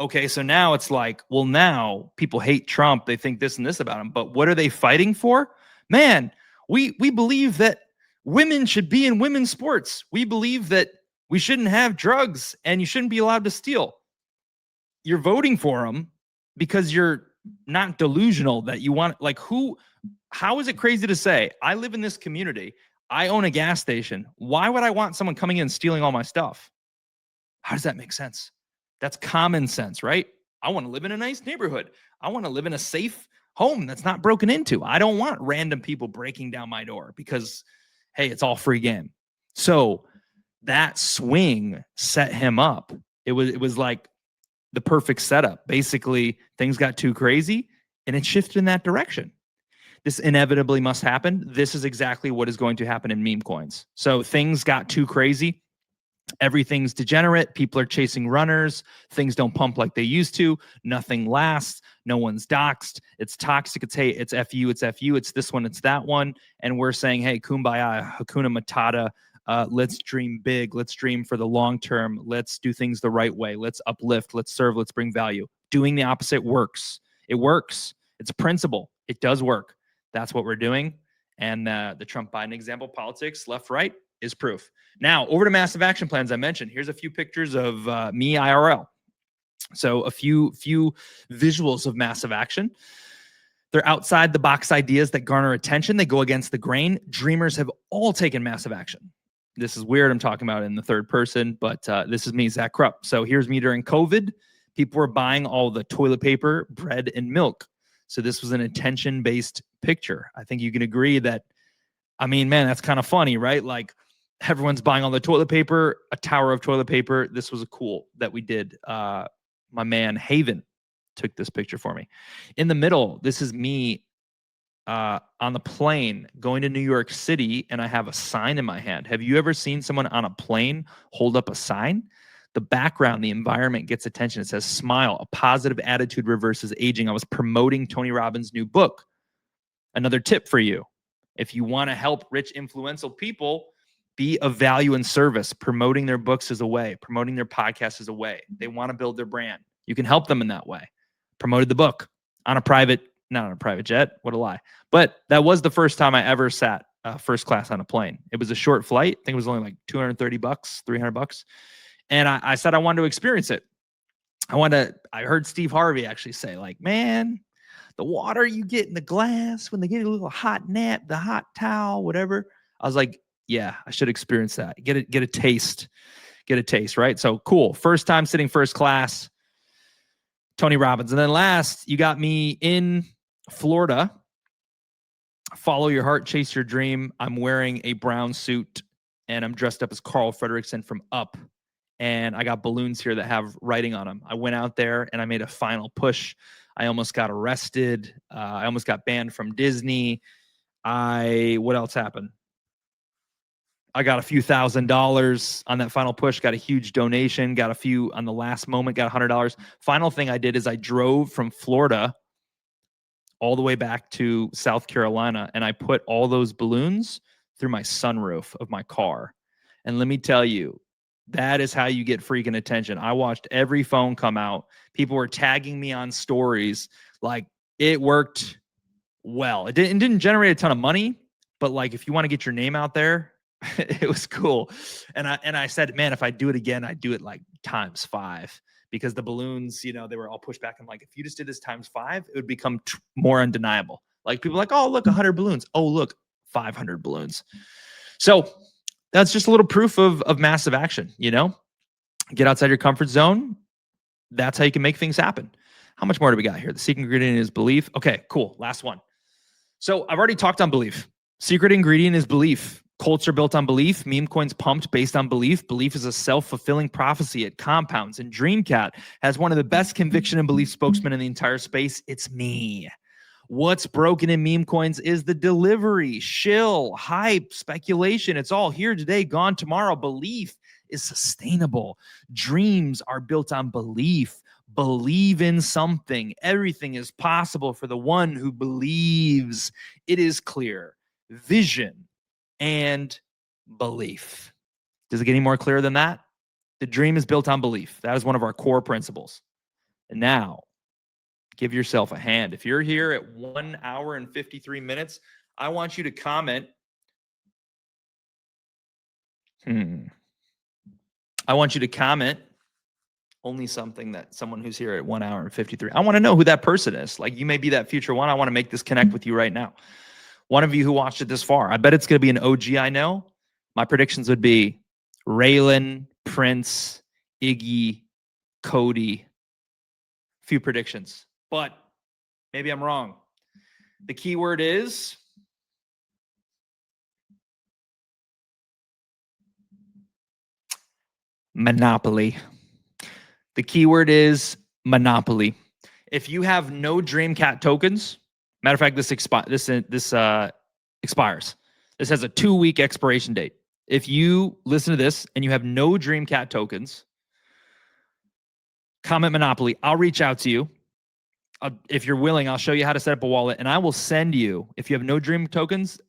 A: Okay, so now it's like, well, now people hate Trump. They think this and this about him. But what are they fighting for? Man, we believe that women should be in women's sports. We believe that we shouldn't have drugs and you shouldn't be allowed to steal. You're voting for him because you're not delusional that you want, like, how is it crazy to say, I live in this community, I own a gas station. Why would I want someone coming in and stealing all my stuff? How does that make sense? That's common sense, right? I want to live in a nice neighborhood. I want to live in a safe home that's not broken into. I don't want random people breaking down my door because, hey, it's all free game. So that swing set him up. It was like the perfect setup. Basically, things got too crazy and it shifted in that direction. This inevitably must happen. This is exactly what is going to happen in meme coins. So things got too crazy. Everything's degenerate. People are chasing runners. Things don't pump like they used to. Nothing lasts. No one's doxxed. It's toxic. It's hey, it's FU, it's FU, it's this one, it's that one. And we're saying, hey, kumbaya, hakuna matata. Let's dream big. Let's dream for the long term. Let's do things the right way. Let's uplift. Let's serve. Let's bring value. Doing the opposite works. It works. It's a principle. It does work. That's what we're doing. And the Trump Biden example, politics, left, right, is proof. Now, over to massive action plans. I mentioned, here's a few pictures of me IRL. So a few visuals of massive action. They're outside the box ideas that garner attention. They go against the grain. Dreamers have all taken massive action. This is weird. I'm talking about it in the third person, but this is me, Zach Krupp. So here's me during COVID. People were buying all the toilet paper, bread, and milk. So this was an attention-based picture. I think you can agree that, I mean, man, that's kind of funny, right? Like, everyone's buying all the toilet paper, a tower of toilet paper. This was a cool that we did. My man Haven took this picture for me. In the middle, this is me on the plane going to New York City, and I have a sign in my hand. Have you ever seen someone on a plane hold up a sign? The background, the environment gets attention. It says, smile, a positive attitude reverses aging. I was promoting Tony Robbins' new book. Another tip for you. If you want to help rich, influential people be of value and service, promoting their books is a way. Promoting their podcast is a way. They want to build their brand. You can help them in that way. Promoted the book on a private, not on a private jet. What a lie. But that was the first time I ever sat first class on a plane. It was a short flight. I think it was only like $230, $300. And I said I wanted to experience it. I heard Steve Harvey actually say, like, man, the water you get in the glass when they get a little hot nap, the hot towel, whatever. I was like, yeah, I should experience that. Get a taste, right? So cool. First time sitting first class, Tony Robbins. And then last, you got me in Florida. Follow your heart, chase your dream. I'm wearing a brown suit and I'm dressed up as Carl Fredricksen from Up. And I got balloons here that have writing on them. I went out there and I made a final push. I almost got arrested. I almost got banned from Disney. What else happened? I got a few $1,000s on that final push, got a huge donation, got a few on the last moment, got $100. Final thing I did is I drove from Florida all the way back to South Carolina, and I put all those balloons through my sunroof of my car. And let me tell you, that is how you get freaking attention. I watched every phone come out. People were tagging me on stories. Like, it worked well. It didn't generate a ton of money, but like, if you want to get your name out there, it was cool. And I said, man, if I do it again, I'd do it like ×5, because the balloons, they were all pushed back. I'm like, if you just did this ×5, it would become more undeniable. Like, people are like, oh, look, 100 balloons. Oh, look, 500 balloons. So that's just a little proof of massive action. Get outside your comfort zone. That's how you can make things happen. How much more do we got here? The secret ingredient is belief. Okay, cool. Last one. So I've already talked on belief. Secret ingredient is belief. Cults are built on belief. Meme coins pumped based on belief. Belief is a self-fulfilling prophecy. It compounds. And Dreamcat has one of the best conviction and belief spokesmen in the entire space. It's me. What's broken in meme coins is the delivery, shill, hype, speculation. It's all here today, gone tomorrow. Belief is sustainable. Dreams are built on belief. Believe in something. Everything is possible for the one who believes. It is clear. Vision and belief. Does it get any more clear than that? The dream is built on belief. That is one of our core principles. And now, give yourself a hand. If you're here at 1 hour and 53 minutes, I want you to comment. I want you to comment only something that someone who's here at 1 hour and 53. I want to know who that person is. Like, you may be that future one. I want to make this connect with you right now. One of you who watched it this far. I bet it's going to be an OG I know. My predictions would be Raylan, Prince, Iggy, Cody. Few predictions. But maybe I'm wrong. The key word is monopoly. The keyword is monopoly. If you have no Dreamcat tokens, matter of fact, this expires. This has a 2-week expiration date. If you listen to this and you have no Dreamcat tokens, comment monopoly. I'll reach out to you. If you're willing, I'll show you how to set up a wallet, and I will send you, if you have no Dream tokens,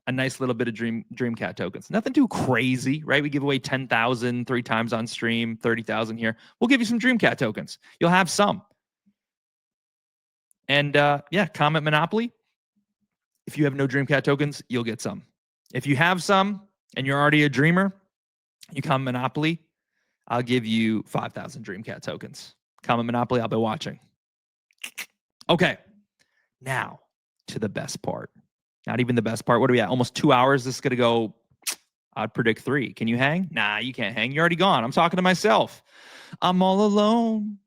A: a nice little bit of Dreamcat tokens. Nothing too crazy, right? We give away 10,000 3 times on stream, 30,000 here. We'll give you some Dreamcat tokens. You'll have some. And yeah, comment monopoly. If you have no Dreamcat tokens, you'll get some. If you have some and you're already a dreamer, you comment monopoly, I'll give you 5,000 Dreamcat tokens. Comment monopoly, I'll be watching. Okay, now to the best part. Not even the best part. What are we at? Almost 2 hours. This is going to go, I'd predict 3. Can you hang? Nah, you can't hang. You're already gone. I'm talking to myself. I'm all alone.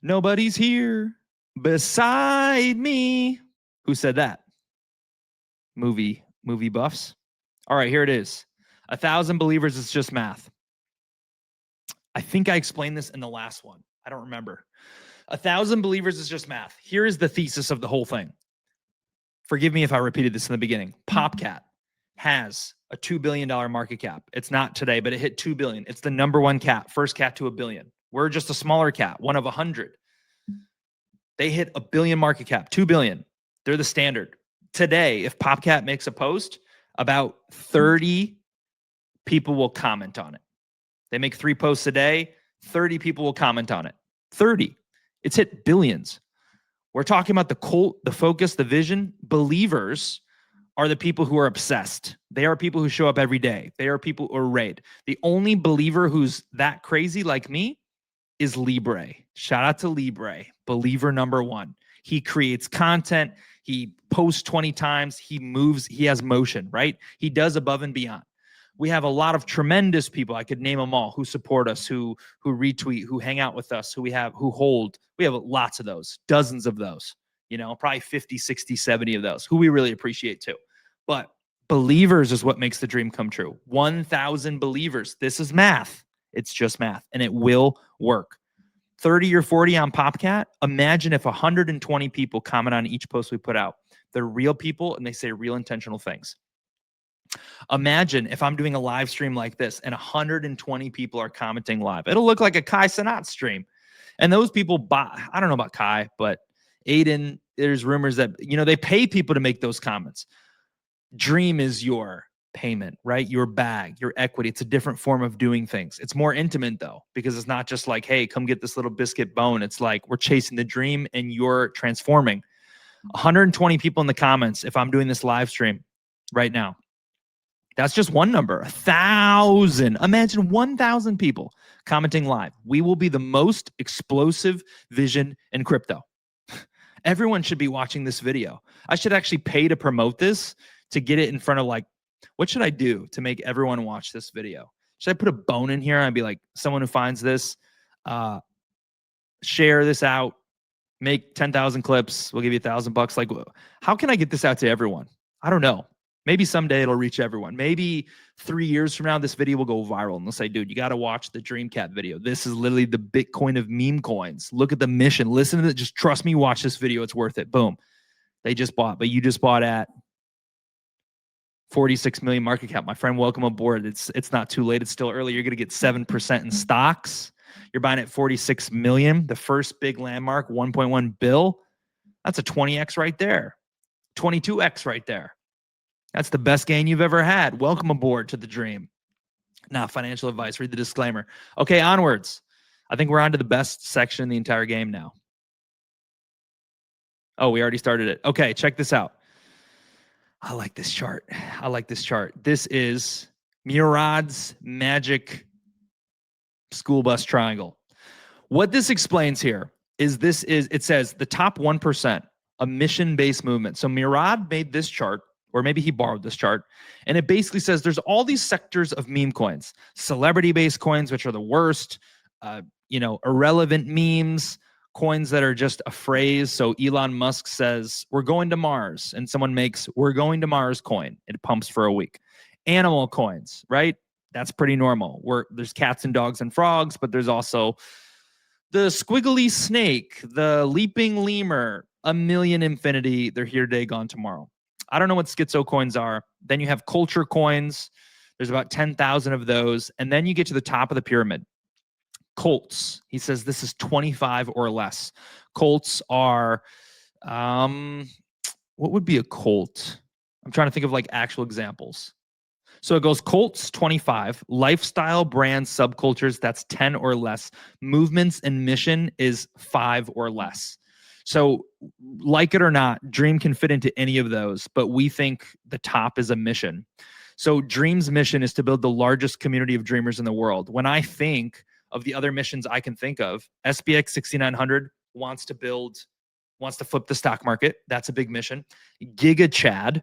A: Nobody's here beside me. Who said that? Movie buffs. All right, here it is. 1,000 believers is just math. I think I explained this in the last one. I don't remember. 1,000 believers is just math. Here is the thesis of the whole thing. Forgive me if I repeated this in the beginning. PopCat has a $2 billion market cap. It's not today, but it hit 2 billion. It's the number one cat, first cat to $1 billion. We're just a smaller cat, one of 100. They hit $1 billion market cap, 2 billion. They're the standard. Today, if PopCat makes a post, about 30 people will comment on it. They make 3 posts a day, 30 people will comment on it. 30. It's hit billions. We're talking about the cult, the focus, the vision. Believers are the people who are obsessed. They are people who show up every day. They are people who are raid. The only believer who's that crazy like me is Libre. Shout out to Libre, believer number 1. He creates content. He posts 20 times. He moves. He has motion, right? He does above and beyond. We have a lot of tremendous people. I could name them all who support us, who retweet, who hang out with us, who hold. We have lots of those, dozens of those, probably 50, 60, 70 of those who we really appreciate too. But believers is what makes the dream come true. 1,000 believers. This is math. It's just math, and it will work. 30 or 40 on PopCat. Imagine if 120 people comment on each post we put out. They're real people, and they say real intentional things. Imagine if I'm doing a live stream like this and 120 people are commenting live. It'll look like a Kai Cenat stream. And those people, I don't know about Kai, but Aiden, there's rumors that, they pay people to make those comments. Dream is your payment, right? Your bag, your equity. It's a different form of doing things. It's more intimate though, because it's not just like, hey, come get this little biscuit bone. It's like we're chasing the dream and you're transforming. 120 people in the comments if I'm doing this live stream right now. That's just one number. 1,000. Imagine 1,000 people commenting live. We will be the most explosive vision in crypto. Everyone should be watching this video. I should actually pay to promote this, to get it in front of what should I do to make everyone watch this video? Should I put a bone in here and be like, someone who finds this, share this out, make 10,000 clips. We'll give you $1,000. Like, how can I get this out to everyone? I don't know. Maybe someday it'll reach everyone. Maybe 3 years from now, this video will go viral. And they'll say, dude, you got to watch the Dreamcat video. This is literally the Bitcoin of meme coins. Look at the mission. Listen to it. Just trust me. Watch this video. It's worth it. Boom. They just bought, but you just bought at 46 million market cap. My friend, welcome aboard. It's not too late. It's still early. You're going to get 7% in stocks. You're buying at 46 million. The first big landmark, 1.1 bill. That's a 20x right there. 22x right there. That's the best gain you've ever had. Welcome aboard to the dream. Not financial advice. Read the disclaimer. Okay, onwards. I think we're on to the best section in the entire game now. Oh, we already started it. Okay, check this out. I like this chart. I like this chart. This is Murad's magic school bus triangle. What this explains here is it says the top 1%, a mission-based movement. So Murad made this chart, or maybe he borrowed this chart, and it basically says there's all these sectors of meme coins, celebrity-based coins, which are the worst, irrelevant memes, coins that are just a phrase. So Elon Musk says, we're going to Mars, and someone makes, we're going to Mars coin. It pumps for a week. Animal coins, right? That's pretty normal. There's cats and dogs and frogs, but there's also The squiggly snake, the leaping lemur, a million infinity. They're here today, gone tomorrow. I don't know what schizo coins are. Then you have culture coins. There's about 10,000 of those. And then you get to the top of the pyramid. Colts. He says this is 25 or less. Colts are, what would be a Colt? I'm trying to think of like actual examples. So it goes Colts 25, lifestyle brand subcultures, that's 10 or less. Movements and mission is 5 or less. So, like it or not, Dream can fit into any of those, but we think the top is a mission. So, Dream's mission is to build the largest community of dreamers in the world. When I think of the other missions I can think of, SPX 6900 wants to flip the stock market. That's a big mission. Giga Chad,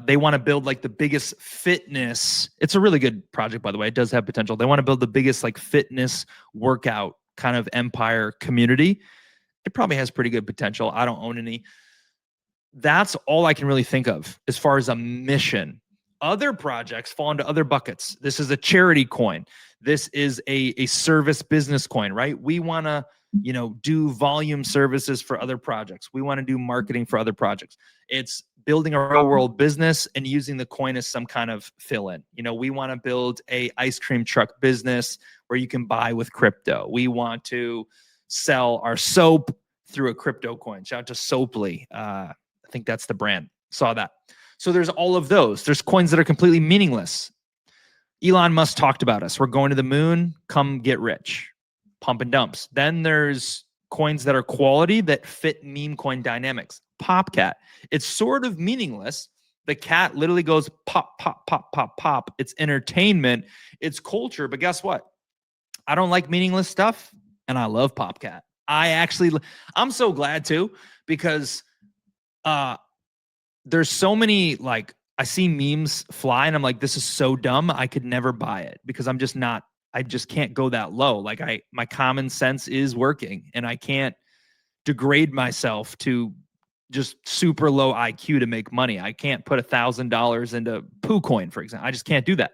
A: they want to build like the biggest fitness. It's a really good project, by the way. It does have potential. They want to build the biggest like fitness workout kind of empire community. It probably has pretty good potential. I don't own any. That's all I can really think of as far as a mission. Other projects fall into other buckets. This is a charity coin. This is a service business coin, right? We want to, do volume services for other projects. We want to do marketing for other projects. It's building a real world business and using the coin as some kind of fill in. We want to build a ice cream truck business where you can buy with crypto. We want to sell our soap through a crypto coin. Shout out to Soaply. I think that's the brand. Saw that. So there's all of those. There's coins that are completely meaningless. Elon Musk talked about us. We're going to the moon. Come get rich. Pump and dumps. Then there's coins that are quality that fit meme coin dynamics. Popcat. It's sort of meaningless. The cat literally goes pop, pop, pop, pop, pop. It's entertainment. It's culture. But guess what? I don't like meaningless stuff, and I love Popcat. I'm so glad too, because there's so many, like, I see memes fly and I'm like, this is so dumb. I could never buy it because I just can't go that low. Like my common sense is working and I can't degrade myself to just super low IQ to make money. I can't put $1,000 into PooCoin, for example. I just can't do that.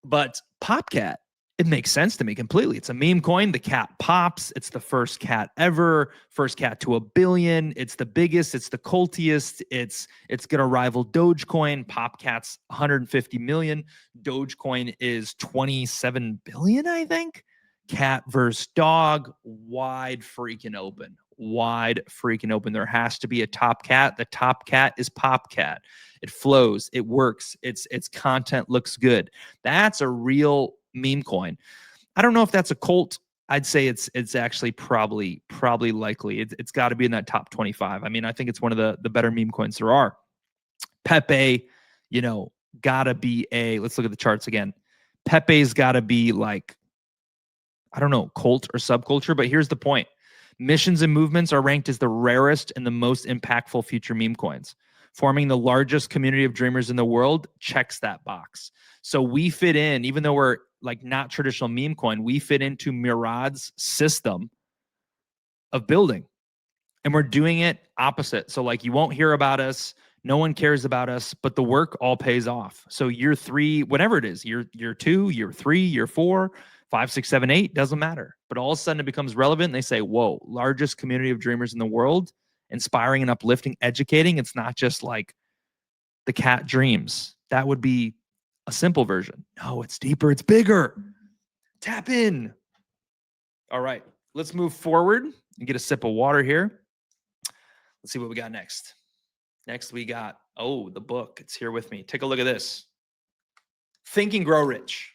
A: But Popcat, it makes sense to me completely. It's a meme coin. The cat pops. It's the first cat ever. First cat to 1 billion. It's the biggest. It's the cultiest. It's gonna rival Dogecoin. Popcat's 150 million. Dogecoin is 27 billion, I think. Cat versus dog, wide freaking open. Wide freaking open. There has to be a top cat. The top cat is Popcat. It flows. It works. Its content looks good. That's a real meme coin. I don't know if that's a cult. I'd say it's actually probably likely. It's got to be in that top 25. I mean, I think it's one of the better meme coins there are. Pepe, gotta be let's look at the charts again. Pepe's gotta be like, I don't know, cult or subculture, but here's the point. Missions and movements are ranked as the rarest and the most impactful future meme coins. Forming the largest community of dreamers in the world checks that box. So we fit in, even though we're like not traditional meme coin, we fit into Murad's system of building. And we're doing it opposite. So like you won't hear about us, no one cares about us, but the work all pays off. So year 3, whatever it is, year 2, year 3, year 4, 5, 6, 7, 8, doesn't matter. But all of a sudden it becomes relevant. And they say, whoa, largest community of dreamers in the world, inspiring and uplifting, educating. It's not just like the cat dreams. That would be a simple version. No, it's deeper. It's bigger. Tap in. All right, let's move forward and get a sip of water here. Let's see what we got next. Next, we got, the book. It's here with me. Take a look at this. Think and Grow Rich.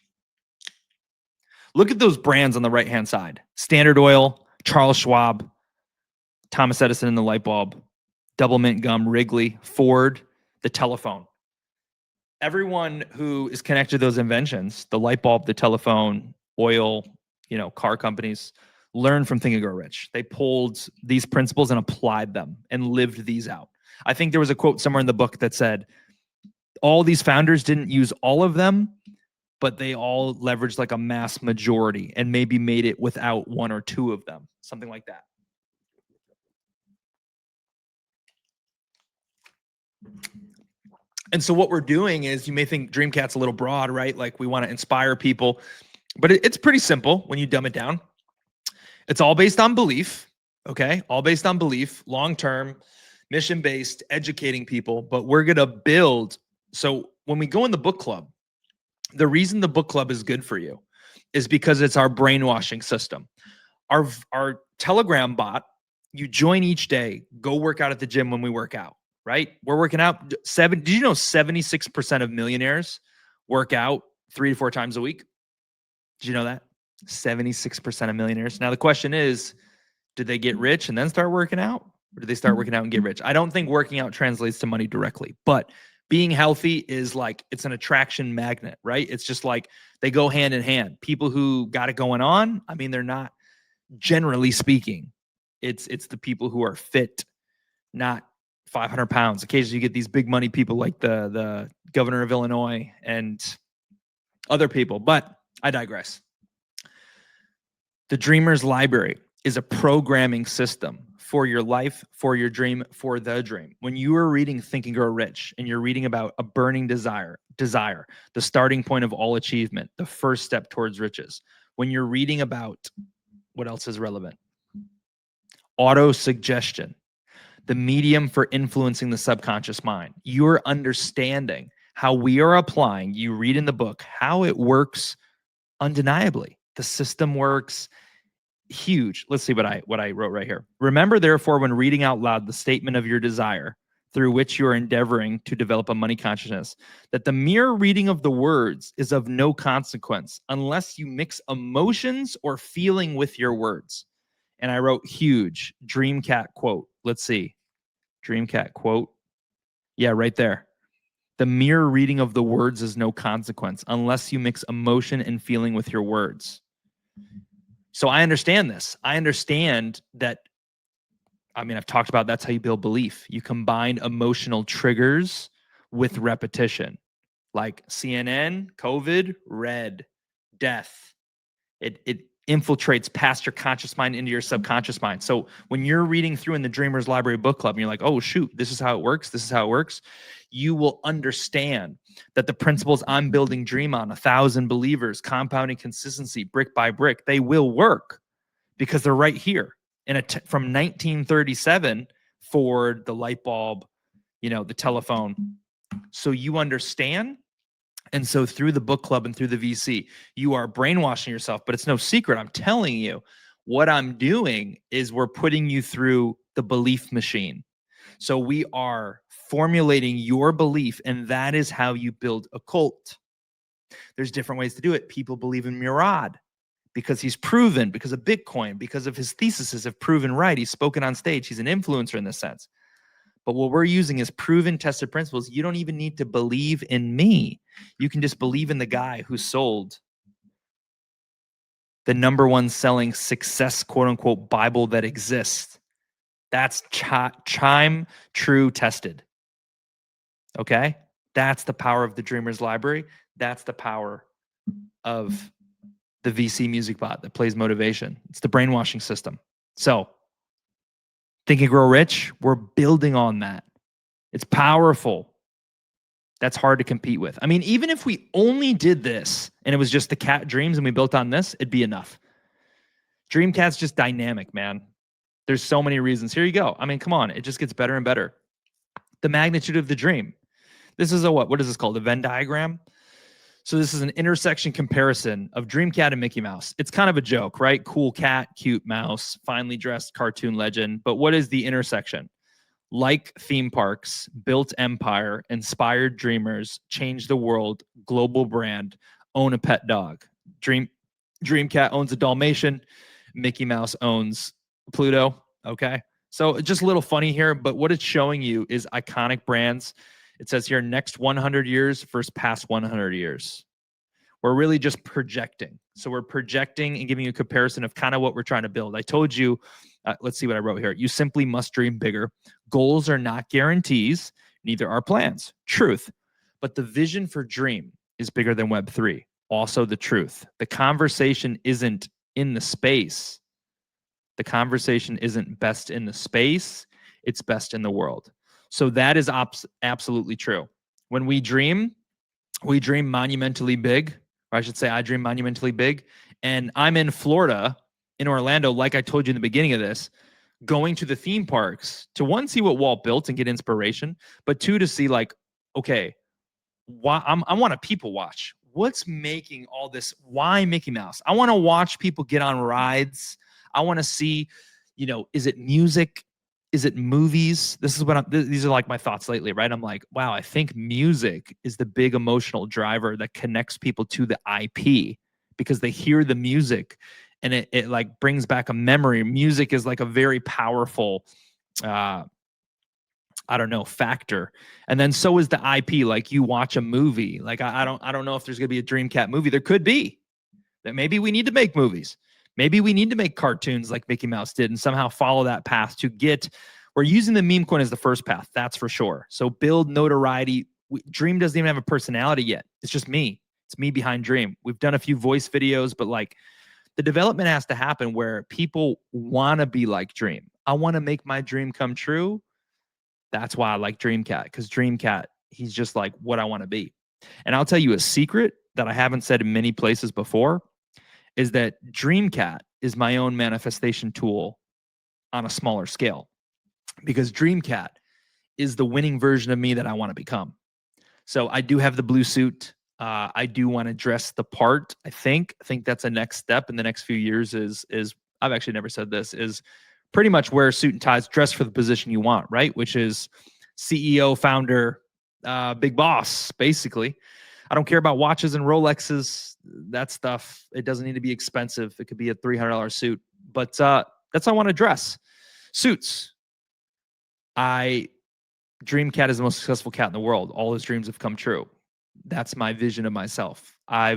A: Look at those brands on the right-hand side. Standard Oil, Charles Schwab, Thomas Edison and the light bulb, Double Mint Gum, Wrigley, Ford, the telephone. Everyone who is connected to those inventions, the light bulb, the telephone, oil, car companies, learned from Think and Grow Rich. They pulled these principles and applied them and lived these out. I think there was a quote somewhere in the book that said, all these founders didn't use all of them, but they all leveraged like a mass majority and maybe made it without 1 or 2 of them, something like that. And so what we're doing is, you may think Dreamcat's a little broad, right? Like we want to inspire people. But it's pretty simple when you dumb it down. It's all based on belief, okay? All based on belief, long-term, mission-based, educating people, but we're going to build. So when we go in the book club, the reason the book club is good for you is because it's our brainwashing system. Our Telegram bot, you join each day, go work out at the gym when we work out, right? We're working out. Did you know 76% of millionaires work out 3 to 4 times a week? Did you know that? 76% of millionaires. Now the question is, did they get rich and then start working out? Or did they start working out and get rich? I don't think working out translates to money directly, but being healthy is like, it's an attraction magnet, right? It's just like they go hand in hand. People who got it going on, I mean, they're not, generally speaking, it's the people who are fit, not 500 pounds. Occasionally you get these big money people like the governor of Illinois and other people, but I digress. The Dreamer's Library is a programming system for your life, for your dream, for the dream. When you are reading Think and Grow Rich and you're reading about a burning desire, the starting point of all achievement, the first step towards riches. When you're reading about what else is relevant? Auto-suggestion, the medium for influencing the subconscious mind. You're understanding how we are applying, you read in the book, how it works undeniably. The system works. Huge. Let's see what I wrote right here. Remember, therefore, when reading out loud the statement of your desire through which you are endeavoring to develop a money consciousness, that the mere reading of the words is of no consequence unless you mix emotions or feeling with your words. And I wrote huge Dreamcat quote. Let's see. Dreamcat quote. Yeah, right there. The mere reading of the words is no consequence unless you mix emotion and feeling with your words. So I understand this. I understand that. I mean, I've talked about that's how you build belief. You combine emotional triggers with repetition, like CNN, COVID, red, death. It infiltrates past your conscious mind into your subconscious mind. So when you're reading through in the Dreamer's Library book club and you're like, oh, shoot, this is how it works. This is how it works. You will understand that the principles I'm building Dream on, 1,000 believers, compounding consistency, brick by brick, they will work because they're right here. From 1937, Ford, the light bulb, the telephone. So you understand. And so through the book club and through the VC, you are brainwashing yourself, but it's no secret. I'm telling you, what I'm doing is we're putting you through the belief machine. So we are formulating your belief, and that is how you build a cult. There's different ways to do it. People believe in Murad because he's proven, because of Bitcoin, because of his theses have proven right. He's spoken on stage. He's an influencer in this sense. But what we're using is proven, tested principles. You don't even need to believe in me. You can just believe in the guy who sold the #1 selling success, quote unquote, Bible that exists. That's chime, true, tested. Okay? That's the power of the Dreamer's Library. That's the power of the VC music bot that plays motivation. It's the brainwashing system. So, Think and Grow Rich, we're building on that. It's powerful. That's hard to compete with. I mean, even if we only did this and it was just the cat dreams and we built on this, it'd be enough. Dreamcat's just dynamic, man. There's so many reasons. Here you go. I mean, come on. It just gets better and better. The magnitude of the dream. This is a what is this called? A Venn diagram? So this is an intersection comparison of Dreamcat and Mickey Mouse. It's kind of a joke, right? Cool cat, cute mouse, finely dressed cartoon legend. But what is the intersection? Like theme parks, built empire, inspired dreamers, changed the world, global brand, own a pet dog. Dreamcat owns a Dalmatian. Mickey Mouse owns Pluto. Okay. So just a little funny here, but what it's showing you is iconic brands. It says here, next 100 years versus past 100 years. We're really just projecting. So we're projecting and giving you a comparison of kind of what we're trying to build. I told you, let's see what I wrote here. You simply must dream bigger. Goals are not guarantees. Neither are plans. Truth. But the vision for dream is bigger than Web3. Also the truth. The conversation isn't in the space. The conversation isn't best in the space. It's best in the world. So that is absolutely true. When we dream monumentally big. or I should say I dream monumentally big. And I'm in Florida, in Orlando, like I told you in the beginning of this, going to the theme parks to, one, see what Walt built and get inspiration, but two, to see like, okay, why I want to people watch. What's making all this? Why Mickey Mouse? I want to watch people get on rides. I want to see, is it music? Is it movies? This is what these are like my thoughts lately, right? I'm like, wow, I think music is the big emotional driver that connects people to the IP, because they hear the music and it like brings back a memory. Music is like a very powerful, I don't know, factor. And then so is the IP. Like, you watch a movie. Like, I don't know if there's gonna be a Dreamcat movie. There could be. That maybe we need to make movies. Maybe we need to make cartoons like Mickey Mouse did and somehow follow that path to get. We're using the meme coin as the first path, that's for sure. So build notoriety. Dream doesn't even have a personality yet. It's just me. It's me behind Dream. We've done a few voice videos, but like, the development has to happen where people want to be like Dream. I want to make my dream come true. That's why I like Dreamcat, because Dreamcat, he's just like what I want to be. And I'll tell you a secret that I haven't said in many places before, is that Dreamcat is my own manifestation tool on a smaller scale, because Dreamcat is the winning version of me that I want to become. So I do have the blue suit. I do want to dress the part. I think that's a next step in the next few years. Is I've actually never said this, is pretty much wear a suit and ties, dress for the position you want, right? Which is CEO, founder, big boss, basically. I don't care about watches and Rolexes. That stuff, it doesn't need to be expensive. It could be a $300 suit, but that's how I want to dress. Suits. Dreamcat is the most successful cat in the world. All his dreams have come true. That's my vision of myself. I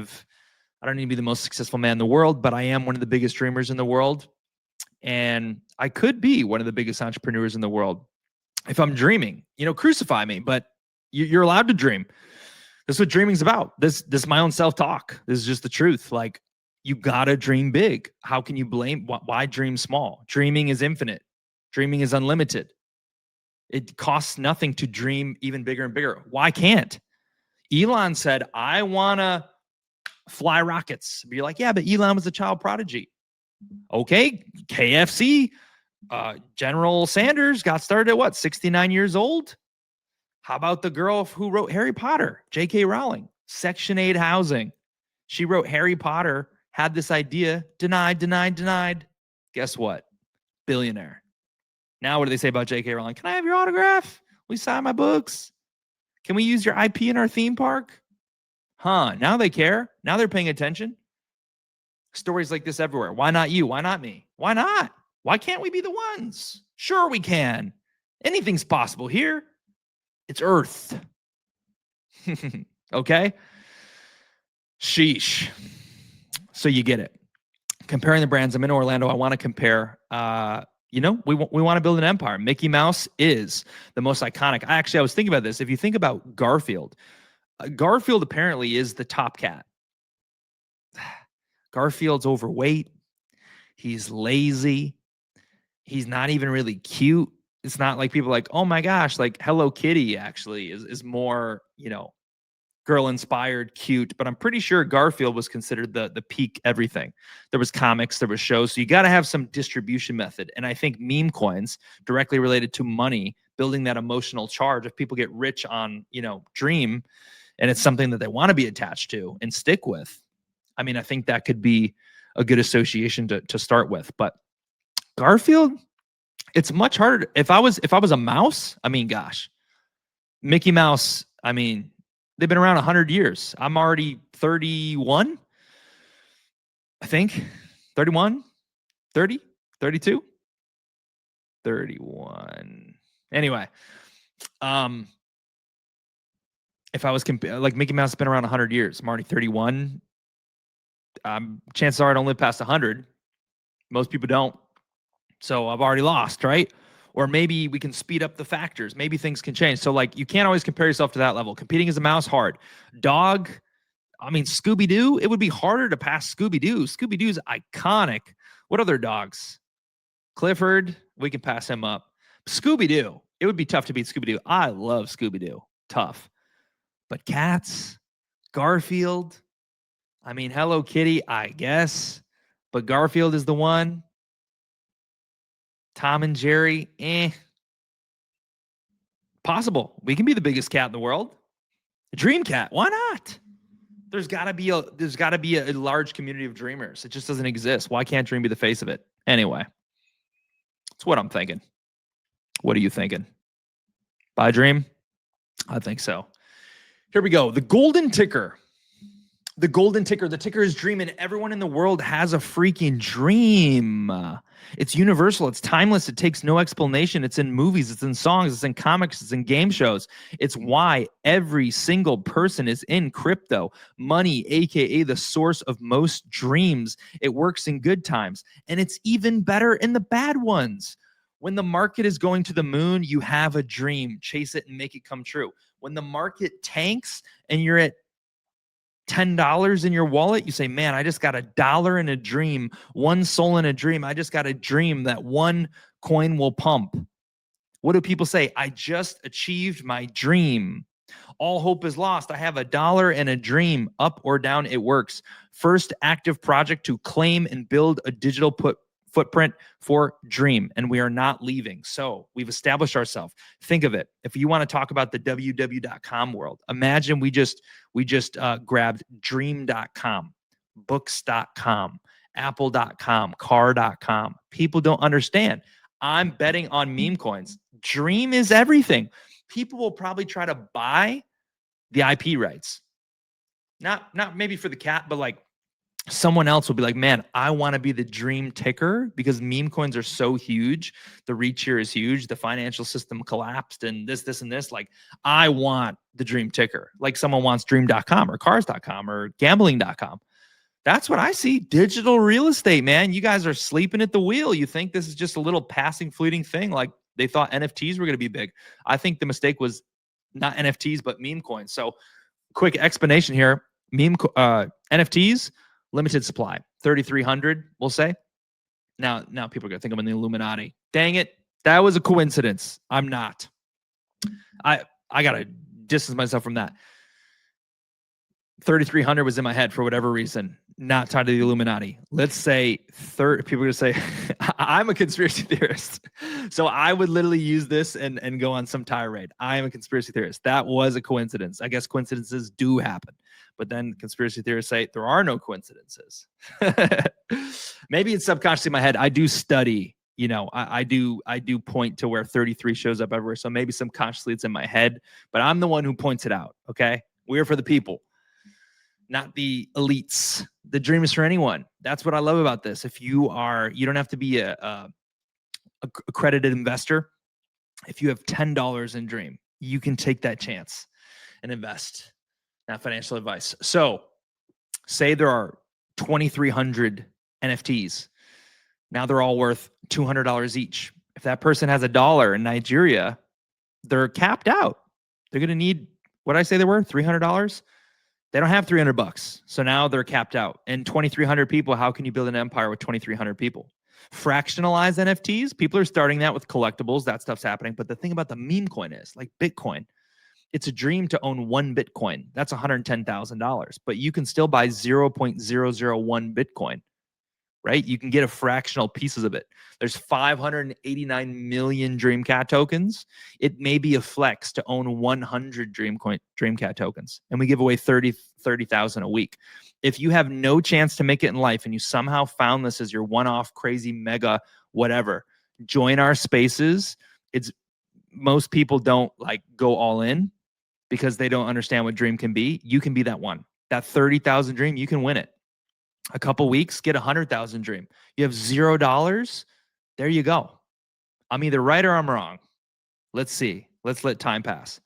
A: don't need to be the most successful man in the world, but I am one of the biggest dreamers in the world. And I could be one of the biggest entrepreneurs in the world if I'm dreaming. Crucify me, but you're allowed to dream. This is what dreaming's about. This is my own self-talk. This is just the truth. Like, you gotta dream big. How can you blame? Why dream small? Dreaming is infinite. Dreaming is unlimited. It costs nothing to dream even bigger and bigger. Why can't? Elon said, I wanna fly rockets. Be like, yeah, but Elon was a child prodigy. Okay, KFC, General Sanders got started at what, 69 years old? How about the girl who wrote Harry Potter, J.K. Rowling? Section 8 housing. She wrote Harry Potter, had this idea, denied. Guess what? Billionaire. Now what do they say about J.K. Rowling? Can I have your autograph? Will you sign my books? Can we use your IP in our theme park? Huh, now they care. Now they're paying attention. Stories like this everywhere. Why not you? Why not me? Why not? Why can't we be the ones? Sure we can. Anything's possible here. It's Earth. Okay? Sheesh. So you get it. Comparing the brands. I'm in Orlando. I want to compare. We want to build an empire. Mickey Mouse is the most iconic. I was thinking about this. If you think about Garfield, Garfield apparently is the top cat. Garfield's overweight. He's lazy. He's not even really cute. It's not like people are like, oh my gosh, like Hello Kitty actually is more, girl inspired, cute. But I'm pretty sure Garfield was considered the peak everything. There was comics, there was shows. So you got to have some distribution method. And I think meme coins, directly related to money, building that emotional charge. If people get rich on, dream, and it's something that they want to be attached to and stick with, I mean, I think that could be a good association to start with. But Garfield, it's much harder. If I was a mouse, I mean, gosh, Mickey Mouse, I mean, they've been around 100 years. I'm already 31, I think. 31, 30, 32, 31. Anyway, if I was like Mickey Mouse has been around 100 years, I'm already 31. Chances are I don't live past 100. Most people don't. So I've already lost, right? Or maybe we can speed up the factors. Maybe things can change. So like, you can't always compare yourself to that level. Competing as a mouse, hard. Dog, I mean, Scooby-Doo, it would be harder to pass Scooby-Doo. Scooby-Doo's iconic. What other dogs? Clifford, we can pass him up. Scooby-Doo, it would be tough to beat Scooby-Doo. I love Scooby-Doo. Tough. But cats, Garfield, I mean, Hello Kitty, I guess, but Garfield is the one. Tom and Jerry, possible. We can be the biggest cat in the world. A dream cat, why not? There's got to be a large community of dreamers. It just doesn't exist. Why can't Dream be the face of it? Anyway, that's what I'm thinking. What are you thinking? Buy Dream? I think so. Here we go. The golden ticker. The golden ticker. The ticker is dream, and everyone in the world has a freaking dream. It's universal. It's timeless. It takes no explanation. It's in movies. It's in songs. It's in comics. It's in game shows. It's why every single person is in crypto. Money, aka the source of most dreams. It works in good times, and it's even better in the bad ones. When the market is going to the moon, you have a dream. Chase it and make it come true. When the market tanks and you're at $10 in your wallet, you say, man, I just got $1 in a dream, one soul in a dream. I just got a dream that one coin will pump. What do people say? I just achieved my dream. All hope is lost. I have $1 and a dream. Up or down, it works. First active project to claim and build a digital footprint for dream, and we are not leaving. So we've established ourselves. Think of it. If you want to talk about the www.com world, imagine we just grabbed dream.com, books.com, apple.com, car.com. People don't understand. I'm betting on meme coins. Dream is everything. People will probably try to buy the IP rights. Not maybe for the cat, but like someone else will be like, man, I want to be the dream ticker because meme coins are so huge. The reach here is huge. The financial system collapsed and this, and this. Like, I want the dream ticker. Like someone wants dream.com or cars.com or gambling.com. That's what I see. Digital real estate, man. You guys are sleeping at the wheel. You think this is just a little passing, fleeting thing. Like they thought NFTs were going to be big. I think the mistake was not NFTs, but meme coins. So quick explanation here. NFTs, limited supply, 3,300, we'll say. Now people are going to think I'm in the Illuminati. Dang it. That was a coincidence. I'm not. I got to distance myself from that. 3,300 was in my head for whatever reason, not tied to the Illuminati. Let's say people are going to say, I'm a conspiracy theorist. So I would literally use this and go on some tirade. I am a conspiracy theorist. That was a coincidence. I guess coincidences do happen. But then conspiracy theorists say there are no coincidences. Maybe it's subconsciously in my head. I do study, I do point to where 33 shows up everywhere. So maybe subconsciously it's in my head, but I'm the one who points it out. Okay. We're for the people, not the elites. The dream is for anyone. That's what I love about this. If you don't have to be a accredited investor. If you have $10 in dream, you can take that chance and invest. Not financial advice. So say there are 2,300 NFTs. Now they're all worth $200 each. If that person has $1 in Nigeria, they're capped out. They're going to need, what did I say they were? $300? They don't have $300. So now they're capped out. And 2,300 people, how can you build an empire with 2,300 people? Fractionalized NFTs, people are starting that with collectibles. That stuff's happening. But the thing about the meme coin is, like Bitcoin, it's a dream to own one Bitcoin. That's $110,000. But you can still buy 0.001 Bitcoin, right? You can get a fractional pieces of it. There's 589 million Dreamcat tokens. It may be a flex to own 100 Dreamcat tokens. And we give away 30,000 a week. If you have no chance to make it in life and you somehow found this as your one-off crazy mega whatever, join our spaces. Most people don't like go all in because they don't understand what dream can be. You can be that one. That 30,000 dream, you can win it. A couple weeks, get 100,000 dream. You have $0. There you go. I'm either right or I'm wrong. Let's see. Let's let time pass.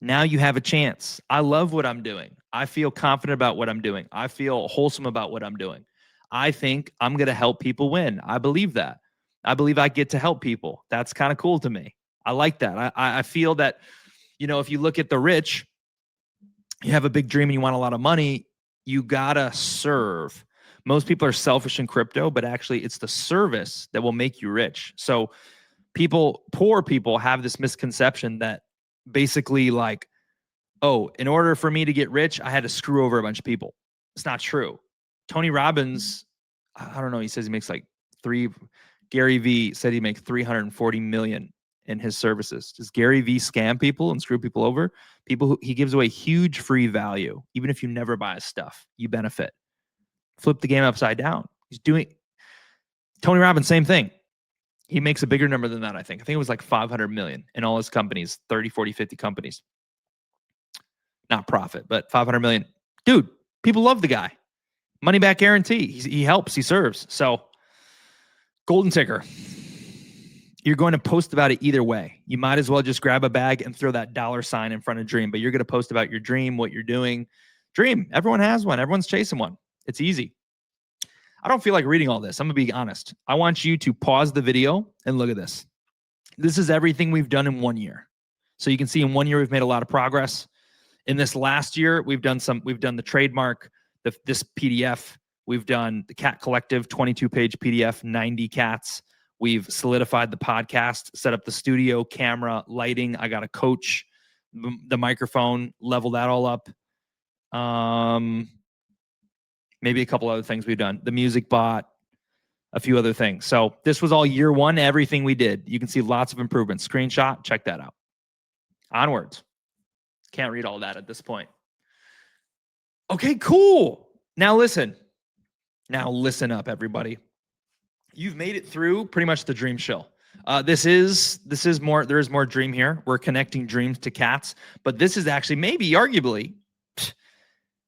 A: Now you have a chance. I love what I'm doing. I feel confident about what I'm doing. I feel wholesome about what I'm doing. I think I'm going to help people win. I believe that. I believe I get to help people. That's kind of cool to me. I like that. I feel that, if you look at the rich, you have a big dream and you want a lot of money, you got to serve. Most people are selfish in crypto, but actually it's the service that will make you rich. So poor people have this misconception that basically like, oh, in order for me to get rich, I had to screw over a bunch of people. It's not true. Tony Robbins, I don't know. He says he makes like Gary Vee said he makes 340 million in his services. Does Gary Vee scam people and screw people over? He gives away huge free value. Even if you never buy his stuff, you benefit. Flip the game upside down. Tony Robbins, same thing. He makes a bigger number than that, I think. I think it was like 500 million in all his companies, 30, 40, 50 companies. Not profit, but 500 million. Dude, people love the guy. Money back guarantee. He helps, he serves. So, golden ticker. You're going to post about it either way. You might as well just grab a bag and throw that $sign in front of dream, but you're going to post about your dream, what you're doing. Dream, everyone has one. Everyone's chasing one. It's easy. I don't feel like reading all this. I'm going to be honest. I want you to pause the video and look at this. This is everything we've done in 1 year. So you can see in 1 year, we've made a lot of progress. In this last year, we've done the trademark, this PDF. We've done the Cat Collective, 22-page PDF, 90 cats. We've solidified the podcast, set up the studio, camera, lighting. I got a coach, the microphone, level that all up. Maybe a couple other things we've done. The music bot, a few other things. So this was all year one, everything we did. You can see lots of improvements. Screenshot, check that out. Onwards. Can't read all that at this point. Okay, cool. Now listen. Now listen up, everybody. You've made it through pretty much the dream show. This is more. There is more dream here. We're connecting dreams to cats, but this is actually maybe arguably.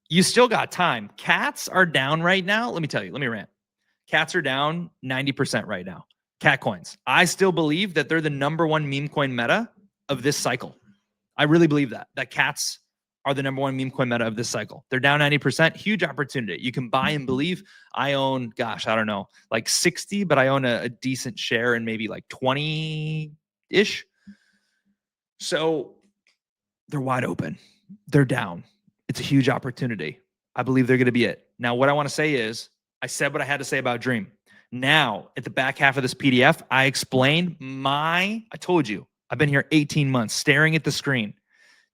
A: You still got time. Cats are down right now. Let me tell you. Let me rant. Cats are down 90% right now. Cat coins. I still believe that they're the #1 meme coin meta of this cycle. I really believe that cats are the #1 meme coin meta of this cycle. They're down 90%. Huge opportunity. You can buy and believe. I own, gosh, I don't know, like 60, but I own a decent share in maybe like 20-ish. So they're wide open. They're down. It's a huge opportunity. I believe they're going to be it. Now, what I want to say is, I said what I had to say about Dream. Now, at the back half of this PDF, I explained I told you, I've been here 18 months staring at the screen.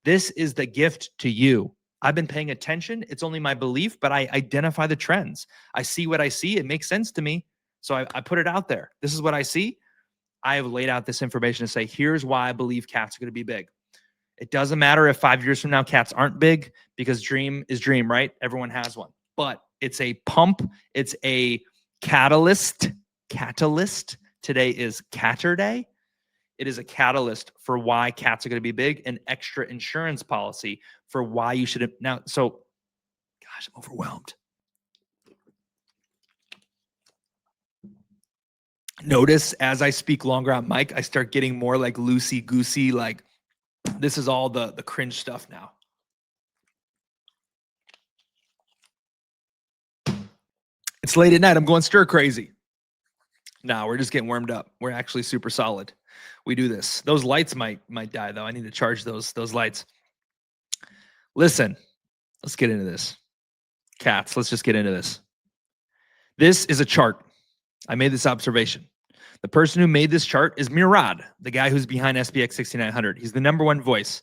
A: This is the gift to you. I've been paying attention. It's only my belief, but I identify the trends. I see what I see. It makes sense to me. So I put it out there. This is what I see. I have laid out this information to say, here's why I believe cats are going to be big. It doesn't matter if 5 years from now cats aren't big, because dream is dream, right? Everyone has one. But it's a pump. It's a catalyst. Today is Catter Day. It is a catalyst for why cats are going to be big, an extra insurance policy for why you should. Now, so, gosh, I'm overwhelmed. Notice as I speak longer on mic, I start getting more like loosey-goosey, like this is all the cringe stuff now. It's late at night. I'm going stir crazy. No, we're just getting warmed up. We're actually super solid. We do this. Those lights might die though. I need to charge those lights. Listen, let's get into this. Cats, let's just get into this. This is a chart. I made this observation. The person who made this chart is Murad, the guy who's behind SPX 6900. He's the #1 voice.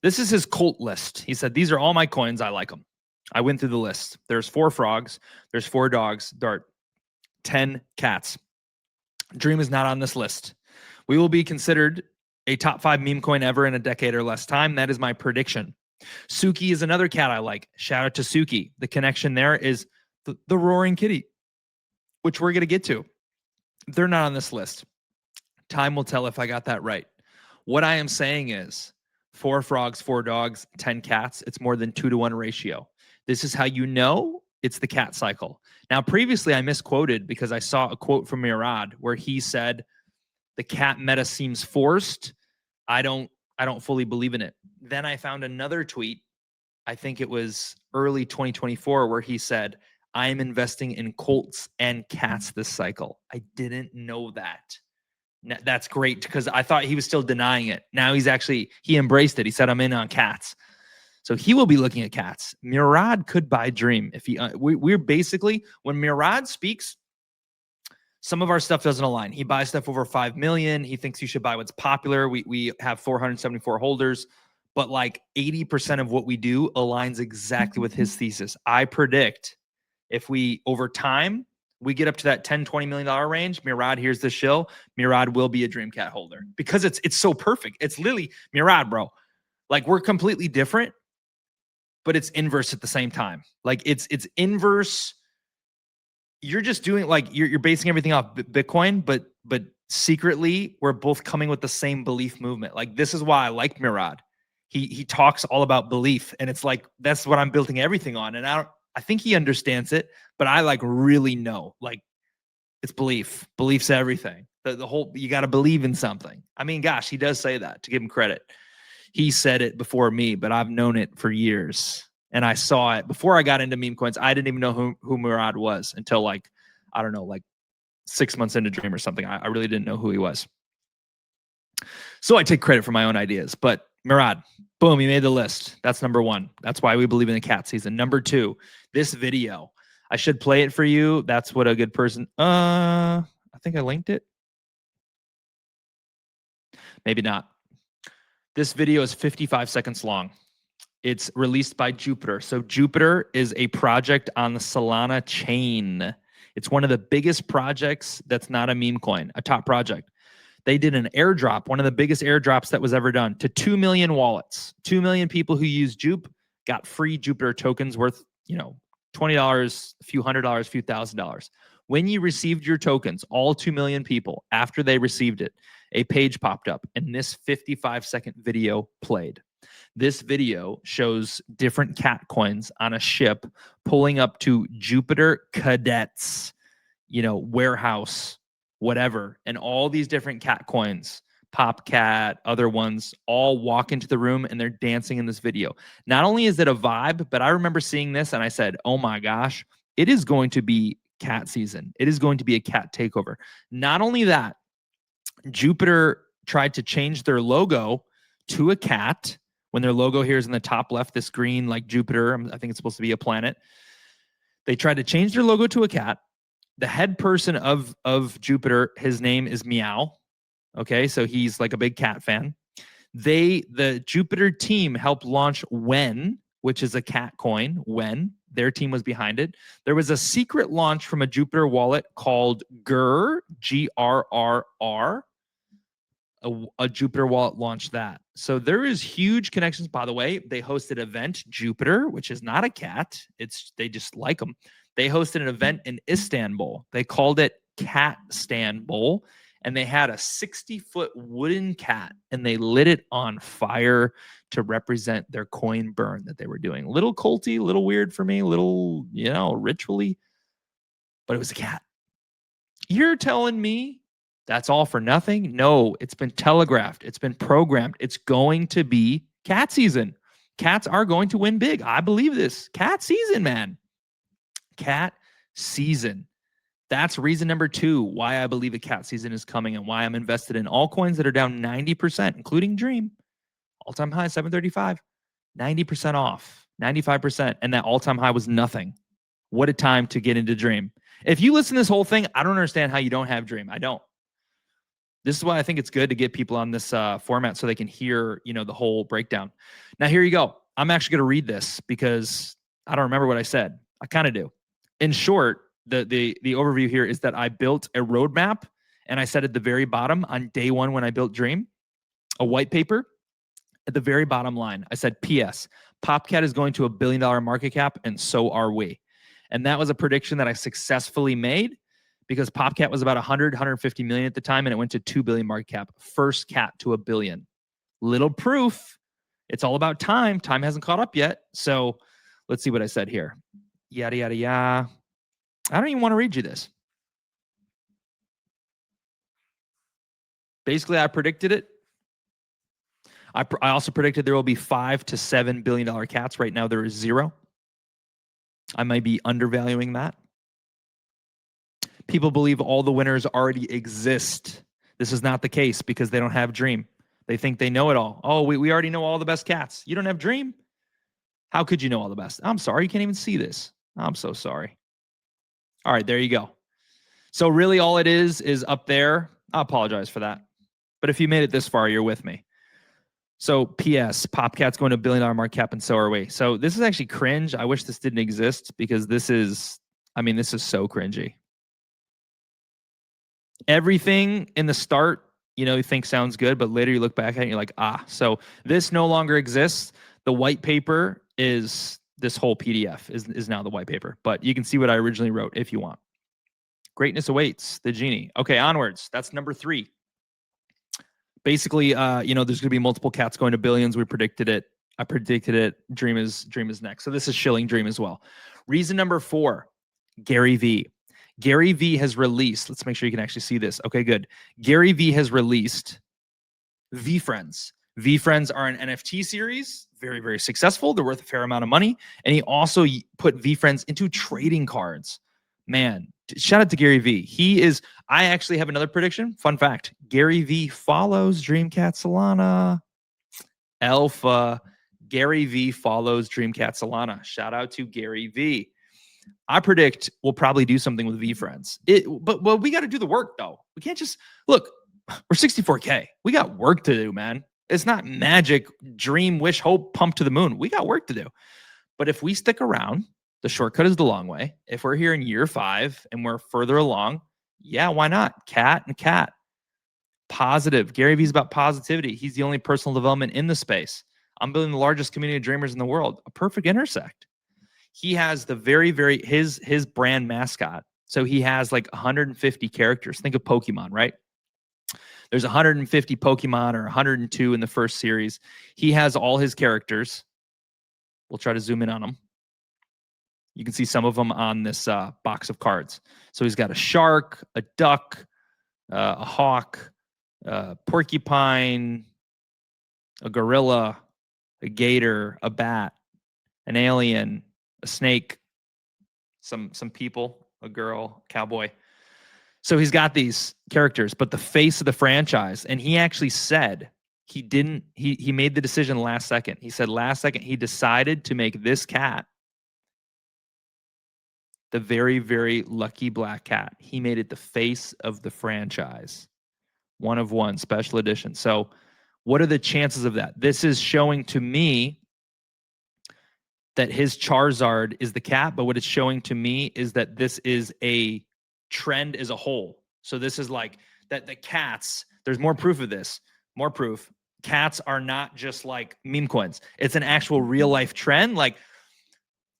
A: This is his cult list. He said, these are all my coins. I like them. I went through the list. There's 4 frogs. There's 4 dogs. There are 10 cats. Dream is not on this list. We will be considered a top 5 meme coin ever in a decade or less time. That is my prediction. Suki is another cat I like. Shout out to Suki. The connection there is the roaring kitty, which we're going to get to. They're not on this list. Time will tell if I got that right. What I am saying is 4 frogs, 4 dogs, 10 cats. It's more than 2-to-1 ratio. This is how you know it's the cat cycle. Now, previously I misquoted because I saw a quote from Murad where he said the cat meta seems forced. I don't fully believe in it. Then I found another tweet. I think it was early 2024 where he said, I am investing in colts and cats this cycle. I didn't know that. That's great because I thought he was still denying it. Now he embraced it. He said, I'm in on cats. So he will be looking at cats. Murad could buy Dream. If we're basically, when Murad speaks, some of our stuff doesn't align. He buys stuff over 5 million. He thinks you should buy what's popular. We have 474 holders. but like 80% of what we do aligns exactly with his thesis. I predict if we, over time, we get up to that $10-20 million range, Murad, here's the shill, Murad will be a dream cat holder because it's so perfect. It's literally Murad, bro. Like, we're completely different, but it's inverse at the same time. Like, it's inverse. You're just doing, like, you're basing everything off Bitcoin, but secretly we're both coming with the same belief movement. Like, this is why I like Murad. He talks all about belief, and it's like, that's what I'm building everything on. And I think he understands it, but I like really know, like, it's belief. Belief's everything. The whole, you got to believe in something. I mean, gosh, he does say that, to give him credit. He said it before me, but I've known it for years. And I saw it before I got into meme coins. I didn't even know who Murad was until, like, I don't know, like 6 months into Dream or something. I really didn't know who he was. So I take credit for my own ideas. But Murad, boom, he made the list. That's number one. That's why we believe in the cat season. Number two, this video. I should play it for you. That's what a good person. I think I linked it. Maybe not. This video is 55 seconds long. It's released by Jupiter. So Jupiter is a project on the Solana chain. It's one of the biggest projects that's not a meme coin, a top project. They did an airdrop, one of the biggest airdrops that was ever done, to 2 million wallets. 2 million people who use Jupe got free Jupiter tokens worth, $20, a few $100, a few $1,000. When you received your tokens, all 2 million people, after they received it, a page popped up and this 55-second video played. This video shows different cat coins on a ship pulling up to Jupiter Cadets, warehouse, whatever. And all these different cat coins, Pop Cat, other ones, all walk into the room and they're dancing in this video. Not only is it a vibe, but I remember seeing this and I said, oh my gosh, it is going to be cat season. It is going to be a cat takeover. Not only that, Jupiter tried to change their logo to a cat. When their logo here is in the top left, this green, like Jupiter, I think it's supposed to be a planet. They tried to change their logo to a cat. The head person of Jupiter, his name is Meow. Okay, so he's like a big cat fan. The Jupiter team helped launch When, which is a cat coin. When, their team was behind it. There was a secret launch from a Jupiter wallet called GRR, Grrr. A Jupiter wallet launched that. So there is huge connections. By the way, they hosted event Jupiter, which is not a cat. They just like them. They hosted an event in Istanbul. They called it Cat Stanbul, and they had a 60-foot wooden cat, and they lit it on fire to represent their coin burn that they were doing. Little culty, little weird for me, little, ritually, but it was a cat. You're telling me that's all for nothing? No, it's been telegraphed. It's been programmed. It's going to be cat season. Cats are going to win big. I believe this. Cat season, man. Cat season. That's reason number two why I believe a cat season is coming and why I'm invested in all coins that are down 90%, including Dream. All-time high, 735. 90% off. 95%. And that all-time high was nothing. What a time to get into Dream. If you listen to this whole thing, I don't understand how you don't have Dream. I don't. This is why I think it's good to get people on this format so they can hear, the whole breakdown. Now, here you go. I'm actually going to read this because I don't remember what I said. I kind of do. In short, the overview here is that I built a roadmap, and I said at the very bottom on day one when I built Dream, a white paper. At the very bottom line, I said, P.S. Popcat is going to $1 billion market cap, and so are we. And that was a prediction that I successfully made because Popcat was about 150 million at the time, and it went to 2 billion market cap. First cat to $1 billion. Little proof. It's all about time. Time hasn't caught up yet. So let's see what I said here. Yada, yada, yada. I don't even want to read you this. Basically, I predicted it. I also predicted there will be $5 to $7 billion cats. Right now, there is 0. I might be undervaluing that. People believe all the winners already exist. This is not the case because they don't have Dream. They think they know it all. Oh, we already know all the best cats. You don't have Dream? How could you know all the best? I'm sorry. You can't even see this. I'm so sorry. All right, there you go. So really all it is up there. I apologize for that. But if you made it this far, you're with me. So PS, Popcat's going to $1 billion market cap and so are we. So this is actually cringe. I wish this didn't exist because this is so cringy. Everything in the start, you think sounds good, but later you look back at it and you're like, so this no longer exists. The white paper is this whole PDF is now the white paper, but you can see what I originally wrote if you want. Greatness awaits the genie. Okay, onwards. That's number 3. Basically, there's going to be multiple cats going to billions. We predicted it. I predicted it. Dream is next. So this is shilling Dream as well. Reason number 4, Gary V. Gary V has released, let's make sure you can actually see this. Okay, good. Gary V has released VFriends. VFriends are an NFT series, very, very successful. They're worth a fair amount of money. And he also put VFriends into trading cards. Man, shout out to Gary V. I actually have another prediction. Fun fact, Gary V follows Dreamcat Solana. Alpha. Gary V follows Dreamcat Solana. Shout out to Gary V. I predict we'll probably do something with VFriends. But we got to do the work, though. We can't just look. We're 64K. We got work to do, man. It's not magic, dream, wish, hope, pump to the moon. We got work to do. But if we stick around, the shortcut is the long way. If we're here in year 5 and we're further along, yeah, why not? Cat and cat. Positive. Gary Vee's about positivity. He's the only personal development in the space. I'm building the largest community of dreamers in the world. A perfect intersect. He has the very, his brand mascot. So he has like 150 characters. Think of Pokemon, right? There's 150 Pokemon or 102 in the first series. He has all his characters. We'll try to zoom in on them. You can see some of them on this box of cards. So he's got a shark, a duck, a hawk, a porcupine, a gorilla, a gator, a bat, an alien, a snake, some people, a girl, cowboy. So he's got these characters, but the face of the franchise, and he actually said he made the decision last second. He said last second he decided to make this cat the very, very lucky black cat. He made it the face of the franchise. 1 of 1 special edition. So what are the chances of that? This is showing to me that his Charizard is the cat, but what it's showing to me is that this is a trend as a whole. So this is like that the cats, there's more proof of this, more proof. Cats are not just like meme coins. It's an actual real life trend. Like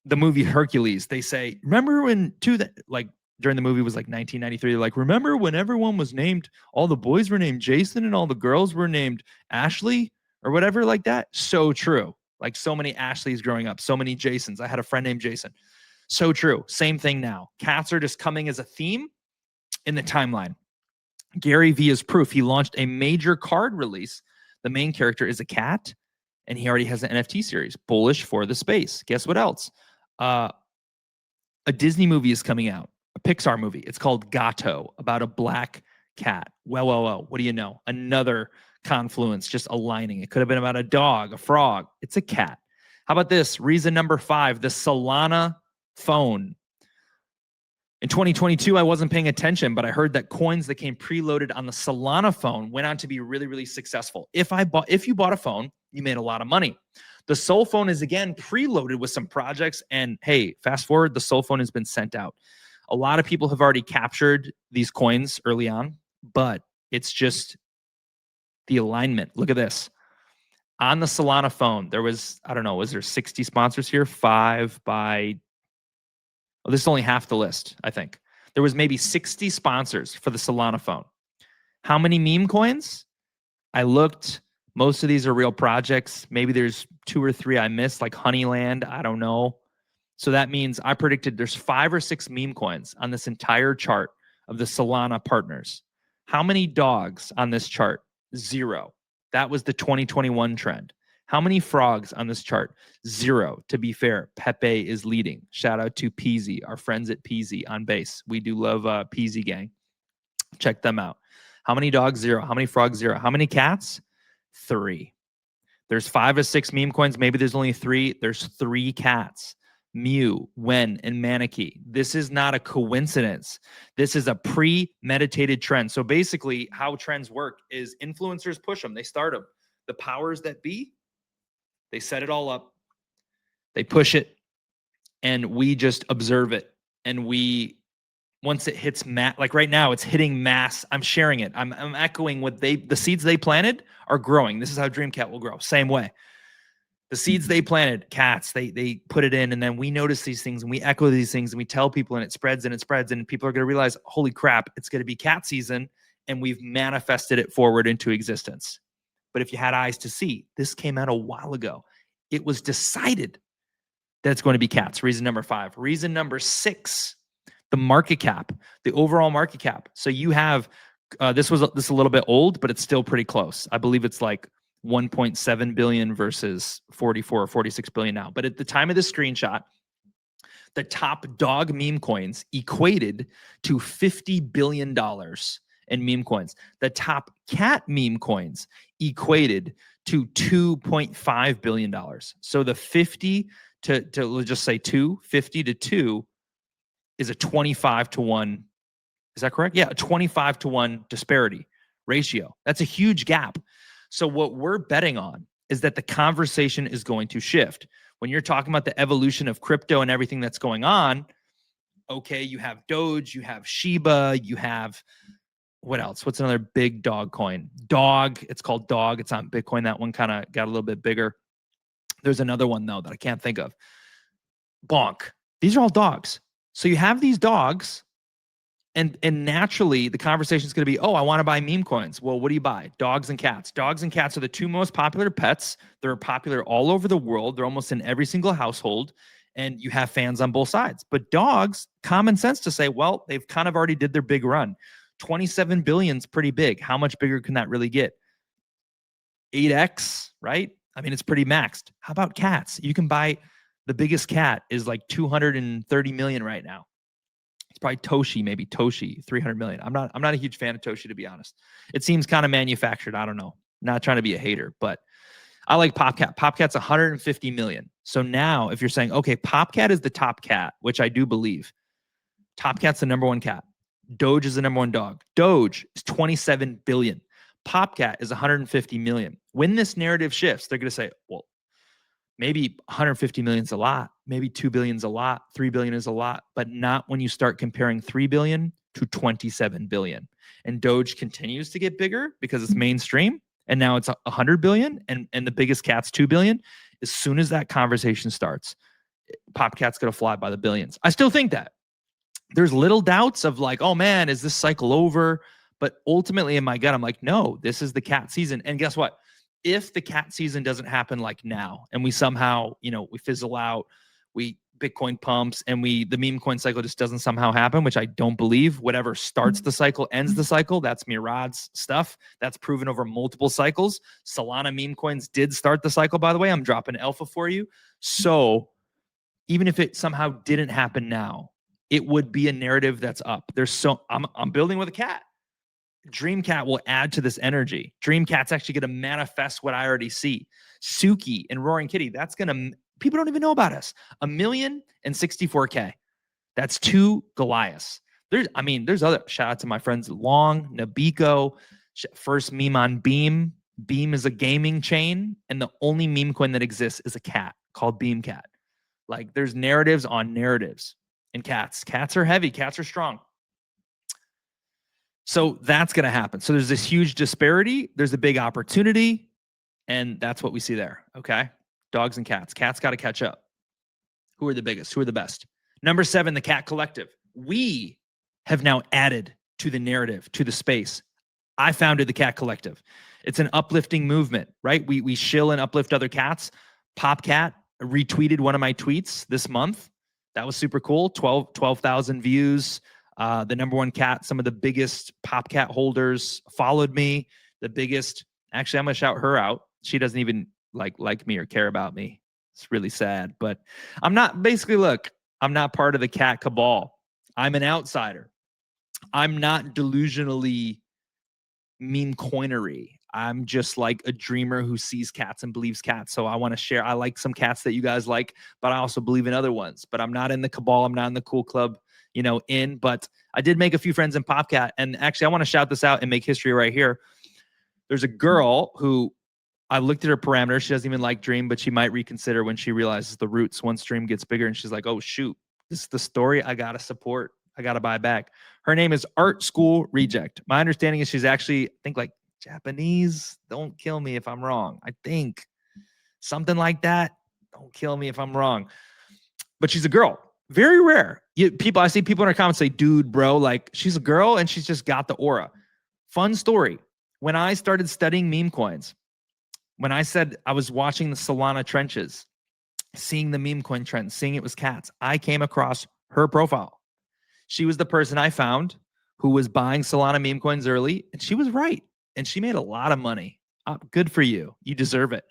A: the movie Hercules, they say, remember when during the movie was like 1993, they're like, remember when everyone was named, all the boys were named Jason and all the girls were named Ashley or whatever like that? So true. Like so many Ashleys growing up, so many Jasons. I had a friend named Jason. So true. Same thing now. Cats are just coming as a theme in the timeline. Gary V is proof. He launched a major card release. The main character is a cat, and he already has an NFT series. Bullish for the space. Guess what else? A Disney movie is coming out, a Pixar movie. It's called Gato, about a black cat. Well, what do you know? Another confluence just aligning. It could have been about a dog, a frog. It's a cat. How about this? Reason number 5, the Solana phone. In 2022, I wasn't paying attention, but I heard that coins that came preloaded on the Solana phone went on to be really, really successful. If you bought a phone, you made a lot of money. The Sol phone is again preloaded with some projects, and hey, fast forward, the Sol phone has been sent out. A lot of people have already captured these coins early on, but it's just the alignment. Look at this. On the Solana phone, there was, I don't know, was there 60 sponsors here? 5 by, well, this is only half the list, I think. There was maybe 60 sponsors for the Solana phone. How many meme coins? I looked. Most of these are real projects. Maybe there's 2 or 3 I missed, like Honeyland. I don't know. So that means I predicted there's 5 or 6 meme coins on this entire chart of the Solana partners. How many dogs on this chart? 0. That was the 2021 trend. How many frogs on this chart? 0. To be fair, Pepe is leading. Shout out to Peasy, our friends at Peasy on base. We do love Peasy gang. Check them out. How many dogs? 0. How many frogs? 0. How many cats? 3. There's 5 or 6 meme coins. Maybe there's only 3. There's 3 cats. Mew, Wen, and Maneki. This is not a coincidence. This is a premeditated trend. So basically, how trends work is influencers push them. They start them. The powers that be, they set it all up, they push it, and we just observe it. And once it hits like right now, it's hitting mass. I'm sharing it. I'm echoing what the seeds they planted are growing. This is how DreamCat will grow. Same way. The seeds they planted, cats, they put it in, and then we notice these things and we echo these things and we tell people, and it spreads and it spreads, and people are going to realize, holy crap, it's going to be cat season, and we've manifested it forward into existence. But if you had eyes to see, this came out a while ago. It was decided that it's going to be cats. Reason number 5. Reason number 6, the market cap, the overall market cap. So you have, this is a little bit old, but it's still pretty close. I believe it's like 1.7 billion versus 44 or 46 billion now. But at the time of this screenshot, the top dog meme coins equated to $50 billion in meme coins. The top cat meme coins equated to $2.5 billion. So the 50 to let's just say 50 to 2 is a 25 to 1. Is that correct? Yeah, a 25 to 1 disparity ratio. That's a huge gap. So what we're betting on is that the conversation is going to shift. When you're talking about the evolution of crypto and everything that's going on, okay, you have Doge, you have Shiba, you have, what else? What's another big dog coin? Dog. It's called Dog. It's on Bitcoin. That one kind of got a little bit bigger. There's another one, though, that I can't think of. Bonk. These are all dogs. So you have these dogs, and naturally the conversation is going to be, oh, I want to buy meme coins. Well, what do you buy? Dogs and cats. Dogs and cats are the 2 most popular pets. They're popular all over the world. They're almost in every single household, and you have fans on both sides. But dogs, common sense to say, well, they've kind of already did their big run. 27 billion is pretty big. How much bigger can that really get? 8x, right? I mean, it's pretty maxed. How about cats? You can buy, the biggest cat is like 230 million right now. It's probably Toshi, 300 million. I'm not a huge fan of Toshi, to be honest. It seems kind of manufactured. I don't know. Not trying to be a hater, but I like PopCat. PopCat's 150 million. So now if you're saying, okay, PopCat is the top cat, which I do believe. Top Cat's the number 1 cat. Doge is the number 1 dog. Doge is 27 billion. PopCat is 150 million. When this narrative shifts, they're going to say, well, maybe 150 million is a lot. Maybe 2 billion is a lot. 3 billion is a lot, but not when you start comparing 3 billion to 27 billion. And Doge continues to get bigger because it's mainstream. And now it's 100 billion, and the biggest cat's 2 billion. As soon as that conversation starts, PopCat's going to fly by the billions. I still think that. There's little doubts of like, oh man, is this cycle over? But ultimately in my gut, I'm like, no, this is the cat season. And guess what? If the cat season doesn't happen like now, and we somehow, we fizzle out, Bitcoin pumps, and the meme coin cycle just doesn't somehow happen, which I don't believe. Whatever starts the cycle ends the cycle. That's Murad's stuff. That's proven over multiple cycles. Solana meme coins did start the cycle, by the way. I'm dropping alpha for you. So even if it somehow didn't happen now, it would be a narrative that's up. I'm building with a cat. DreamCat will add to this energy. DreamCat's actually going to manifest what I already see. Suki and Roaring Kitty, people don't even know about us. 1,064K. That's 2 Goliaths. There's other, shout out to my friends Long, Nabiko, first meme on Beam. Beam is a gaming chain, and the only meme coin that exists is a cat called BeamCat. Like, there's narratives on narratives. And cats are heavy. Cats are strong. So that's going to happen. So there's this huge disparity. There's a big opportunity. And that's what we see there. Okay. Dogs and cats. Cats got to catch up. Who are the biggest? Who are the best? Number 7, the Cat Collective. We have now added to the narrative, to the space. I founded the Cat Collective. It's an uplifting movement, right? We shill and uplift other cats. PopCat retweeted one of my tweets this month. That was super cool. 12,000 views. The number 1 cat, some of the biggest PopCat holders followed me. The biggest, actually, I'm going to shout her out. She doesn't even like me or care about me. It's really sad, but I'm not part of the cat cabal. I'm an outsider. I'm not delusionally meme coinery. I'm just like a dreamer who sees cats and believes cats. So I want to share. I like some cats that you guys like, but I also believe in other ones. But I'm not in the cabal. I'm not in the cool club, but I did make a few friends in PopCat. And actually, I want to shout this out and make history right here. There's a girl who I looked at her parameters. She doesn't even like Dream, but she might reconsider when she realizes the roots once Dream gets bigger. And she's like, oh, shoot, this is the story I got to support. I got to buy back. Her name is Art School Reject. My understanding is she's actually, I think, like Japanese. Don't kill me if I'm wrong. I think something like that. Don't kill me if I'm wrong. But she's a girl. Very rare. I see people in her comments say, dude, bro, like she's a girl and she's just got the aura. Fun story. When I started studying meme coins, when I said I was watching the Solana trenches, seeing the meme coin trend, seeing it was cats, I came across her profile. She was the person I found who was buying Solana meme coins early, and she was right. And she made a lot of money. Good for you. You deserve it.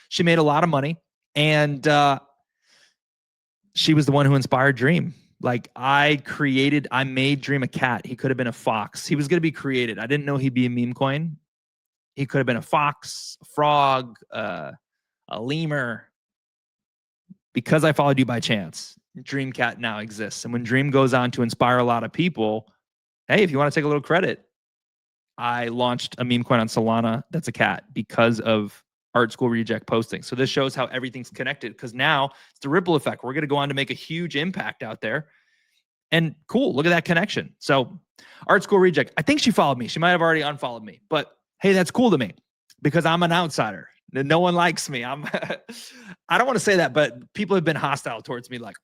A: She made a lot of money, and she was the one who inspired Dream. Like I made Dream a cat. He could have been a fox. He was going to be created. I didn't know he'd be a meme coin. He could have been a fox, a frog, a lemur. Because I followed you by chance, Dream Cat now exists. And when Dream goes on to inspire a lot of people, hey, if you want to take a little credit, I launched a meme coin on Solana that's a cat because of Art School Reject posting. So this shows how everything's connected, because now it's the ripple effect. We're going to go on to make a huge impact out there. And cool, look at that connection. So Art School Reject, I think she followed me. She might have already unfollowed me, but hey, that's cool to me because I'm an outsider. No one likes me. I don't want to say that, but people have been hostile towards me. Like,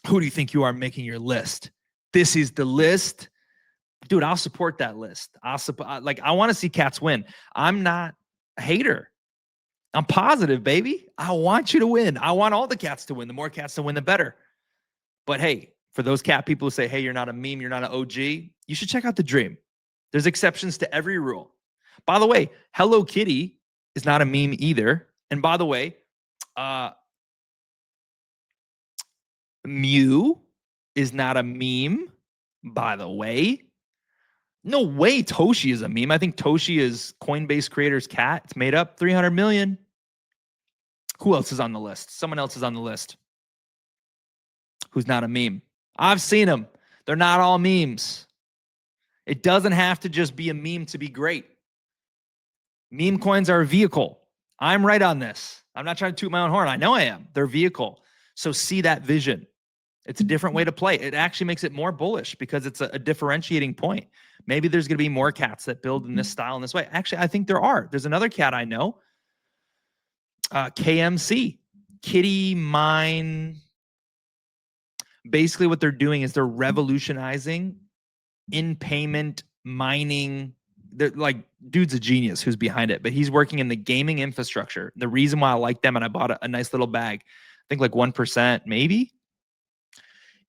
A: who do you think you are making your list? This is the list. Dude, I'll support that list. I want to see cats win. I'm not a hater. I'm positive, baby. I want you to win. I want all the cats to win. The more cats to win, the better. But hey, for those cat people who say, hey, you're not a meme, you're not an OG, you should check out the Dream. There's exceptions to every rule. By the way, Hello Kitty is not a meme either. And by the way, Mew is not a meme, by the way. No way Toshi is a meme. I think Toshi is Coinbase creator's cat. It's made up 300 million. Who else is on the list? Someone else is on the list who's not a meme. I've seen them. They're not all memes. It doesn't have to just be a meme to be great. Meme coins are a vehicle. I'm right on this. I'm not trying to toot my own horn. I know I am. They're a vehicle. So see that vision. It's a different way to play. It actually makes it more bullish because it's a differentiating point. Maybe there's going to be more cats that build in this style, in this way. Actually, I think there are. There's another cat I know, KMC, Kitty Mine. Basically, what they're doing is they're revolutionizing in-payment mining. They're like, dude's a genius who's behind it, but he's working in the gaming infrastructure. The reason why I like them, and I bought a nice little bag, I think like 1% maybe,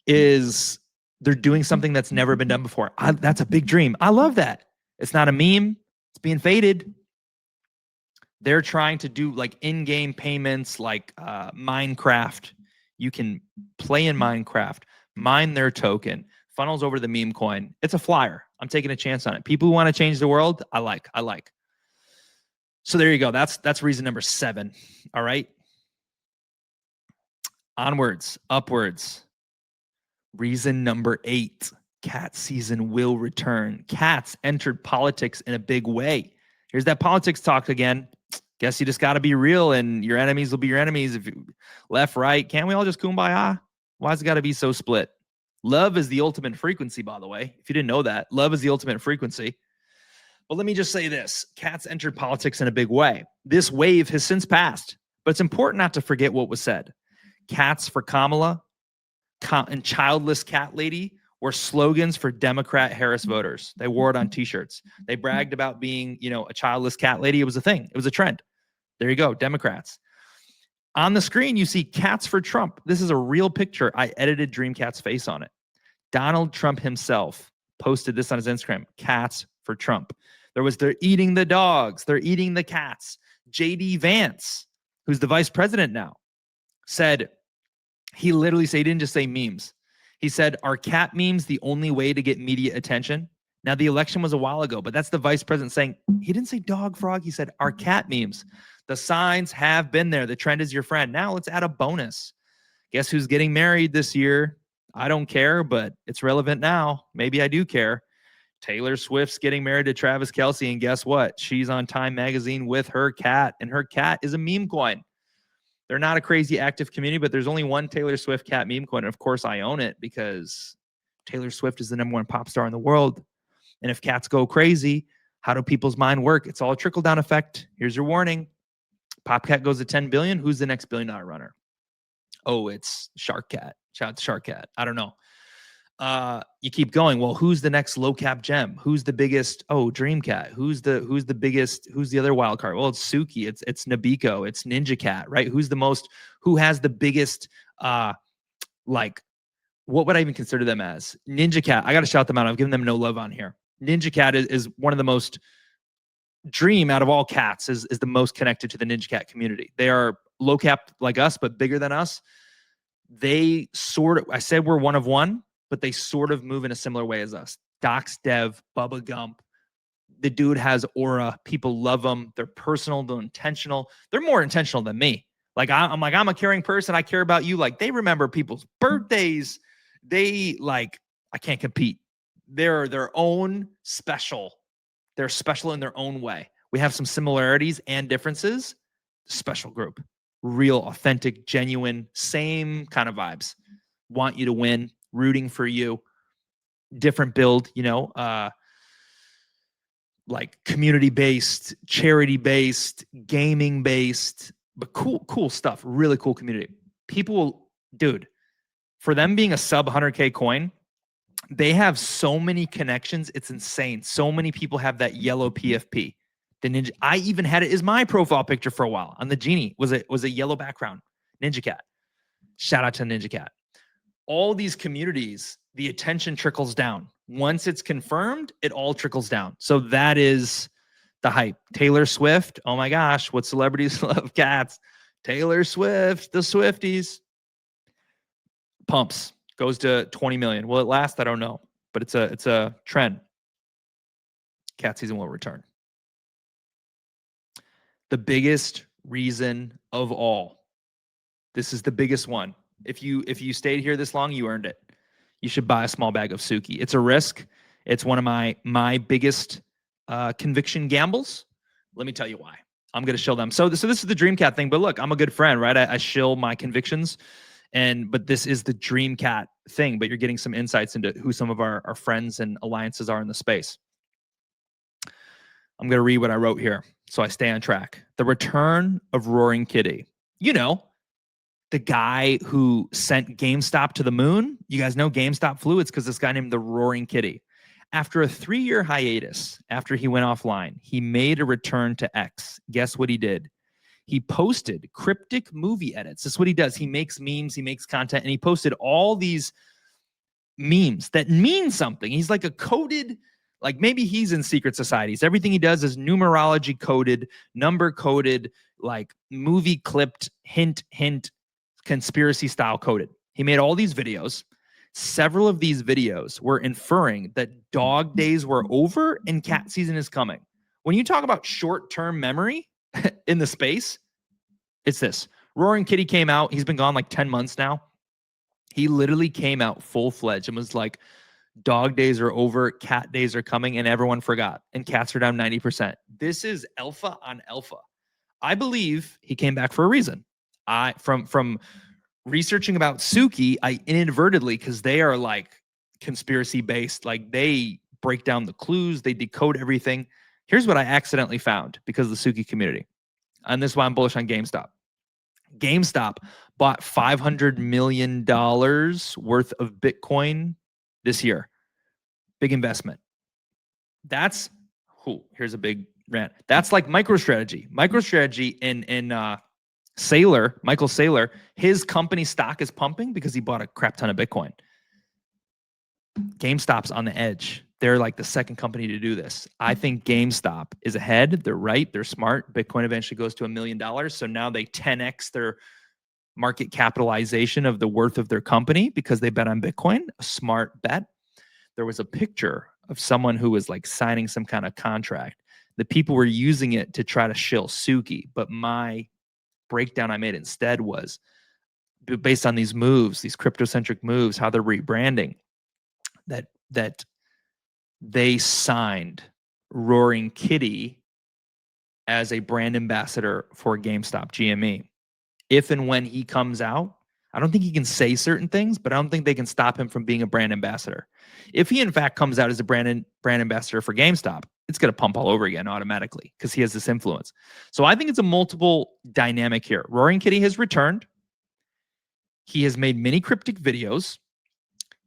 A: is they're doing something that's never been done before. That's a big dream. I love that. It's not a meme. It's being faded. They're trying to do like in-game payments, like Minecraft. You can play in Minecraft, mine their token, funnels over to the meme coin. It's a flyer. I'm taking a chance on it. People who want to change the world, I like. So there you go. That's reason number 7. All right. Onwards, upwards. Reason number 8. Cat season will return. Cats entered politics in a big way. Here's that politics talk again. Guess you just got to be real, and your enemies will be your enemies. If you left, right, can't we all just kumbaya? Why's it got to be so split? Love is the ultimate frequency, by the way. If you didn't know that, love is the ultimate frequency. But let me just say this. Cats entered politics in a big way. This wave has since passed, but it's important not to forget what was said. Cats for Kamala and childless cat lady were slogans for Democrat Harris voters. They wore it on t-shirts. They bragged about being, a childless cat lady. It was a thing. It was a trend. There you go, Democrats. On the screen, you see cats for Trump. This is a real picture. I edited Dreamcat's face on it. Donald Trump himself posted this on his Instagram. Cats for Trump. They're eating the dogs. They're eating the cats. JD Vance, who's the vice president now, said, he literally said, he didn't just say memes. He said, are cat memes the only way to get media attention? Now, the election was a while ago, but that's the vice president saying, he didn't say dog, frog. He said, are cat memes. The signs have been there. The trend is your friend. Now let's add a bonus. Guess who's getting married this year? I don't care, but it's relevant now. Maybe I do care. Taylor Swift's getting married to Travis Kelce, and guess what? She's on Time Magazine with her cat, and her cat is a meme coin. They're not a crazy active community, but there's only one Taylor Swift cat meme coin, and of course I own it because Taylor Swift is the #1 pop star in the world. And if cats go crazy, how do people's mind work? It's all a trickle-down effect. Here's your warning. Popcat goes to 10 billion. Who's the next billion-dollar runner? Oh, it's Shark Cat. Shout out to Shark Cat. I don't know. You keep going. Well, who's the next low cap gem? Who's the biggest? Oh, Dreamcat. Who's the biggest? Who's the other wild card? Well, it's Suki. It's Nabiko. It's Ninja Cat, right? Who has the biggest, like, what would I even consider them as? Ninja Cat. I got to shout them out. I've given them no love on here. Ninja Cat is one of the most Dream out of all cats is the most connected to the Ninja Cat community. They are low cap like us, but bigger than us. They sort of, I said we're one of one, but they sort of move in a similar way as us. Docs Dev, Bubba Gump. The dude has aura. People love him. They're personal. They're intentional. They're more intentional than me. Like I'm a caring person. I care about you. Like they remember people's birthdays. They like, I can't compete. They're their own special. They're special in their own way. We have some similarities and differences. Special group. Real, authentic, genuine, same kind of vibes. Want you to win. Rooting for you. Different build, like community-based, charity-based, gaming-based, but cool stuff. Really cool community. People, dude, for them being a sub 100K coin, they have so many connections. It's insane. So many people have that yellow PFP. The Ninja, I even had it as my profile picture for a while on the Genie. Was a yellow background. Ninja Cat. Shout out to Ninja Cat. All these communities, the attention trickles down. Once it's confirmed, it all trickles down. So that is the hype. Taylor Swift. Oh my gosh, what celebrities love cats? Taylor Swift, the Swifties. Pumps. Goes to 20 million. Will it last? I don't know. But it's a trend. Cat season will return. The biggest reason of all. This is the biggest one. If you stayed here this long, you earned it. You should buy a small bag of Suki. It's a risk. It's one of my biggest conviction gambles. Let me tell you why. I'm going to shill them. So this is the Dreamcat thing. But look, I'm a good friend, right? I shill my convictions. But this is the Dreamcat thing. But you're getting some insights into who some of our friends and alliances are in the space. I'm going to read what I wrote here so I stay on track. The return of Roaring Kitty. The guy who sent GameStop to the moon. You guys know GameStop flew. It's because this guy named the Roaring Kitty. After a 3-year hiatus, after he went offline, he made a return to X. Guess what he did? He posted cryptic movie edits. This is what he does. He makes memes, he makes content, and he posted all these memes that mean something. He's like a coded, like maybe he's in secret societies. Everything he does is numerology coded, number coded, like movie clipped, hint, conspiracy style coded. He made all these videos. Several of these videos were inferring that dog days were over and cat season is coming. When you talk about short-term memory in the space, it's this. Roaring Kitty came out. He's been gone like 10 months now. He literally came out full-fledged and was like, dog days are over, cat days are coming, and everyone forgot. And cats are down 90%. This is alpha on alpha. I believe he came back for a reason. From researching about Suki, I inadvertently, because they are like conspiracy based, like they break down the clues, they decode everything. Here's what I accidentally found because of the Suki community. And this is why I'm bullish on GameStop. GameStop bought $500 million worth of Bitcoin this year. Big investment. That's, here's a big rant. That's like MicroStrategy. MicroStrategy in Michael Saylor, his company stock is pumping because he bought a crap ton of Bitcoin. GameStop's on the edge. They're like the second company to do this. I think GameStop is ahead. They're right. They're smart. Bitcoin eventually goes to $1 million. So now they 10x their market capitalization of the worth of their company because they bet on Bitcoin. A smart bet. There was a picture of someone who was like signing some kind of contract. The people were using it to try to shill Suki. But my breakdown I made instead was based on these moves, these crypto-centric moves, how they're rebranding, that they signed Roaring Kitty as a brand ambassador for GameStop GME. If and when he comes out, I don't think he can say certain things, but I don't think they can stop him from being a brand ambassador. If he in fact comes out as a brand ambassador for GameStop, it's going to pump all over again automatically because he has this influence. So I think it's a multiple dynamic here. Roaring Kitty has returned. He has made many cryptic videos.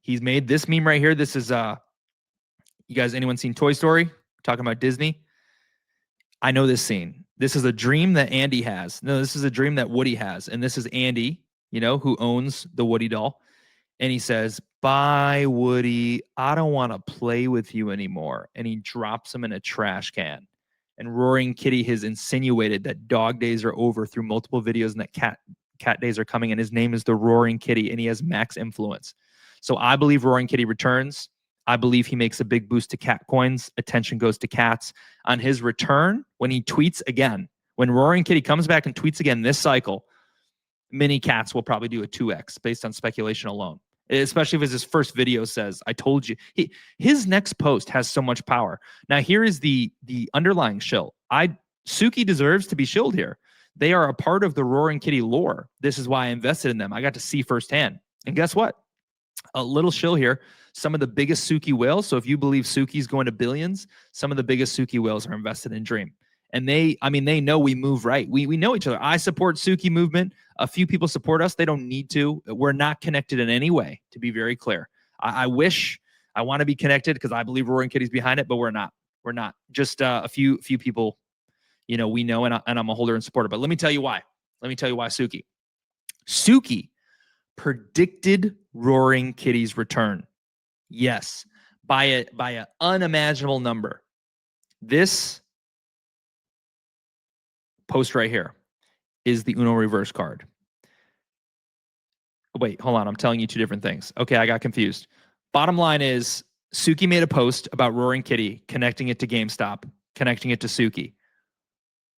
A: He's made this meme right here. This is you guys, anyone seen Toy Story? Talking about Disney. I know this scene. This is a dream that Andy has. No, this is a dream that Woody has. And this is Andy, you know, who owns the Woody doll. And he says, "Bye, Woody. I don't want to play with you anymore." And he drops him in a trash can. And Roaring Kitty has insinuated that dog days are over through multiple videos and that cat days are coming. And his name is the Roaring Kitty and he has max influence. So I believe Roaring Kitty returns. I believe he makes a big boost to cat coins. Attention goes to cats. On his return, when he tweets again, when Roaring Kitty comes back and tweets again this cycle, mini cats will probably do a 2x based on speculation alone. Especially if his first video says, "I told you." His next post has so much power. Now, here is the underlying shill. Suki deserves to be shilled here. They are a part of the Roaring Kitty lore. This is why I invested in them. I got to see firsthand. And guess what? A little shill here. Some of the biggest Suki whales. So if you believe Suki's going to billions, some of the biggest Suki whales are invested in Dream. And they know we move right. We know each other. I support Suki movement. A few people support us. They don't need to. We're not connected in any way, to be very clear. I wish I want to be connected because I believe Roaring Kitty's behind it, but we're not. We're not. Just a few people, you know, we know, and I'm a holder and supporter. But let me tell you why. Let me tell you why Suki predicted Roaring Kitty's return. Yes, by a unimaginable number. This post right here is the Uno reverse card. Wait, hold on. I'm telling you two different things. Okay, I got confused. Bottom line is Suki made a post about Roaring Kitty, connecting it to GameStop, connecting it to Suki.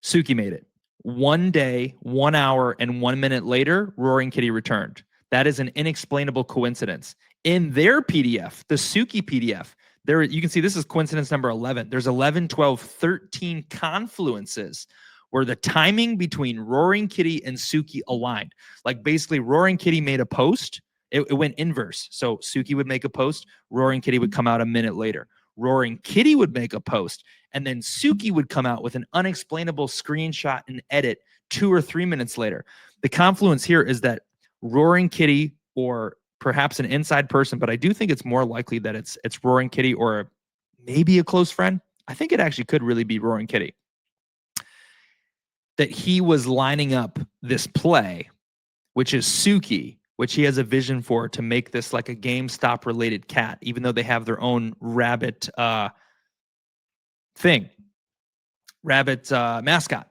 A: Suki made it. 1 day, 1 hour, and 1 minute later, Roaring Kitty returned. That is an inexplainable coincidence. In their PDF, the Suki PDF, there you can see this is coincidence number 11. There's 11, 12, 13 confluences where the timing between Roaring Kitty and Suki aligned. Like basically Roaring Kitty made a post. It went inverse. So Suki would make a post. Roaring Kitty would come out a minute later. Roaring Kitty would make a post. And then Suki would come out with an unexplainable screenshot and edit 2 or 3 minutes later. The confluence here is that Roaring Kitty, or perhaps an inside person, but I do think it's more likely that it's Roaring Kitty or maybe a close friend. I think it actually could really be Roaring Kitty. That he was lining up this play, which is Suki, which he has a vision for to make this like a GameStop related cat, even though they have their own rabbit mascot.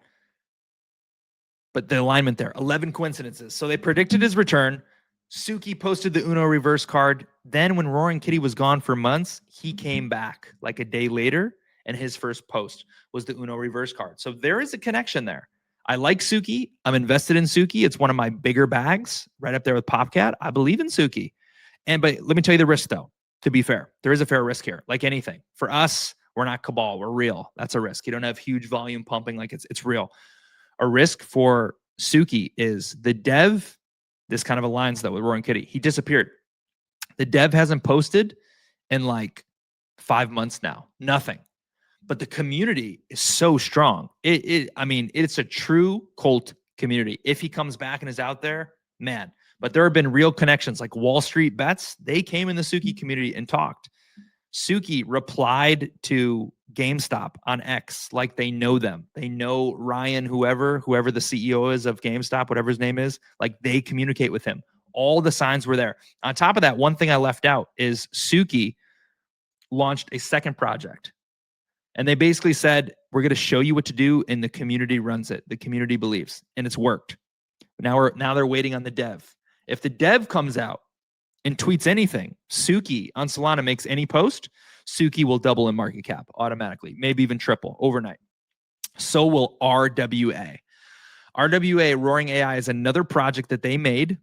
A: But the alignment there, 11 coincidences. So they predicted his return. Suki posted the Uno reverse card. Then when Roaring Kitty was gone for months, he came back like a day later, and his first post was the Uno reverse card. So there is a connection there. I like Suki. I'm invested in Suki. It's one of my bigger bags, right up there with Popcat. I believe in Suki. But let me tell you the risk, though, to be fair. There is a fair risk here, like anything. For us, we're not cabal. We're real. That's a risk. You don't have huge volume pumping like it's real. A risk for Suki is the dev. This kind of aligns, though, with Roaring Kitty. He disappeared. The dev hasn't posted in like 5 months now. Nothing. But the community is so strong. It's a true cult community. If he comes back and is out there, man. But there have been real connections, like Wall Street Bets. They came in the Suki community and talked. Suki replied to GameStop on X like they know them. They know Ryan, whoever the CEO is of GameStop, whatever his name is, like they communicate with him. All the signs were there. On top of that, one thing I left out is Suki launched a second project. And they basically said, we're going to show you what to do, and the community runs it. The community believes, and it's worked. Now they're waiting on the dev. If the dev comes out and tweets anything, Suki on Solana makes any post, Suki will double in market cap automatically, maybe even triple overnight. So will RWA. RWA, Roaring AI, is another project that they made,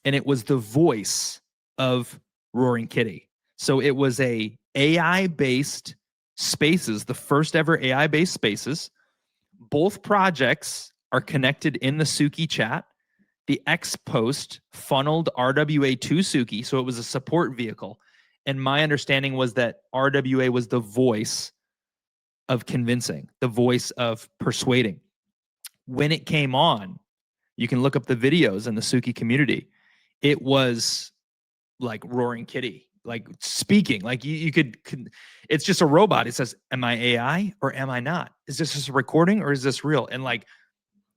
A: and it was the voice of Roaring Kitty. So it was a AI-based spaces, the first ever AI-based spaces. Both projects are connected in the Suki chat. The X post funneled RWA to Suki, so it was a support vehicle. And my understanding was that RWA was the voice of convincing, the voice of persuading. When it came on, you can look up the videos in the Suki community. It was like roaring kitty, like speaking, like you could, it's just a robot. It says, am I AI or am I not? Is this just a recording or is this real? And like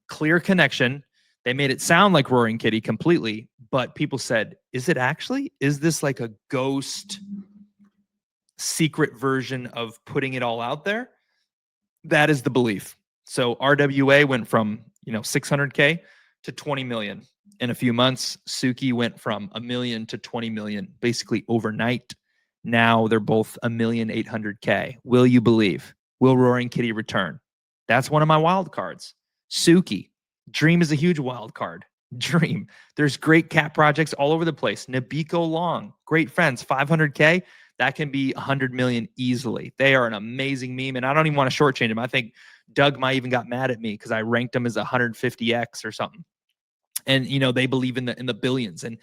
A: clear connection. They made it sound like roaring kitty completely, but people said, is it actually? Is this like a ghost secret version of putting it all out there? That is the belief. So RWA went from, 600K to 20 million in a few months. Suki went from 1 million to 20 million basically overnight. Now they're both 1,800K. Will you believe? Will Roaring Kitty return? That's one of my wild cards. Suki. Dream is a huge wild card. Dream. There's great cat projects all over the place. Nabiko Long, great friends, 500K. That can be 100 million easily. They are an amazing meme, and I don't even want to shortchange them. I think Doug might even got mad at me because I ranked them as 150x or something. And they believe in the billions. And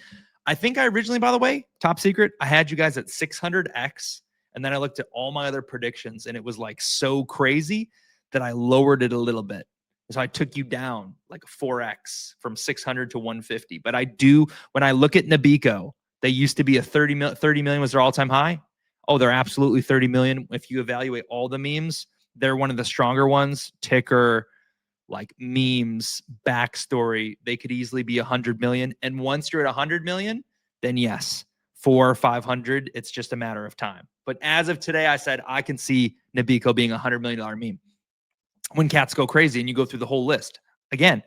A: I think I originally, by the way, top secret, I had you guys at 600x, and then I looked at all my other predictions, and it was like so crazy that I lowered it a little bit. So I took you down like 4x from 600 to 150. But I do, when I look at Nabiko, they used to be a 30 million was their all-time high. Oh, they're absolutely 30 million. If you evaluate all the memes, they're one of the stronger ones. Ticker, like memes, backstory, they could easily be 100 million. And once you're at 100 million, then yes, 400 or 500, it's just a matter of time. But as of today, I said I can see Nabiko being a $100 million meme. When cats go crazy and you go through the whole list. Again,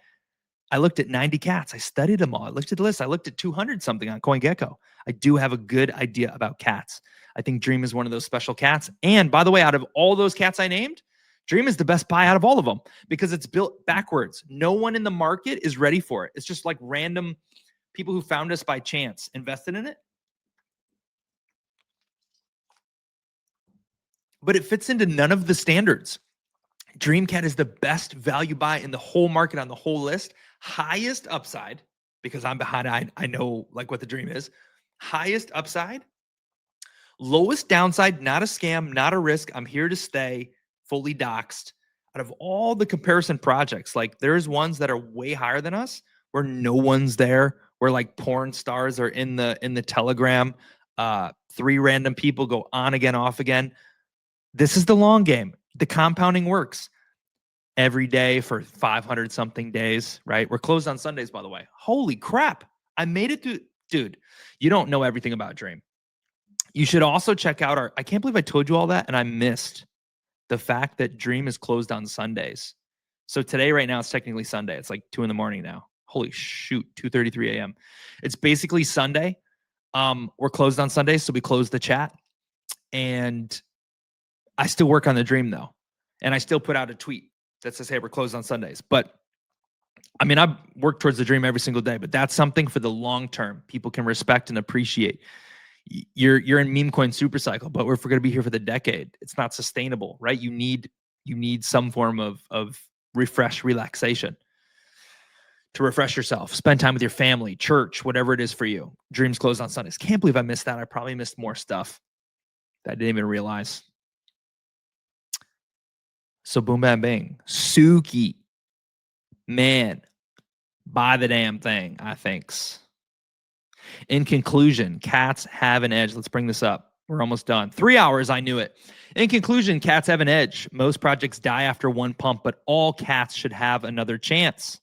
A: I looked at 90 cats. I studied them all. I looked at the list. I looked at 200 something on CoinGecko. I do have a good idea about cats. I think Dream is one of those special cats. And by the way, out of all those cats I named, Dream is the best buy out of all of them because it's built backwards. No one in the market is ready for it. It's just like random people who found us by chance invested in it. But it fits into none of the standards. Dreamcat is the best value buy in the whole market on the whole list. Highest upside, because I'm behind, I know like what the dream is. Highest upside, lowest downside, not a scam, not a risk. I'm here to stay, fully doxed. Out of all the comparison projects, like there's ones that are way higher than us where no one's there, where like porn stars are in the Telegram. 3 random people go on again, off again. This is the long game. The compounding works every day for 500 something days, right? We're closed on Sundays, by the way. Holy crap. I made it through. Dude, you don't know everything about Dream. You should also check out I can't believe I told you all that and I missed the fact that Dream is closed on Sundays. So today, right now, it's technically Sunday. It's like 2 in the morning now. Holy shoot, 2:33 a.m. It's basically Sunday. We're closed on Sundays, so we closed the chat. And I still work on the Dream, though. And I still put out a tweet that says, hey, we're closed on Sundays. But I mean, I work towards the Dream every single day, but that's something for the long term. People can respect and appreciate. You're in meme coin super cycle, but if we're going to be here for the decade, it's not sustainable, right? You need some form of refresh, relaxation to refresh yourself, spend time with your family, church, whatever it is for you. Dreams closed on Sundays. Can't believe I missed that. I probably missed more stuff that I didn't even realize. So boom, bam, bang. Suki, man, buy the damn thing, I thinks. In conclusion, cats have an edge. Let's bring this up. We're almost done. 3 hours, I knew it. In conclusion, cats have an edge. Most projects die after one pump, but all cats should have another chance.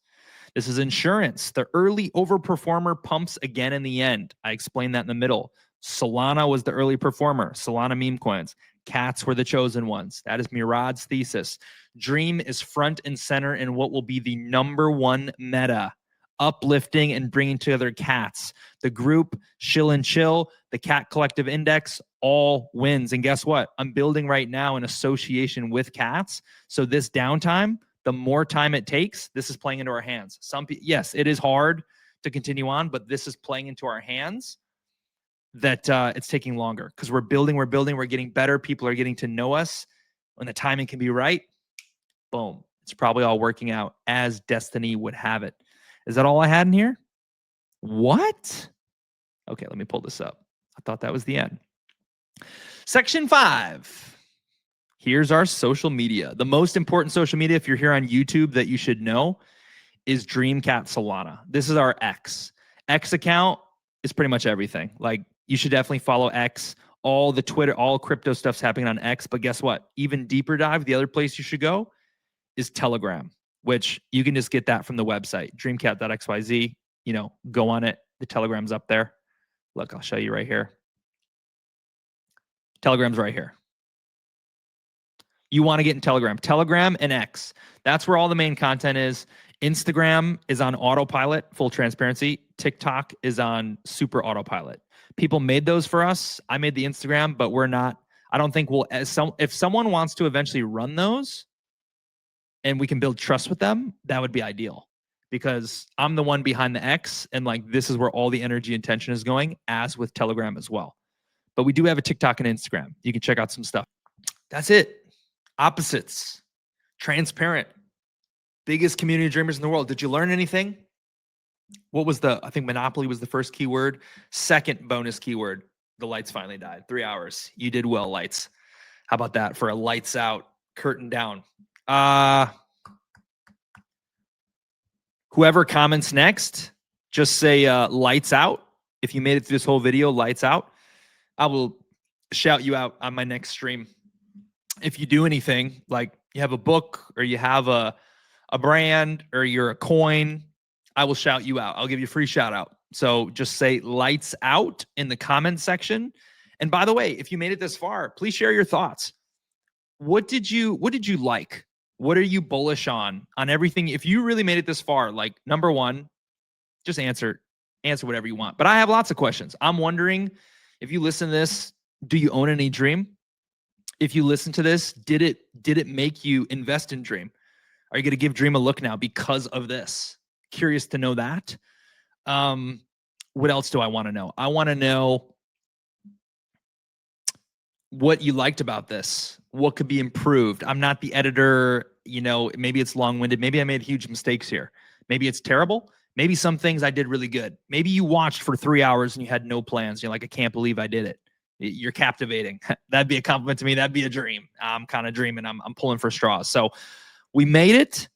A: This is insurance. The early overperformer pumps again in the end. I explained that in the middle. Solana was the early performer. Solana meme coins. Cats were the chosen ones. That is Murad's thesis. Dream is front and center in what will be the #1 meta. Uplifting and bringing together cats. The group, Shill and Chill, the Cat Collective Index, all wins. And guess what? I'm building right now an association with cats. So this downtime, the more time it takes, this is playing into our hands. Yes, it is hard to continue on, but this is playing into our hands. that it's taking longer because we're building, we're getting better. People are getting to know us. When the timing can be right, boom, it's probably all working out as destiny would have it. Is that all I had in here? What? Okay, let me pull this up. I thought that was the end. Section 5. Here's our social media. The most important social media, if you're here on YouTube, that you should know is Dreamcat Solana. This is our X. X account is pretty much everything. Like, you should definitely follow X. All the Twitter, all crypto stuff's happening on X. But guess what? Even deeper dive, the other place you should go is Telegram, which you can just get that from the website, dreamcat.xyz. You know, go on it. The Telegram's up there. Look, I'll show you right here. Telegram's right here. You want to get in Telegram. Telegram and X. That's where all the main content is. Instagram is on autopilot, full transparency. TikTok is on super autopilot. People made those for us. I made the Instagram, but we're not. I don't think we'll. If someone wants to eventually run those and we can build trust with them, that would be ideal. Because I'm the one behind the X, and like this is where all the energy and tension is going, as with Telegram as well. But we do have a TikTok and Instagram. You can check out some stuff. That's it. Opposites. Transparent. Biggest community of dreamers in the world. Did you learn anything? What was I think monopoly was the first keyword. Second bonus keyword, the lights finally died. 3 hours. You did well, lights. How about that for a lights out, curtain down? Whoever comments next, just say lights out. If you made it through this whole video, lights out. I will shout you out on my next stream. If you do anything, like you have a book or you have a brand or you're a coin, I will shout you out. I'll give you a free shout out. So just say lights out in the comment section. And by the way, if you made it this far, please share your thoughts. What did you like? What are you bullish on everything? If you really made it this far, like number one, just answer whatever you want. But I have lots of questions. I'm wondering, if you listen to this, do you own any Dream? If you listen to this, did it make you invest in Dream? Are you going to give Dream a look now because of this? Curious to know that. What else do I want to know? I want to know what you liked about this. What could be improved? I'm not the editor. You know, maybe it's long-winded. Maybe I made huge mistakes here. Maybe it's terrible. Maybe some things I did really good. Maybe you watched for 3 hours and you had no plans. You're like, I can't believe I did it. You're captivating. That'd be a compliment to me. That'd be a dream. I'm kind of dreaming. I'm pulling for straws. So we made it.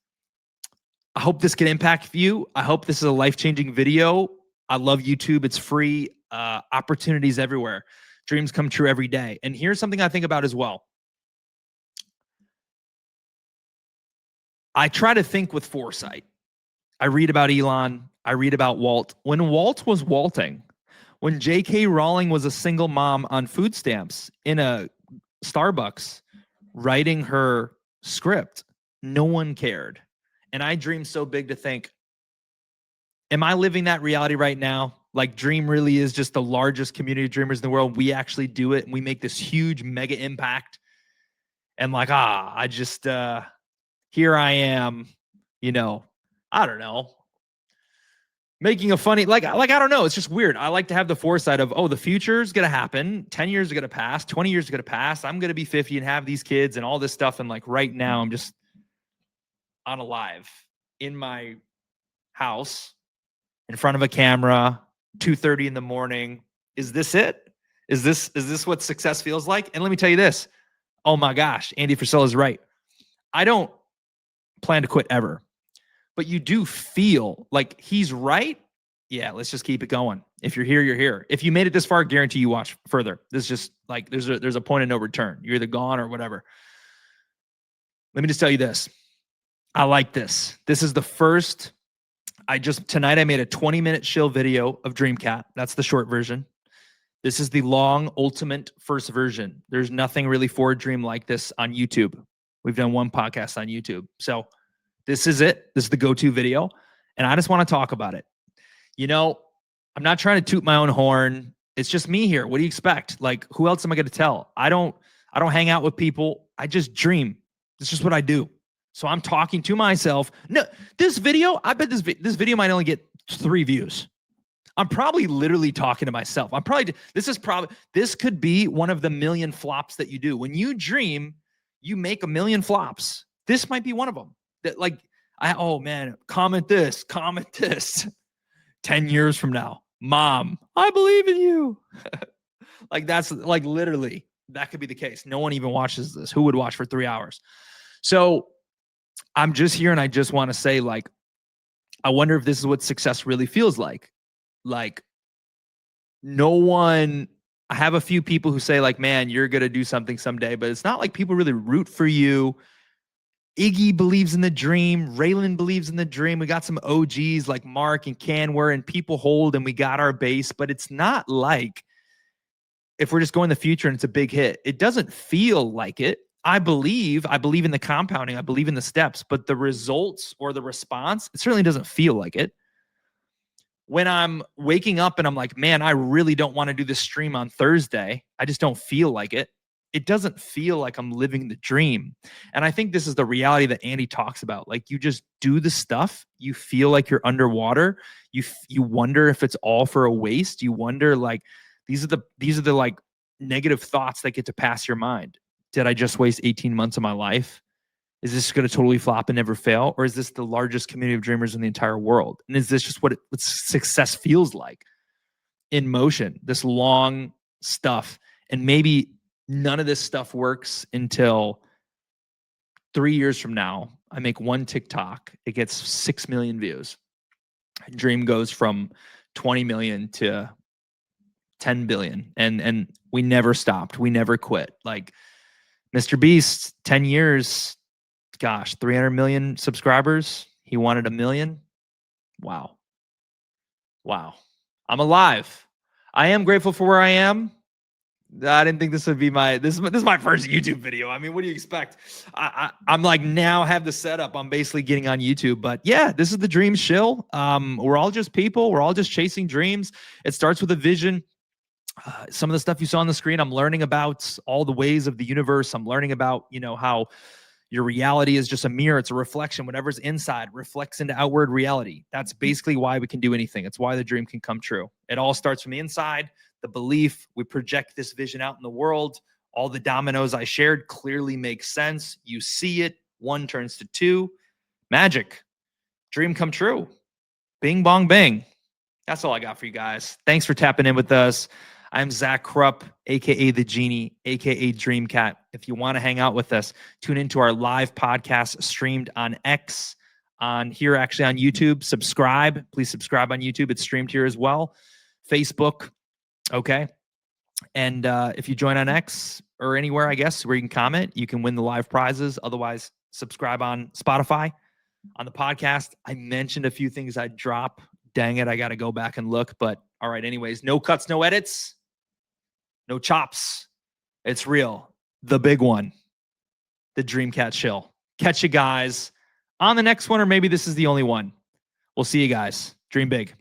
A: I hope this can impact you. I hope this is a life-changing video. I love YouTube. It's free. Opportunities everywhere. Dreams come true every day. And here's something I think about as well. I try to think with foresight. I read about Elon. I read about Walt. When Walt was walting, when J.K. Rowling was a single mom on food stamps in a Starbucks writing her script, no one cared. And I dream so big to think, am I living that reality right now? Like Dream really is just the largest community of dreamers in the world. We actually do it and we make this huge mega impact. And like, I just, here I am, you know, I don't know, making a funny, like, I don't know. It's just weird. I like to have the foresight of, oh, the future is going to happen. 10 years are going to pass. 20 years are going to pass. I'm going to be 50 and have these kids and all this stuff. And like right now I'm just unalive in my house in front of a camera, 2:30 in the morning. Is this it? Is this what success feels like? And let me tell you this. Oh my gosh, Andy Frisella is right. I don't plan to quit ever. But you do feel like he's right. Yeah, let's just keep it going. If you're here, you're here. If you made it this far, guarantee you watch further. This is just like there's a point of no return. You're either gone or whatever. Let me just tell you this. I like this. This is the first. Tonight I made a 20-minute shill video of Dreamcat. That's the short version. This is the long, ultimate first version. There's nothing really for Dream like this on YouTube. We've done one podcast on YouTube. So this is it. This is the go-to video. And I just want to talk about it. You know, I'm not trying to toot my own horn. It's just me here. What do you expect? Like, who else am I going to tell? I don't hang out with people. I just dream. It's just what I do. So I'm talking to myself. No, this video, I bet this video might only get 3 views. I'm probably literally talking to myself. This could be one of the million flops that you do. When you dream, you make a million flops. This might be one of them. That like, oh man, comment this. 10 years from now, mom, I believe in you. Like that's like literally that could be the case. No one even watches this. Who would watch for 3 hours? So I'm just here and I just want to say, like, I wonder if this is what success really feels like. Like, no one, I have a few people who say, like, man, you're going to do something someday, but it's not like people really root for you. Iggy believes in the dream. Raylan believes in the dream. We got some OGs like Mark and Canwer and people hold, and we got our base, but it's not like if we're just going the future and it's a big hit, it doesn't feel like it. I believe in the compounding. I believe in the steps, but the results or the response, it certainly doesn't feel like it. When I'm waking up and I'm like, man, I really don't want to do this stream on Thursday. I just don't feel like it. It doesn't feel like I'm living the dream. And I think this is the reality that Andy talks about. Like, you just do the stuff, you feel like you're underwater. You wonder if it's all for a waste. You wonder, like, these are the like negative thoughts that get to pass your mind. Did I just waste 18 months of my life? Is this going to totally flop and never fail? Or is this the largest community of dreamers in the entire world? And is this just what success feels like in motion, this long stuff? And maybe none of this stuff works until 3 years from now. I make one TikTok, it gets 6 million views. Dream goes from 20 million to 10 billion. And we never stopped. We never quit. Like Mr. Beast, 10 years, gosh, 300 million subscribers. He wanted 1 million. Wow. I'm alive. I am grateful for where I am. I didn't think this would be this is my first YouTube video. I mean, what do you expect? I'm like, now have the setup. I'm basically getting on YouTube, but yeah, this is the dream shill. We're all just people. We're all just chasing dreams. It starts with a vision. Some of the stuff you saw on the screen, I'm learning about all the ways of the universe. I'm learning about, how your reality is just a mirror. It's a reflection. Whatever's inside reflects into outward reality. That's basically why we can do anything. It's why the dream can come true. It all starts from the inside, the belief. We project this vision out in the world. All the dominoes I shared clearly make sense. You see it. 1 turns to 2. Magic. Dream come true. Bing, bong, bing. That's all I got for you guys. Thanks for tapping in with us. I'm Zach Krupp, a.k.a. The Genie, a.k.a. Dreamcat. If you want to hang out with us, tune into our live podcast streamed on X, here actually on YouTube. Subscribe. Please subscribe on YouTube. It's streamed here as well. Facebook. Okay. And if you join on X or anywhere, I guess, where you can comment, you can win the live prizes. Otherwise, subscribe on Spotify. On the podcast, I mentioned a few things I'd drop. Dang it, I got to go back and look. But all right, anyways, no cuts, no edits. No chops. It's real. The big one. The Dreamcat Shill. Catch you guys on the next one, or maybe this is the only one. We'll see you guys. Dream big.